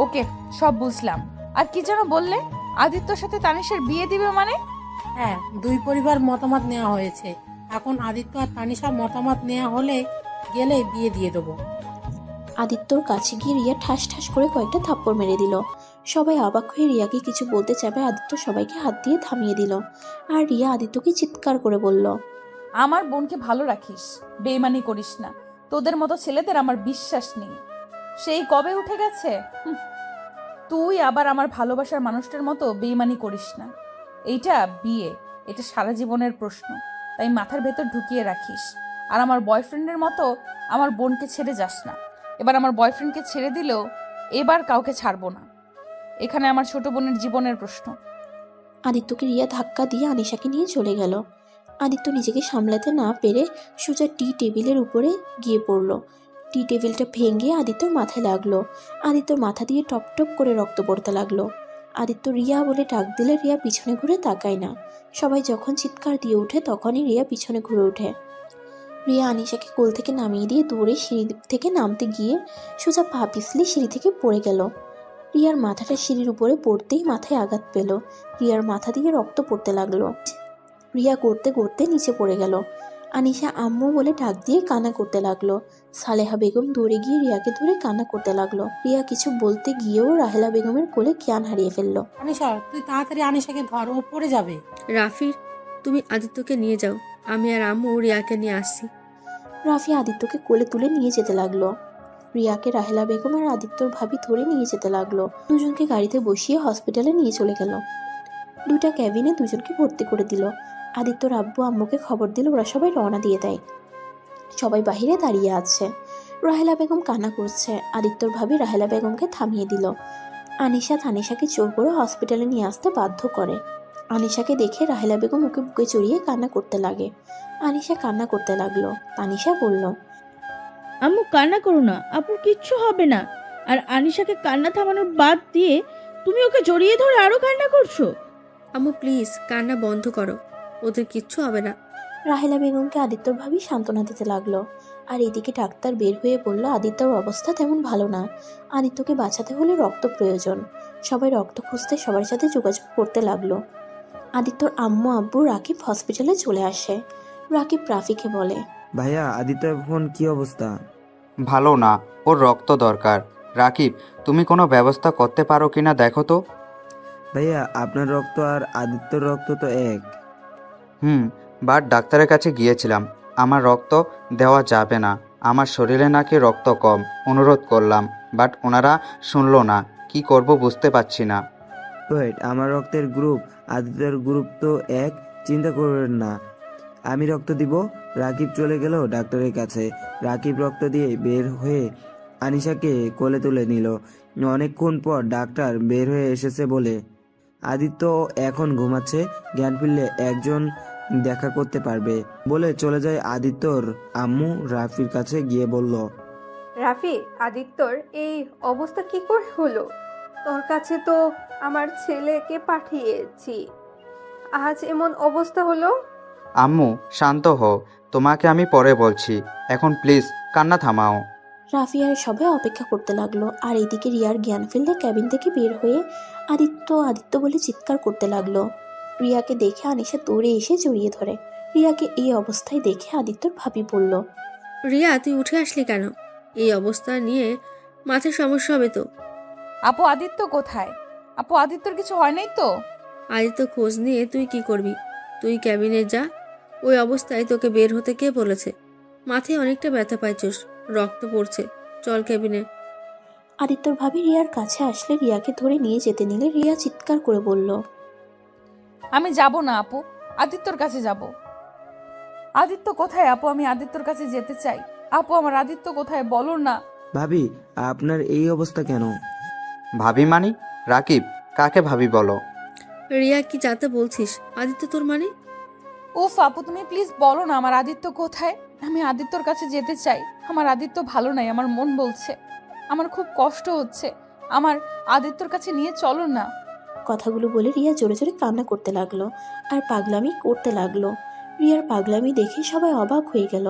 ওকে, সব বুঝলাম। আর কি যেন বললে, আদিত্যর সাথে তানিশার বিয়ে দিবে মানে? হ্যাঁ, 2 পরিবার মতামত নেওয়া হয়েছে। এখন আদিত্য আর তানিশার মতামত নেওয়া হলে গেলে বিয়ে দিয়ে দেবো। আদিত্যর কাছে গিয়ে রিয়া ঠাস ঠাস করে কয়েকটা থাপ্পড় মেরে দিল। সবাই অবাক হয়ে রিয়াকে কিছু বলতে চাবে, আদিত্য সবাইকে হাত দিয়ে থামিয়ে দিল। আর রিয়া আদিত্যকে চিৎকার করে বলল, আমার বোনকে ভালো রাখিস, বেইমানি করিস না। তোদের মতো ছেলেদের আমার বিশ্বাস নেই। সেই কবে উঠে গেছে। তুই আবার আমার ভালোবাসার মানুষটার মতো বেইমানি করিস না। এইটা বিয়ে, এটা সারা জীবনের প্রশ্ন, তাই মাথার ভেতর ঢুকিয়ে রাখিস। আর আমার বয়ফ্রেন্ডের মতো আমার বোনকে ছেড়ে যাস না। এবার আমার বয়ফ্রেন্ডকে ছেড়ে দিলেও এবার কাউকে ছাড়বো না। এখানে আমার ছোট বোনের জীবনের প্রশ্ন। আদিত্যকে রিয়া ধাক্কা দিয়ে আনিশাকে নিয়ে চলে গেল। আদিত্য নিজেকে সামলাতে না পেরে সোজা টি টেবিলের উপরে গিয়ে পড়ল। টি টেবিলটা ভেঙে আদিত্যর মাথায় লাগলো। আদিত্যর মাথা দিয়ে টপ টপ করে রক্ত পড়তে লাগলো। আদিত্য রিয়া বলে ডাক দিলে রিয়া পিছনে ঘুরে তাকায় না। সবাই যখন চিৎকার দিয়ে ওঠে তখনই রিয়া পিছনে ঘুরে ওঠে। রিয়া আনিশাকে কোল থেকে নামিয়ে দিয়ে দৌড়ে সিঁড়ি থেকে নামতে গিয়ে সোজা পা পিছলে সিঁড়ি থেকে পড়ে গেল। রিয়ার মাথাটা সিঁড়ির উপরে পড়তেই মাথায় আঘাত পেল। রিয়ার মাথা দিয়ে রক্ত পড়তে লাগলো। রিয়া করতে করতে নিচে পড়ে গেল। আনিশা আম্মু বলে ডাক দিয়ে কান্না করতে লাগলো। সালেহা বেগম দৌড়ে গিয়ে রিয়াকে ধরে কান্না করতে লাগলো। রিয়া কিছু বলতে গিয়েও রাহেলা বেগমের কোলে জ্ঞান হারিয়ে ফেললো। তানিশা, তুই তাড়াতাড়ি আনিশাকে ধর, ও পড়ে যাবে। রাফির, তুমি আদিত্যকে নিয়ে যাও, আমি আর আম্মু রিয়াকে নিয়ে আসছি। রাফি আদিত্যকে কোলে তুলে নিয়ে যেতে লাগলো। রিয়াকে রাহেলা বেগম আর আদিত্যর ভাবি ধরে নিয়ে যেতে লাগলো। দুজনকে গাড়িতে বসিয়ে হসপিটালে নিয়ে চলে গেল। 2টা ক্যাবিনে দুজনকে ভর্তি করে দিল। আদিত্যর আব্বু আম্মুকে খবর দিল, ওরা সবাই রওনা দিয়ে দেয়। সবাই বাহিরে দাঁড়িয়ে আছে। রাহেলা বেগম কান্না করছে। আদিত্যর ভাবি রাহেলা বেগমকে থামিয়ে দিল। আনিশা তানিশাকে জোর করে হসপিটালে নিয়ে আসতে বাধ্য করে। আনিশাকে দেখে রাহেলা বেগম ওকে বুকে জড়িয়ে কান্না করতে লাগে। আনিশা কান্না করতে লাগলো। তানিশা বলল, আম্মু কান্না করো না, আপুর কিচ্ছু হবে না। আর আনিশাকে কান্না থামানোর বাদ দিয়ে তুমি ওকে জড়িয়ে ধরে আরো কান্না করছো। আম্মু প্লিজ কান্না বন্ধ করো, ওদের কিচ্ছু হবে না। রাহেলা বেগমকে আদিত্যর ভাবি সান্ত্বনা দিতে লাগলো। আর এদিকে ডাক্তার বের হয়ে বলল আদিত্যর অবস্থা তেমন ভালো না। আদিত্যকে বাঁচাতে হলে রক্ত প্রয়োজন। সবাই রক্ত খুঁজতে সবার সাথে যোগাযোগ করতে লাগলো। আদিত্যর আম্মু আব্বু রাকিব হসপিটালে চলে আসে। রাকিব রাফিকে বলে, ভাইয়া আদিত্য এখন কি অবস্থা? ভালো না, ওর রক্ত দরকার। রাকিব, তুমি কোনো ব্যবস্থা করতে পারো কিনা দেখো তো। ভাইয়া আপনার রক্ত আর আদিত্যর রক্ত তো এক। বাট ডাক্তারের কাছে গিয়েছিলাম, আমার রক্ত দেওয়া যাবে না, আমার শরীরে নাকি রক্ত কম। অনুরোধ করলাম, বাট ওনারা শুনলো না। কি করব বুঝতে পারছি না। ওয়েট, আমার রক্তের গ্রুপ আদিত্যের গ্রুপ তো এক, চিন্তা করবেন না, আমি রক্ত দিব। রাকিব চলে গেল ডাক্তারের কাছে। রাকিব রক্ত দিয়ে বের হয়ে আনিশাকে কোলে তুলে নিল। অনেকক্ষণ পর ডাক্তার বের হয়ে এসেছে বলে আদিত্য এখন ঘুমাচ্ছে, জ্ঞান ফিরলে একজন দেখা করতে পারবে বলে চলে যায় আদিত্যর আম্মু রাফির কাছে গিয়ে বলল, রাফি, আদিত্যর এই অবস্থা কি করে হলো? তোর কাছে তো আমার ছেলেকে পাঠিয়েছি, আজ এমন অবস্থা হলো। আম্মু শান্ত হও, তোমাকে আমি পরে বলছি, এখন প্লিজ কান্না থামাও। রাফি আর সবাই অপেক্ষা করতে লাগলো। আর এদিকে রিয়ার জ্ঞান ফিরলে ক্যাবিন থেকে বের হয়ে আদিত্য আদিত্য বলে চিৎকার করতে লাগলো। রিয়াকে দেখে আনিশা দৌড়ে এসে জড়িয়ে ধরে। রিয়াকে এই অবস্থায় দেখে আদিত্যর ভাবি বলল, রিয়া তুই উঠে আসলি কেন? এই অবস্থা নিয়ে মাথায় সমস্যা হবে তো। আপু আদিত্য কোথায়? আপু আদিত্যর কিছু হয় নাই তো? আদিত্য খোঁজ নিয়ে তুই কি করবি? তুই ক্যাবিনে যা। ওই অবস্থায় তোকে বের হতে কে বলেছে? মাথায় অনেকটা ব্যথা পাইছিস, রক্ত পড়ছে, চল ক্যাবিনে। আদিত্যর ভাবি রিয়ার কাছে আসলে রিয়াকে ধরে নিয়ে যেতে নিলে রিয়া চিৎকার করে বলল, আমি যাব না আপু, আদিত্যর কাছে যাব। আদিত্য কোথায় আপু? আমি আদিত্যর কাছে যেতে চাই। আপু আমার আদিত্য কোথায় বলো না। ভাবি আপনার এই অবস্থা কেন? ভাবি মানি? রাকিব, কাকে ভাবি বলো? রিয়া কি যাতে বলছিস? আদিত্য তোর মানে? উফ আপু তুমি প্লিজ বলো না আমার আদিত্য কোথায়। আমি আদিত্যর কাছে যেতে চাই। আমার আদিত্য ভালো নাই, আমার মন বলছে। আমার খুব কষ্ট হচ্ছে, আমার আদিত্যর কাছে নিয়ে চলো না। কথাগুলো বলে রিয়া জোরে জোরে কান্না করতে লাগলো আর পাগলামি করতে লাগলো। রিয়ার পাগলামি দেখে সবাই অবাক হয়ে গেল।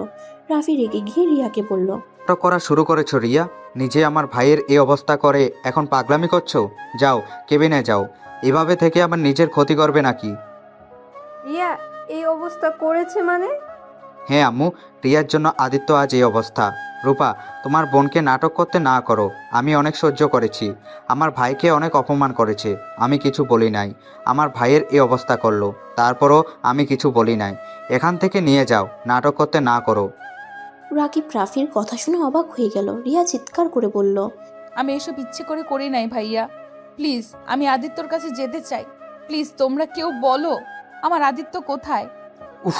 রাফি রেগে গিয়ে রিয়াকে বলল, নাটক করা শুরু করেছো রিয়া? নিজে আমার ভাইয়ের এই অবস্থা করে এখন পাগলামি করছো? যাও কেবিনে যাও, এভাবে থেকে আমার নিজের ক্ষতি করবে নাকি? রিয়া এই অবস্থা করেছে মানে? হ্যাঁ আম্মু, রিয়ার জন্য আদিত্য আজ এই অবস্থা। রূপা, তোমার বোনকে নাটক করতে না করো। আমি অনেক সহ্য করেছি, আমার ভাইকে অনেক অপমান করেছে, আমি কিছু বলি নাই। আমার ভাইয়ের এই অবস্থা করলো, তারপরও আমি কিছু বলি নাই। এখান থেকে নিয়ে যাও, নাটক করতে না করো। রাকিব রাফির কথা শুনে অবাক হয়ে গেল। রিয়া চিৎকার করে বলল, আমি এসব ইচ্ছে করে করি নাই ভাইয়া, প্লিজ আমি আদিত্যর কাছে যেতে চাই। প্লিজ তোমরা কেউ বলো আমার আদিত্য কোথায়। উফ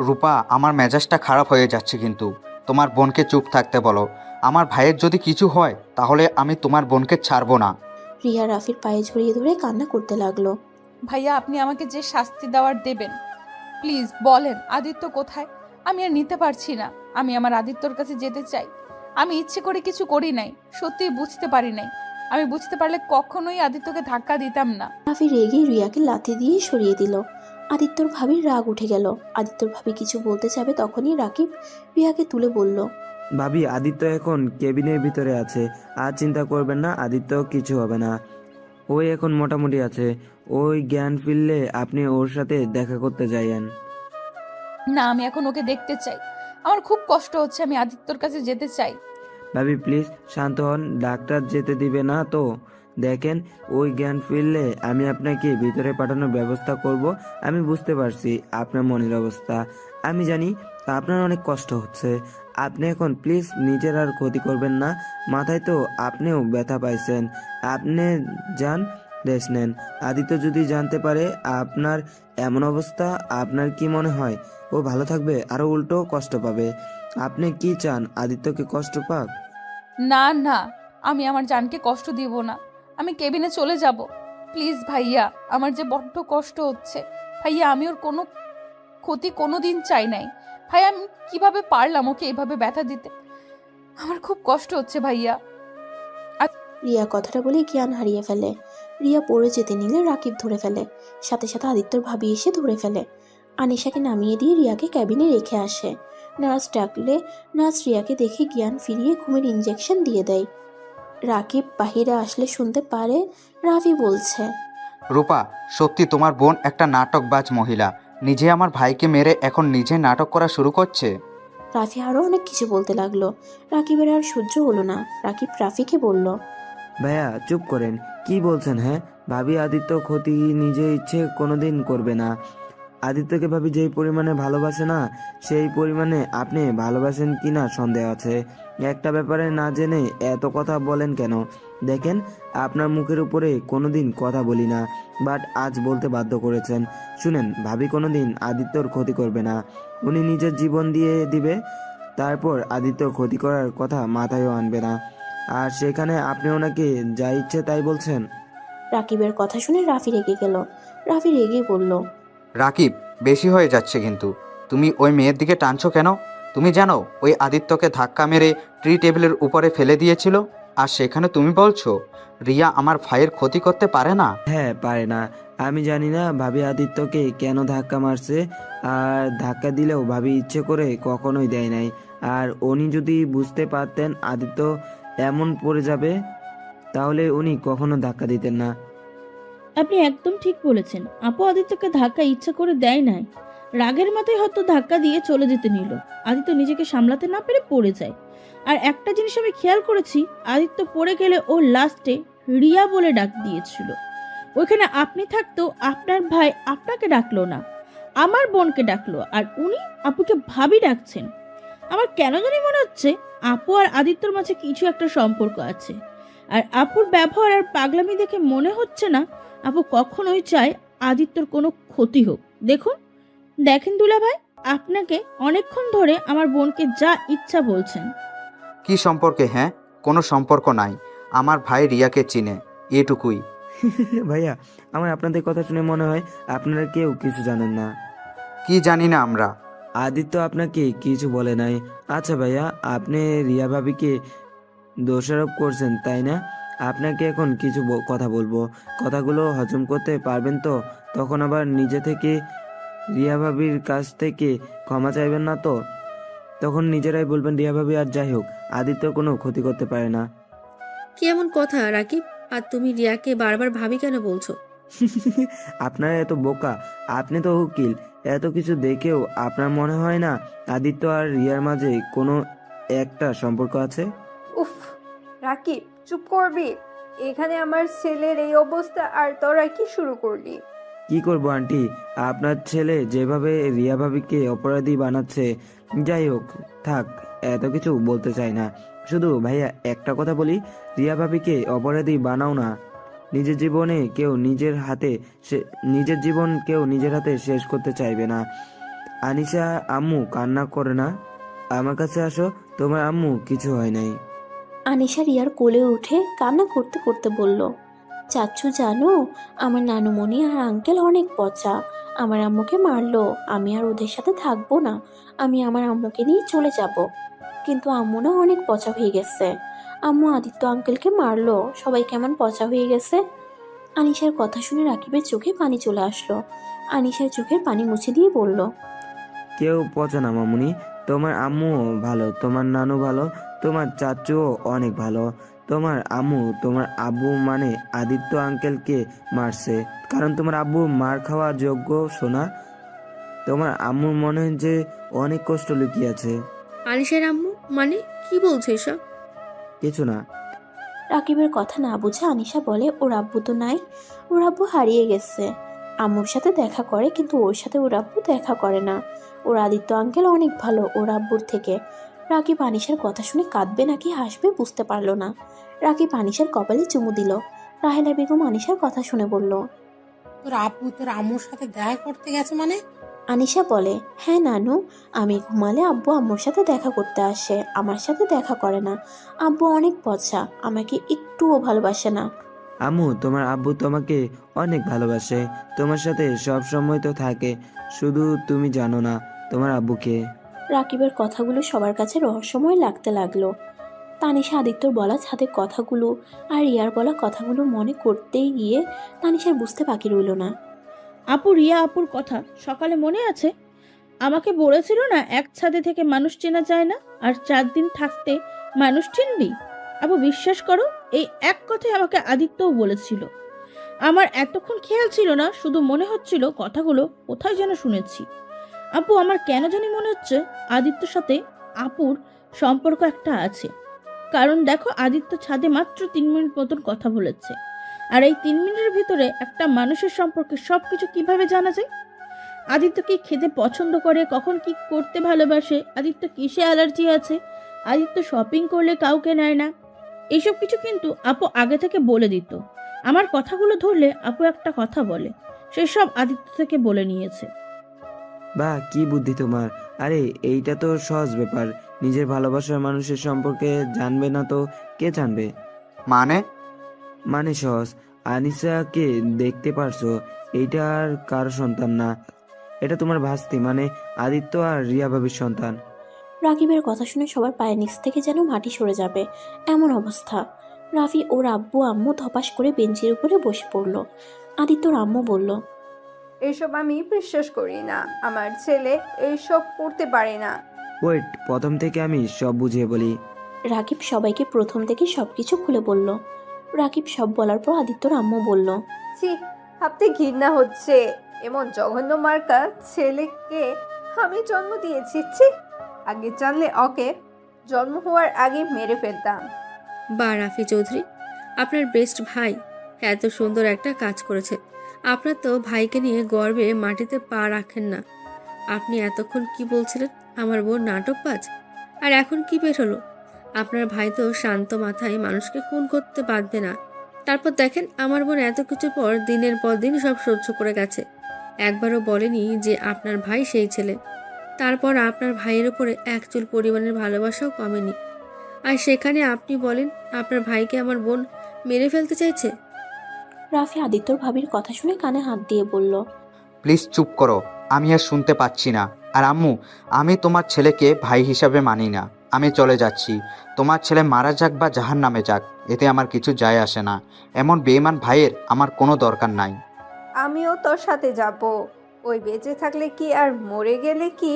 রূপা, আমার মেজাজটা খারাপ হয়ে যাচ্ছে কিন্তু। তোমার বোনকে চুপ থাকতে বলো। আমার ভাইয়ের যদি কিছু হয় তাহলে আমি তোমার বোনকে ছাড়বো না। রিয়া রাফির পায়ে জড়িয়ে ধরে কান্না করতে লাগলো। ভাইয়া আপনি আমাকে যে শাস্তি দেওয়ার দেবেন, প্লিজ বলেন আদিত্য কোথায়। আমি আর নিতে পারছি না, আমি আমার আদিত্যর কাছে যেতে চাই। আমি ইচ্ছে করে কিছু করি নাই, সত্যিই বুঝতে পারি নাই। আমি বুঝতে পারলে কখনোই আদিত্যকে ধাক্কা দিতাম না। রাফি রেগে রিয়াকে লাথি দিয়ে সরিয়ে দিল। আদিত্যর ভাবির রাগ উঠে গেল। আদিত্যর ভাবি কিছু বলতে যাবে তখনই রাকিব রিয়াকে তুলে বলল, ভাবি আদিত্য এখন কেবিনের ভিতরে আছে, আর চিন্তা করবেন না, আদিত্য কিছু হবে না। ওই এখন মোটামুটি আছে। ওই জ্ঞান ফিরলে আপনি ওর সাথে দেখা করতে যাইয়েন। না আমি এখন ওকে দেখতে চাই, আমার খুব কষ্ট হচ্ছে, আমি আদিত্যর কাছে যেতে চাই। ভাবি প্লিজ শান্ত হন, ডাক্তার যেতে দিবে না তো? দেখেন ওই জ্ঞান ফিরলে আমি আপনাকে ভিতরে পাঠানোর ব্যবস্থা করব। আমি বুঝতে পারছি আপনার মনের অবস্থা, আমি জানি আপনার অনেক কষ্ট হচ্ছে। আপনি এখন প্লিজ নিজের আর ক্ষতি করবেন না। মাথায় তো আপনিও ব্যথা পাইছেন, আপনি যান রেস্ট নেন। আদিত্য যদি জানতে পারে আপনার এমন অবস্থা, আপনার কি মনে হয় ও ভালো থাকবে? আরো উল্টো কষ্ট পাবে। আপনি কি চান আদিত্যকে কষ্ট পাক? না না, আমি আমার জানকে কষ্ট দিব না, আমি কেবিনে চলে যাব। প্লিজ ভাইয়া, আমার যে বড্ড কষ্ট হচ্ছে। ভাইয়া আমি ওর কোনো ক্ষতি কোনোদিন চাই নাই। ভাইয়া আমি কিভাবে পারলাম ওকে এভাবে ব্যথা দিতে? আমার খুব কষ্ট হচ্ছে ভাইয়া। রিয়া কথাটা বলে জ্ঞান হারিয়ে ফেলে। রিয়া পড়ে যেতে নিলে রাকিব ধরে ফেলে, সাথে সাথে আদিত্যর ভাবি এসে ধরে ফেলে। আনিশাকে নামিয়ে দিয়ে রিয়াকে ক্যাবিনে রেখে আসে। নার্স ডাকলে নার্স রিয়াকে দেখে জ্ঞান ফিরিয়ে ঘুমের ইঞ্জেকশন দিয়ে দেয়। রাকিব বাহিরে আসলে শুনতে পারে রাফি বলছে, রূপা, সত্যি তোমার বোন একটা নাটকবাজ মহিলা। নিজে আমার ভাইকে মেরে এখন নিজে নাটক করা শুরু করছে। রাফি আরও অনেক কিছু বলতে লাগলো। রাকিবের আর সহ্য হলো না। রাকিব রাফিকে বলল, ভাইয়া চুপ করেন, কি বলছেন? হ্যাঁ, ভাবি আদিত্য ক্ষতি নিজে ইচ্ছে কোনোদিন করবে না। আদিত্যকে ভাবি যেই পরিমাণে ভালোবাসে না, সেই পরিমাণে আপনি ভালোবাসেন কিনা সন্দেহ আছে। একটা ব্যাপারে না জেনে এত কথা বলেন কেন? দেখেন আপনার মুখের উপরে কোনোদিন কথা বলি না, বাট আজ বলতে বাধ্য করেছেন। শুনেন, ভাবি কোনোদিন আদিত্যর ক্ষতি করবে না, উনি নিজের জীবন দিয়ে দিবে, তারপর আদিত্যর ক্ষতি করার কথা মাথায়ও আনবে না। আর সেখানে আপনি ওনাকে যা ইচ্ছে তাই বলছেন। রাকিবের কথা শুনে রাফি রেগে গেল। রাফি রেগে বলল, রাকিব, বেশি হয়ে যাচ্ছে কিন্তু। তুমি ওই মেয়ের দিকে টানছো কেন? তুমি জানো ওই আদিত্যকে ধাক্কা মেরে ট্রি টেবিলের উপরে ফেলে দিয়েছিল, আর সেখানে তুমি বলছো রিয়া আমার ভাইয়ের ক্ষতি করতে পারে না? হ্যাঁ, পারে না। আমি জানি না ভাবি আদিত্যকে কেন ধাক্কা মারছে, আর ধাক্কা দিলেও ভাবি ইচ্ছে করে কখনোই দেয় নাই। আর উনি যদি বুঝতে পারতেন আদিত্য এমন পড়ে যাবে, তাহলে উনি কখনো ধাক্কা দিতেন না। আপনি একদম ঠিক বলেছেন। আপু আদিত্যকে ধাক্কা ইচ্ছা করে দেয় নাই, রাগের মাথায় হয়তো ধাক্কা দিয়ে চলে যেতে নিল। আদিত্য নিজেকে সামলাতে না পেরে পড়ে যায়। আর একটা জিনিস আমি খেয়াল করেছি, আদিত্য পড়ে গেলে ও লাস্টে রিয়া বলে ডাক দিয়েছিল। ওইখানে আপনি থাকতেও আপনার ভাই আপনাকে ডাকলো না, আমার বোনকে ডাকলো, আর উনি আপুকে ভাবি ডাকছেন। আমার কেন জানি মনে হচ্ছে আপু আর আদিত্যর মাঝে কিছু একটা সম্পর্ক আছে। আর আপুর ব্যবহার আর পাগলামি দেখে মনে হচ্ছে না আপু কখনোই চায় আদিত্যর কোনো ক্ষতি হোক। দেখেন দুলাভাই, আপনাকে অনেকক্ষণ ধরে আমার বোনকে যা ইচ্ছা বলছেন। কি সম্পর্কে? হ্যাঁ, কোনো সম্পর্ক নাই। আমার ভাই রিয়াকে চিনে, এটুকুই। ভাইয়া, আমার আপনাদের কথা শুনে মনে হয় আপনারা কেউ কিছু জানেন না। কি জানি না আমরা? আদিত্য আপনাকে কিছু বলে নাই। আচ্ছা ভাইয়া, আপনি রিয়া ভাবিকে দোষারোপ করছেন তাই না? আপনাকে এখন কিছু কথা বলবো, কথাগুলো হজম করতে পারবেন তো? তখন আবার নিজে থেকে রিয়া ভাবির কাছ থেকে ক্ষমা চাইবেন না তো? তখন নিজেরাই বলবেন রিয়া ভাবি আর যাই হোক আদিত্য কোনো ক্ষতি করতে পারে না। কি এমন কথা রাকিব? আর তুমি রিয়াকে বারবার ভাবি কেন বলছো? আপনারা এত বোকা, আপনি তো উকিল, এত কিছু দেখেও আপনার মনে হয় না আদিত্য আর রিয়ার মাঝে কোনো একটা সম্পর্ক আছে? উফ, রাকিব চুপ করবি? এখানে আমার ছেলের এই অবস্থা আর তোরা কি শুরু করলি? কি করবো আন্টি, আপনার ছেলে যেভাবে রিয়া ভাবিকে অপরাধী বানাচ্ছে। যাই হোক, থাক, এত কিছু বলতে চাই না। শুধু ভাইয়া একটা কথা বলি, রিয়া ভাবিকে অপরাধী বানাও না। নিজের জীবন কেউ নিজের হাতে শেষ করতে চাইবে না। আনিশা আম্মু কান্না করে না, আমার কাছে আসো, তোমার আম্মু কিছু হয় নাই। আনিশা রিয়ার কোলে উঠে কান্না করতে করতে বলল, চাচ্ছু জানো, আমার নানুমণি আর আঙ্কেল অনেক পচা। আমার আম্মুকে মারলো, আমি আর ওদের সাথে থাকবো না, আমি আমার আম্মুকে নিয়ে চলে যাব। কিন্তু আম্মু না অনেক পচা হয়ে গেছে। আম্মু আদিত্য আঙ্কেলকে মারলো, সবাই কেমন পচা হয়ে গেছে। আনিশার কথা শুনে রাকিবের চোখে পানি চলে আসলো। আনিশার চোখের পানি মুছে দিয়ে বলল, কেউ পচা না মামুনি, তোমার আম্মুও ভালো, তোমার নানু ভালো, তোমার চাচুও অনেক ভালো। তোমার আম্মু তোমার আব্বু মানে আদিত্য আঙ্কেলকে মারছে কারণ তোমার আব্বু মার খাওয়ার যোগ্য। শোনা, তোমার আম্মুর মনে হয় যে অনেক কষ্ট লুকিয়ে আছে। আলিশের আম্মু মানে কি বলছো এসব? কিছু না। রাকিবের কথা না বুঝে আনিশা বলে, ওর আব্বু তো নাই, ওর আব্বু হারিয়ে গেছে। আম্মুর সাথে দেখা করে কিন্তু ওর সাথে ওর আব্বু দেখা করে না। ওর আদিত্য আঙ্কেল অনেক ভালো ওর আব্বুর থেকে। রাকিব আনিশার কথা শুনে কাঁদবে নাকি হাসবে বুঝতে পারলো না। রাকিব আনিশার কপালে চুমু দিল। রাহেলা বেগম আনিশার কথা শুনে বলল, তোর আব্বু তোর আম্মুর সাথে দেখা করতে গেছে মানে? আনিশা বলে, হ্যাঁ নানু, আমি ঘুমালে আব্বু আম্মুর সাথে দেখা করতে আসে, আমার সাথে দেখা করে না। আব্বু অনেক পচা, আমাকে একটুও ভালোবাসে না। আম্মু, তোমার আব্বু তোমাকে অনেক ভালোবাসে, তোমার সাথে সব সময় তো থাকে, শুধু তুমি জানো না তোমার আব্বুকে। রাকিবের কথাগুলো সবার কাছে রহস্যময় লাগতে লাগলো। তানিশা আদিত্যর বলা ছাদের কথাগুলো আর রিয়ার বলা কথাগুলো মনে করতেই গিয়ে তানিশার বুঝতে বাকি রইল না। আপু রিয়া আপুর কথা সকালে মনে আছে? আমাকে বলেছিল না এক ছাদে থেকে মানুষ চেনা যায় না, আর 4 দিন থাকতে মানুষ চিনবি। আপু বিশ্বাস করো, এই এক কথাই আমাকে আদিত্যও বলেছিল। আমার এতক্ষণ খেয়াল ছিল না, শুধু মনে হচ্ছিল কথাগুলো কোথায় যেন শুনেছি। আপু আমার কেন জানি মনে হচ্ছে আদিত্যর সাথে আপুর সম্পর্ক একটা আছে। কারণ দেখো, আদিত্য ছাদে মাত্র 3 মিনিট মতন কথা বলেছে, আর এই 3 মিনিটের ভিতরে একটা মানুষের সম্পর্কে সবকিছু কিভাবে জানা যায়? আদিত্য কি খেতে পছন্দ করে, কখন কি করতে ভালোবাসে, আদিত্য কিসে অ্যালার্জি আছে, আদিত্য শপিং করলে কাউকে নেয় না, এইসব কিছু কিন্তু আপু আগে থেকে বলে দিত। আমার কথাগুলো ধরলে আপু একটা কথা বলে, সেসব আদিত্য থেকে বলে নিয়েছে। বাহ, কি বুদ্ধি তোমার! আরে এইটা তো সহজ ব্যাপার, নিজের ভালোবাসার মানুষের সম্পর্কে জানবে না তো কে জানবে? মানে সহজ। আনিসাকে দেখতে পারছো, এইটা আর কারো সন্তান না, এটা তোমার ভাস্তি মানে আদিত্য আর রিয়া ভাবির সন্তান। রাকিবের কথা শুনে সবার পায়ের নিচ থেকে যেন মাটি সরে যাবে এমন অবস্থা। রাফি ওর আব্বু আম্মু ধপাস করে বেঞ্চের উপরে বসে পড়ল। আদিত্যর আম্মু বলল, এইসব আমি বিশ্বাস করি না, আমার ছেলে এইসব করতে পারে না। ওয়েট, প্রথম থেকে আমি সব বুঝিয়ে বলি। রাকিব সবাইকে প্রথম থেকে সবকিছু খুলে বলল। রাকিব সব বলার পর আদিত্যর আম্মু বলল, ছি, ভাবতে ঘৃণা হচ্ছে, এমন জঘন্য মার্কা ছেলেকে আমি জন্ম দিয়েছি। ছি, আগে জানলে ওকে জন্ম হওয়ার আগে মেরে ফেলতাম। বা রাফি চৌধুরী, আপনার বেস্ট ভাই এত সুন্দর একটা কাজ করেছে। আপনার তো ভাইকে নিয়ে গর্বে মাটিতে পা রাখেন না। আপনি এতক্ষণ কি বলছিলেন, আমার বোন নাটকবাজ? আর এখন কি বের হলো? আপনার ভাই তো শান্ত মাথায় মানুষকে খুন করতে পারবে না। তারপর দেখেন আমার বোন এত কিছুর পর দিনের পর দিন সব সহ্য করে গেছে, একবারও বলেনি যে আপনার ভাই সেই ছেলে। তারপর আপনার ভাইয়ের উপরে এক চুল পরিমাণের ভালোবাসাও কমেনি, আর সেখানে আপনি বলেন আপনার ভাইকে আমার বোন মেরে ফেলতে চাইছে। রাফি আদিত্যর ভাবির কথা শুনে কানে হাত দিয়ে বলল, প্লিজ চুপ করো, আমি আর শুনতে পাচ্ছি না। আর আম্মু, আমি তোমার ছেলেকে ভাই হিসাবে মানি না। আমি চলে যাচ্ছি। তোমার ছেলে মারা যাক বা জাহান্নামে যাক, এতে আমার কিছু যায় আসে না। এমন বেঈমান ভাইয়ের আমার কোনো দরকার নাই। আমিও তোর সাথে যাব। ওই বেঁচে থাকলে কি আর মরে গেলে কি,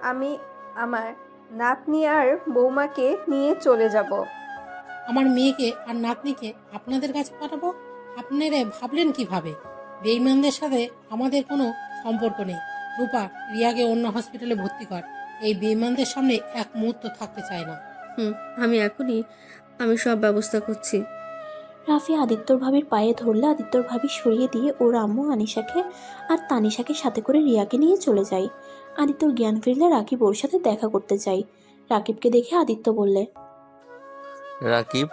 আমি আমার নাতনি আর বৌমাকে নিয়ে চলে যাব। আমার মেয়েকে আর নাতনিকে আপনাদের কাছে পাঠাবো? আপনারা ভাবলেন কিভাবে? বেঈমানদের সাথে আমাদের কোনো সম্পর্ক নেই। রূপা, রিয়াকে অন্য হসপিটালে ভর্তি কর। এই বেঈমানদের সামনে এক মুহূর্ত থাকতে চায় না। আমি সব ব্যবস্থা করছি। রাফি আদিত্যর ভাবির পায়ে ধরলে আদিত্যর ভাবি সরিয়ে দিয়ে ওর আম্মু আনিশাকে আর তানিশাকে সাথে করে রিয়াকে নিয়ে চলে যায়। আদিত্যর জ্ঞান ফিরলে রাকিব ওর সাথে দেখা করতে যায়। রাকিবকে দেখে আদিত্য বললে, রাকিব,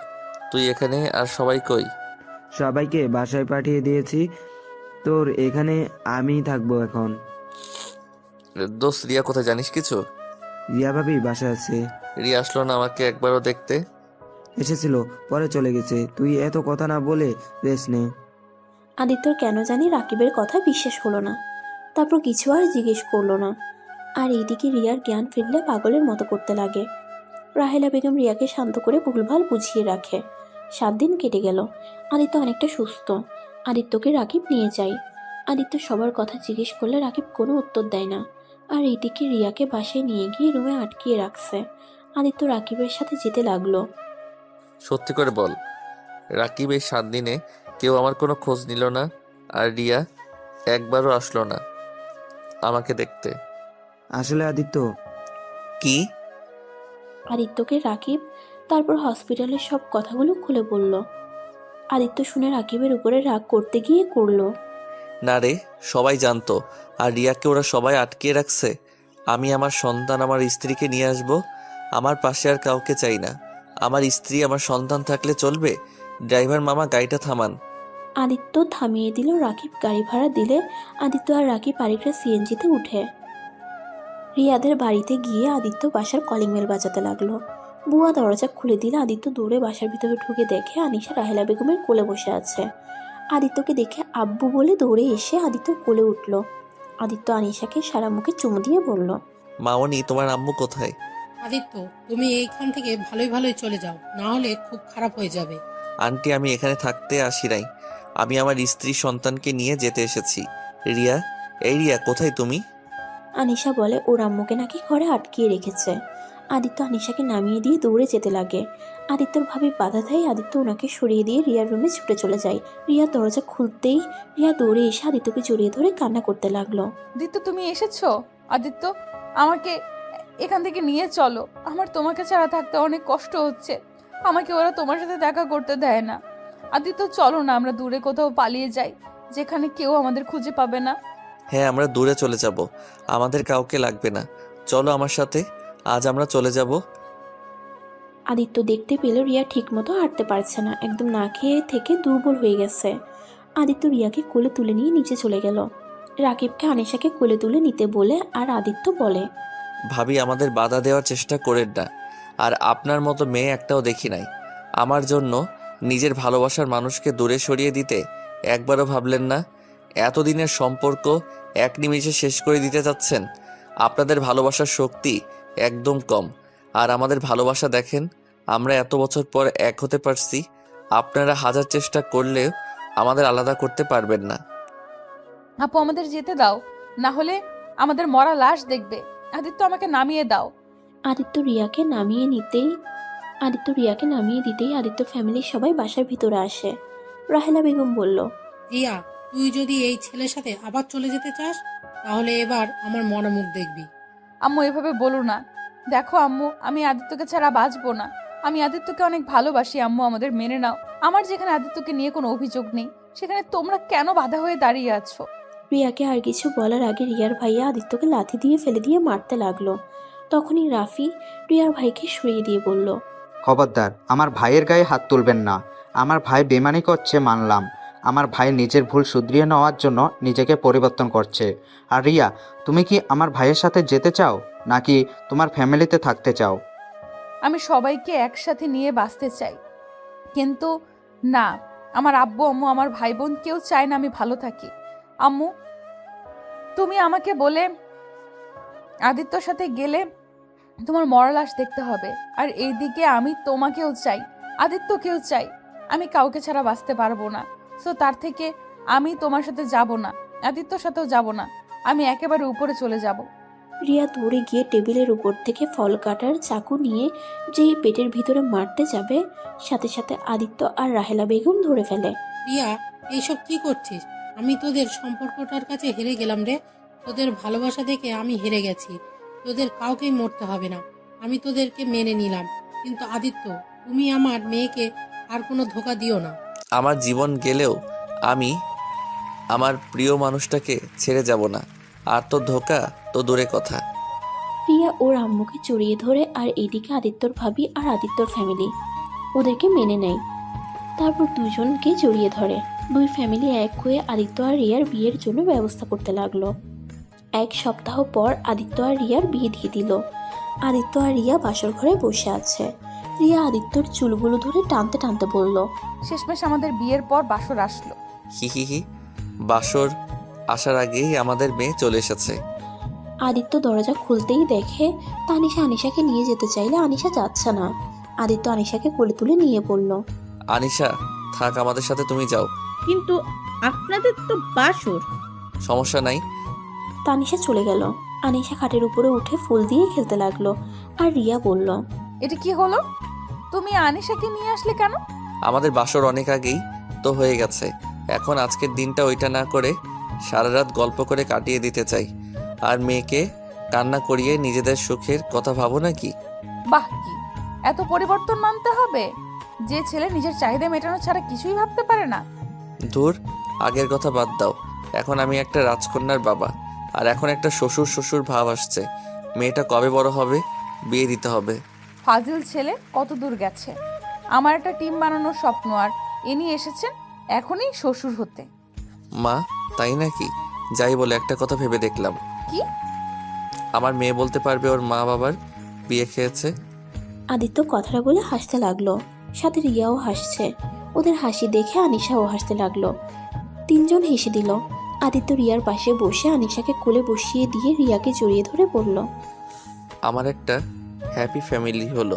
তুই এখানে আর সবাই কই? সবাইকে বাসায় পাঠিয়ে দিয়েছি, তোর এখানে আমিই থাকবো এখন। দোস্ত, রিয়া কোথায় জানিস কিছু? রিয়া ভাবি বাসায় আছে। রিয়া আসলো না আমাকে একবারও দেখতে? এসেছিল, পরে চলে গেছে। তুই এত কথা না বলে রেস্ট নে। আদিত্যর কেন জানি রাকিবের কথা বিশ্বাস হলো না। তারপর কিছু আর জিজ্ঞেস করলো না। আর এইদিকে রিয়ার জ্ঞান ফিরলে পাগলের মতো করতে লাগে। রাহেলা বেগম রিয়াকে শান্ত করে ভুলভাল বুঝিয়ে রাখে। 7 দিন কেটে গেল। আদিত্য অনেকটা সুস্থ। আদিত্যকে রাকিব নিয়ে যায়। আদিত্য সবার কথা জিজ্ঞেস করলে রাকিব কোনো উত্তর দেয় না। আর এইদিকে রিয়াকে বাসায় নিয়ে গিয়ে রুমে আটকিয়ে রাখছে। আদিত্য রাকিবের সাথে যেতে লাগলো। সত্যি করে বল, রাকিব এই 7 দিনে কেউ আমার কোনো খোঁজ নিল না, আর রিয়া একবারও আসলো না আমাকে দেখতে? আসলে আদিত্য। কি? আদিত্যকে রাকিব তারপর হসপিটালের সব কথাগুলো খুলে বলল। আদিত্য শুনে রাকিবের উপরে রাগ করতে গিয়ে করলো। না রে, সবাই জানতো, আর রিয়াকে ওরা সবাই আটকিয়ে রাখছে। আমি আমার সন্তান, আমার স্ত্রীকে নিয়ে আসব। আমার পাশে আর কাউকে চাই না। আমার স্ত্রী, আমার সন্তান থাকলে চলবে? ড্রাইভার মামা, গাড়িটা থামান। আদিত্য থামিয়ে দিল। রাকিব গাড়ি ভাড়া দিলে আদিত্য আর রাকিব আরেকটা সিএনজিতে উঠে রিয়াদের বাড়িতে গিয়ে আদিত্য বাসার কলিং বেল বাজাতে লাগলো। বুয়া দরজা খুলে দিলে আদিত্য দৌড়ে বাসার ভিতরে ঢুকে দেখে আনিশা রাহেলা বেগমের কোলে বসে আছে। আদিত্যকে দেখে আব্বু বলে দৌড়ে এসে আদিত্যর কোলে উঠল। আদিত্য আনিশাকে সারা মুখে চুমু দিয়ে বলল, মামনি, তোমার আম্মু কোথায়? আদিত্য, তুমি এইখান থেকে ভালোই ভালোই চলে যাও, না হলে খুব খারাপ হয়ে যাবে। আন্টি, আমি এখানে থাকতে আসি নাই। আমি আমার স্ত্রী সন্তানকে নিয়ে যেতে এসেছি। রিয়া, এই রিয়া, কোথায় তুমি? আনিশা বলে ওর আম্মুকে নাকি ঘরে আটকিয়ে রেখেছে। আদিত্য আনিশাকে নামিয়ে দিয়ে দৌড়ে যেতে লাগে। আদিত্যর ভাবি বাধা দেয়। আদিত্য ওনাকে সরিয়ে দিয়ে রিয়ার রুমে ছুটে চলে যায়। রিয়ার দরজা খুলতেই রিয়া দৌড়ে এসে আদিত্যকে জড়িয়ে ধরে কান্না করতে লাগলো। আদিত্য, তুমি এসেছো? আদিত্য, আমাকে এখান থেকে নিয়ে চলো। আমার তোমাকে ছাড়া থাকতে অনেক কষ্ট হচ্ছে। আমাকে ওরা তোমার সাথে দেখা করতে দেয় না। আদিত্য, চলো না, আমরা দূরে কোথাও পালিয়ে যাই, যেখানে কেউ আমাদের খুঁজে পাবে না। হ্যাঁ, আমরা দূরে চলে যাব। আমাদের কাউকে লাগবে না। চলো আমার সাথে, আজ আমরা চলে যাব। আদিত্য দেখতে পেল রিয়া ঠিকমতো হাঁটতে পারছে না, একদম না খেয়ে থেকে দুর্বল হয়ে গেছে। আদিত্য রিয়াকে কোলে তুলে নিয়ে নিচে চলে গেল। রাকিবকে আনিশাকে কোলে তুলে নিতে বলে আর আদিত্য বলে, ভাবি, আমাদের বাধা দেওয়ার চেষ্টা করেন না। আর আপনার মতো মেয়ে একটাও দেখি নাই। আমার জন্য নিজের ভালোবাসার মানুষকে দূরে সরিয়ে দিতে একবারও ভাবলেন না। এতদিনের সম্পর্ক এক নিমিষে শেষ করে দিতে যাচ্ছেন? আপনাদের ভালোবাসার শক্তি একদম কম। আর আমাদের ভালোবাসা দেখেন, আমরা এত বছর পর এক হতে পারছি। আপনারা হাজার চেষ্টা করলেও আমাদের আলাদা করতে পারবেন না। আপু আমাদের যেতে দাও, না হলে আমাদের মরা লাশ দেখবে। আদিত্য আমাকে নামিয়ে দাও। আদিত্য রিয়াকে নামিয়ে দিতেই আদিত্য ফ্যামিলির সবাই বাসার ভিতরে আসে। রাহেলা বেগম বলল, রিয়া, তুই যদি এই ছেলের সাথে আবার চলে যেতে চাস তাহলে এবার আমার মরা মুখ দেখবি। আম্মু এভাবে বলো না। দেখো আম্মু, আমি আদিত্যকে ছাড়া বাঁচবো না। আমি আদিত্যকে অনেক ভালোবাসি আম্মু, আমাদের মেনে নাও। আমার যেখানে আদিত্যকে নিয়ে কোনো অভিযোগ নেই, সেখানে তোমরা কেন বাধা হয়ে দাঁড়িয়ে আছো? রিয়াকে আর কিছু বলার আগে রিয়ার ভাইয়া আদিত্যকে লাথি দিয়ে ফেলে দিয়ে মারতে লাগলো। তখনই রাফি রিয়ার ভাইকে সরিয়ে দিয়ে বলল, খবরদার, আমার ভাইয়ের গায়ে হাত তুলবেন না। আমার ভাই বেমানি করছে মানলাম। আমার ভাই নিজের ভুল শুধরিয়ে নেওয়ার জন্য নিজেকে পরিবর্তন করছে। আর রিয়া, তুমি কি আমার ভাইয়ের সাথে যেতে চাও নাকি তোমার ফ্যামিলিতে থাকতে চাও? আমি সবাইকে একসাথে নিয়ে বাঁচতে চাই, কিন্তু না, আমার আব্বু আম্মু আমার ভাই বোন কেউ চায় না আমি ভালো থাকি। আম্মু, তুমি আমাকে বলে আদিত্যর সাথে গেলে তোমার মরা লাশ দেখতে হবে। আর এইদিকে আমি তোমাকেও চাই, আদিত্যকেও চাই। আমি কাউকে ছাড়া বাঁচতে পারবো না। সো তার থেকে আমি তোমার সাথে যাব না, আদিত্যর সাথেও যাব না। আমি একেবারে উপরে চলে যাব। রিয়া দৌড়ে গিয়ে টেবিলের উপর থেকে ফল কাটার চাকু নিয়ে যেই পেটের ভিতরে মারতে যাবে, সাথে সাথে আদিত্য আর রাহেলা বেগম ধরে ফেলে। রিয়া, এইসব কি করছিস? আমি তোদের সম্পর্কটার কাছে হেরে গেলাম রে। তোদের ভালোবাসা দেখে আমি হেরে গেছি। তোদের কাউকেই মরতে হবে না, আমি তোদেরকে মেনে নিলাম। কিন্তু আদিত্য, তুমি আমার মেয়েকে আর কোনো ধোঁকা দিও না। আমার জীবন গেলেও আমি আমার প্রিয় মানুষটাকে ছেড়ে যাব না। আর তো ধোকা তো দূরে কথা। রিয়া ওর আম্মুকে জড়িয়ে ধরে, আর এদিকে আদিত্যর ভাবি আর আদিত্যর ফ্যামিলি ওদেরকে মেনে নেয়। তারপর দুজনকে জড়িয়ে ধরে। দুই ফ্যামিলি এক হয়ে আদিত্য আর রিয়ার বিয়ের জন্য ব্যবস্থা করতে লাগলো। এক সপ্তাহ পর আদিত্য আর রিয়ার বিয়ে দিয়ে দিল। আদিত্য আর রিয়া বাসর ঘরে বসে আছে। রিয়া আদিত্যর চুলগুলো ধরে টানতে টানতে বলল, শেষমেশ আমাদের বিয়ের পর বাসর আসলো। হি হি হি, বাসর আসার আগেই আমাদের মেয়ে চলে এসেছে। আদিত্য দরজা খুলতেই দেখে তানিশা আনিশাকে নিয়ে যেতে চাইলে আনিশা যাচ্ছে না। আদিত্য আনিশাকে কোলে তুলে নিয়ে পড়ল। আনিশা, থাক, আমাদের সাথে তুমি যাও। কিন্তু আপনাদের তো বাসর। সমস্যা নাই। তানিশা চলে গেল। আনিশা খাটের উপরে উঠে ফুল দিয়ে খেলতে লাগলো। আর রিয়া বলল, এটা কি হলো? তুমি আনিশাকে নিয়ে আসলে কেন? আমাদের বাসর অনেক আগেই তো হয়ে গেছে। এখন আজকের দিনটা ওইটা না করে সারা রাত গল্প করে কাটিয়ে দিতে চাই। আর মেয়েকে কান্না করিয়ে নিজেদের সুখের কথা ভাবো নাকি? বাহ, কি এত পরিবর্তন মানতে হবে? যে ছেলে নিজের চাহিদা মেটানো ছাড়া কিছুই ভাবতে পারে না। ধুর, আগের কথা বাদ দাও। এখন আমি একটা রাজকন্যার বাবা, আর এখন একটা শ্বশুর শ্বশুর ভাব আসছে। মেয়েটা কবে বড় হবে, বিয়ে দিতে হবে। ফাজিল ছেলে কত দূর গেছে। আমার একটা টিম বানানোর স্বপ্ন, আর ইনি এসেছেন এখনই শ্বশুর হতে। মা, তাই নাকি? যাই বলে একটা কথা ভেবে দেখলাম। কি? আমার মেয়ে বলতে পারবে ওর মা বাবার বিয়ে খেয়েছে। আদিত্য কথাটা বলে হাসতে লাগলো। সাথে রিয়াও হাসছে। ওদের হাসি দেখে আনিশাও হাসতে লাগলো। তিনজন হেসে দিল। আদিত্য রিয়ার পাশে বসে আনিশাকে কোলে বসিয়ে দিয়ে রিয়াকে জড়িয়ে ধরে বলল, আমার একটা হ্যাপি ফ্যামিলি হলো।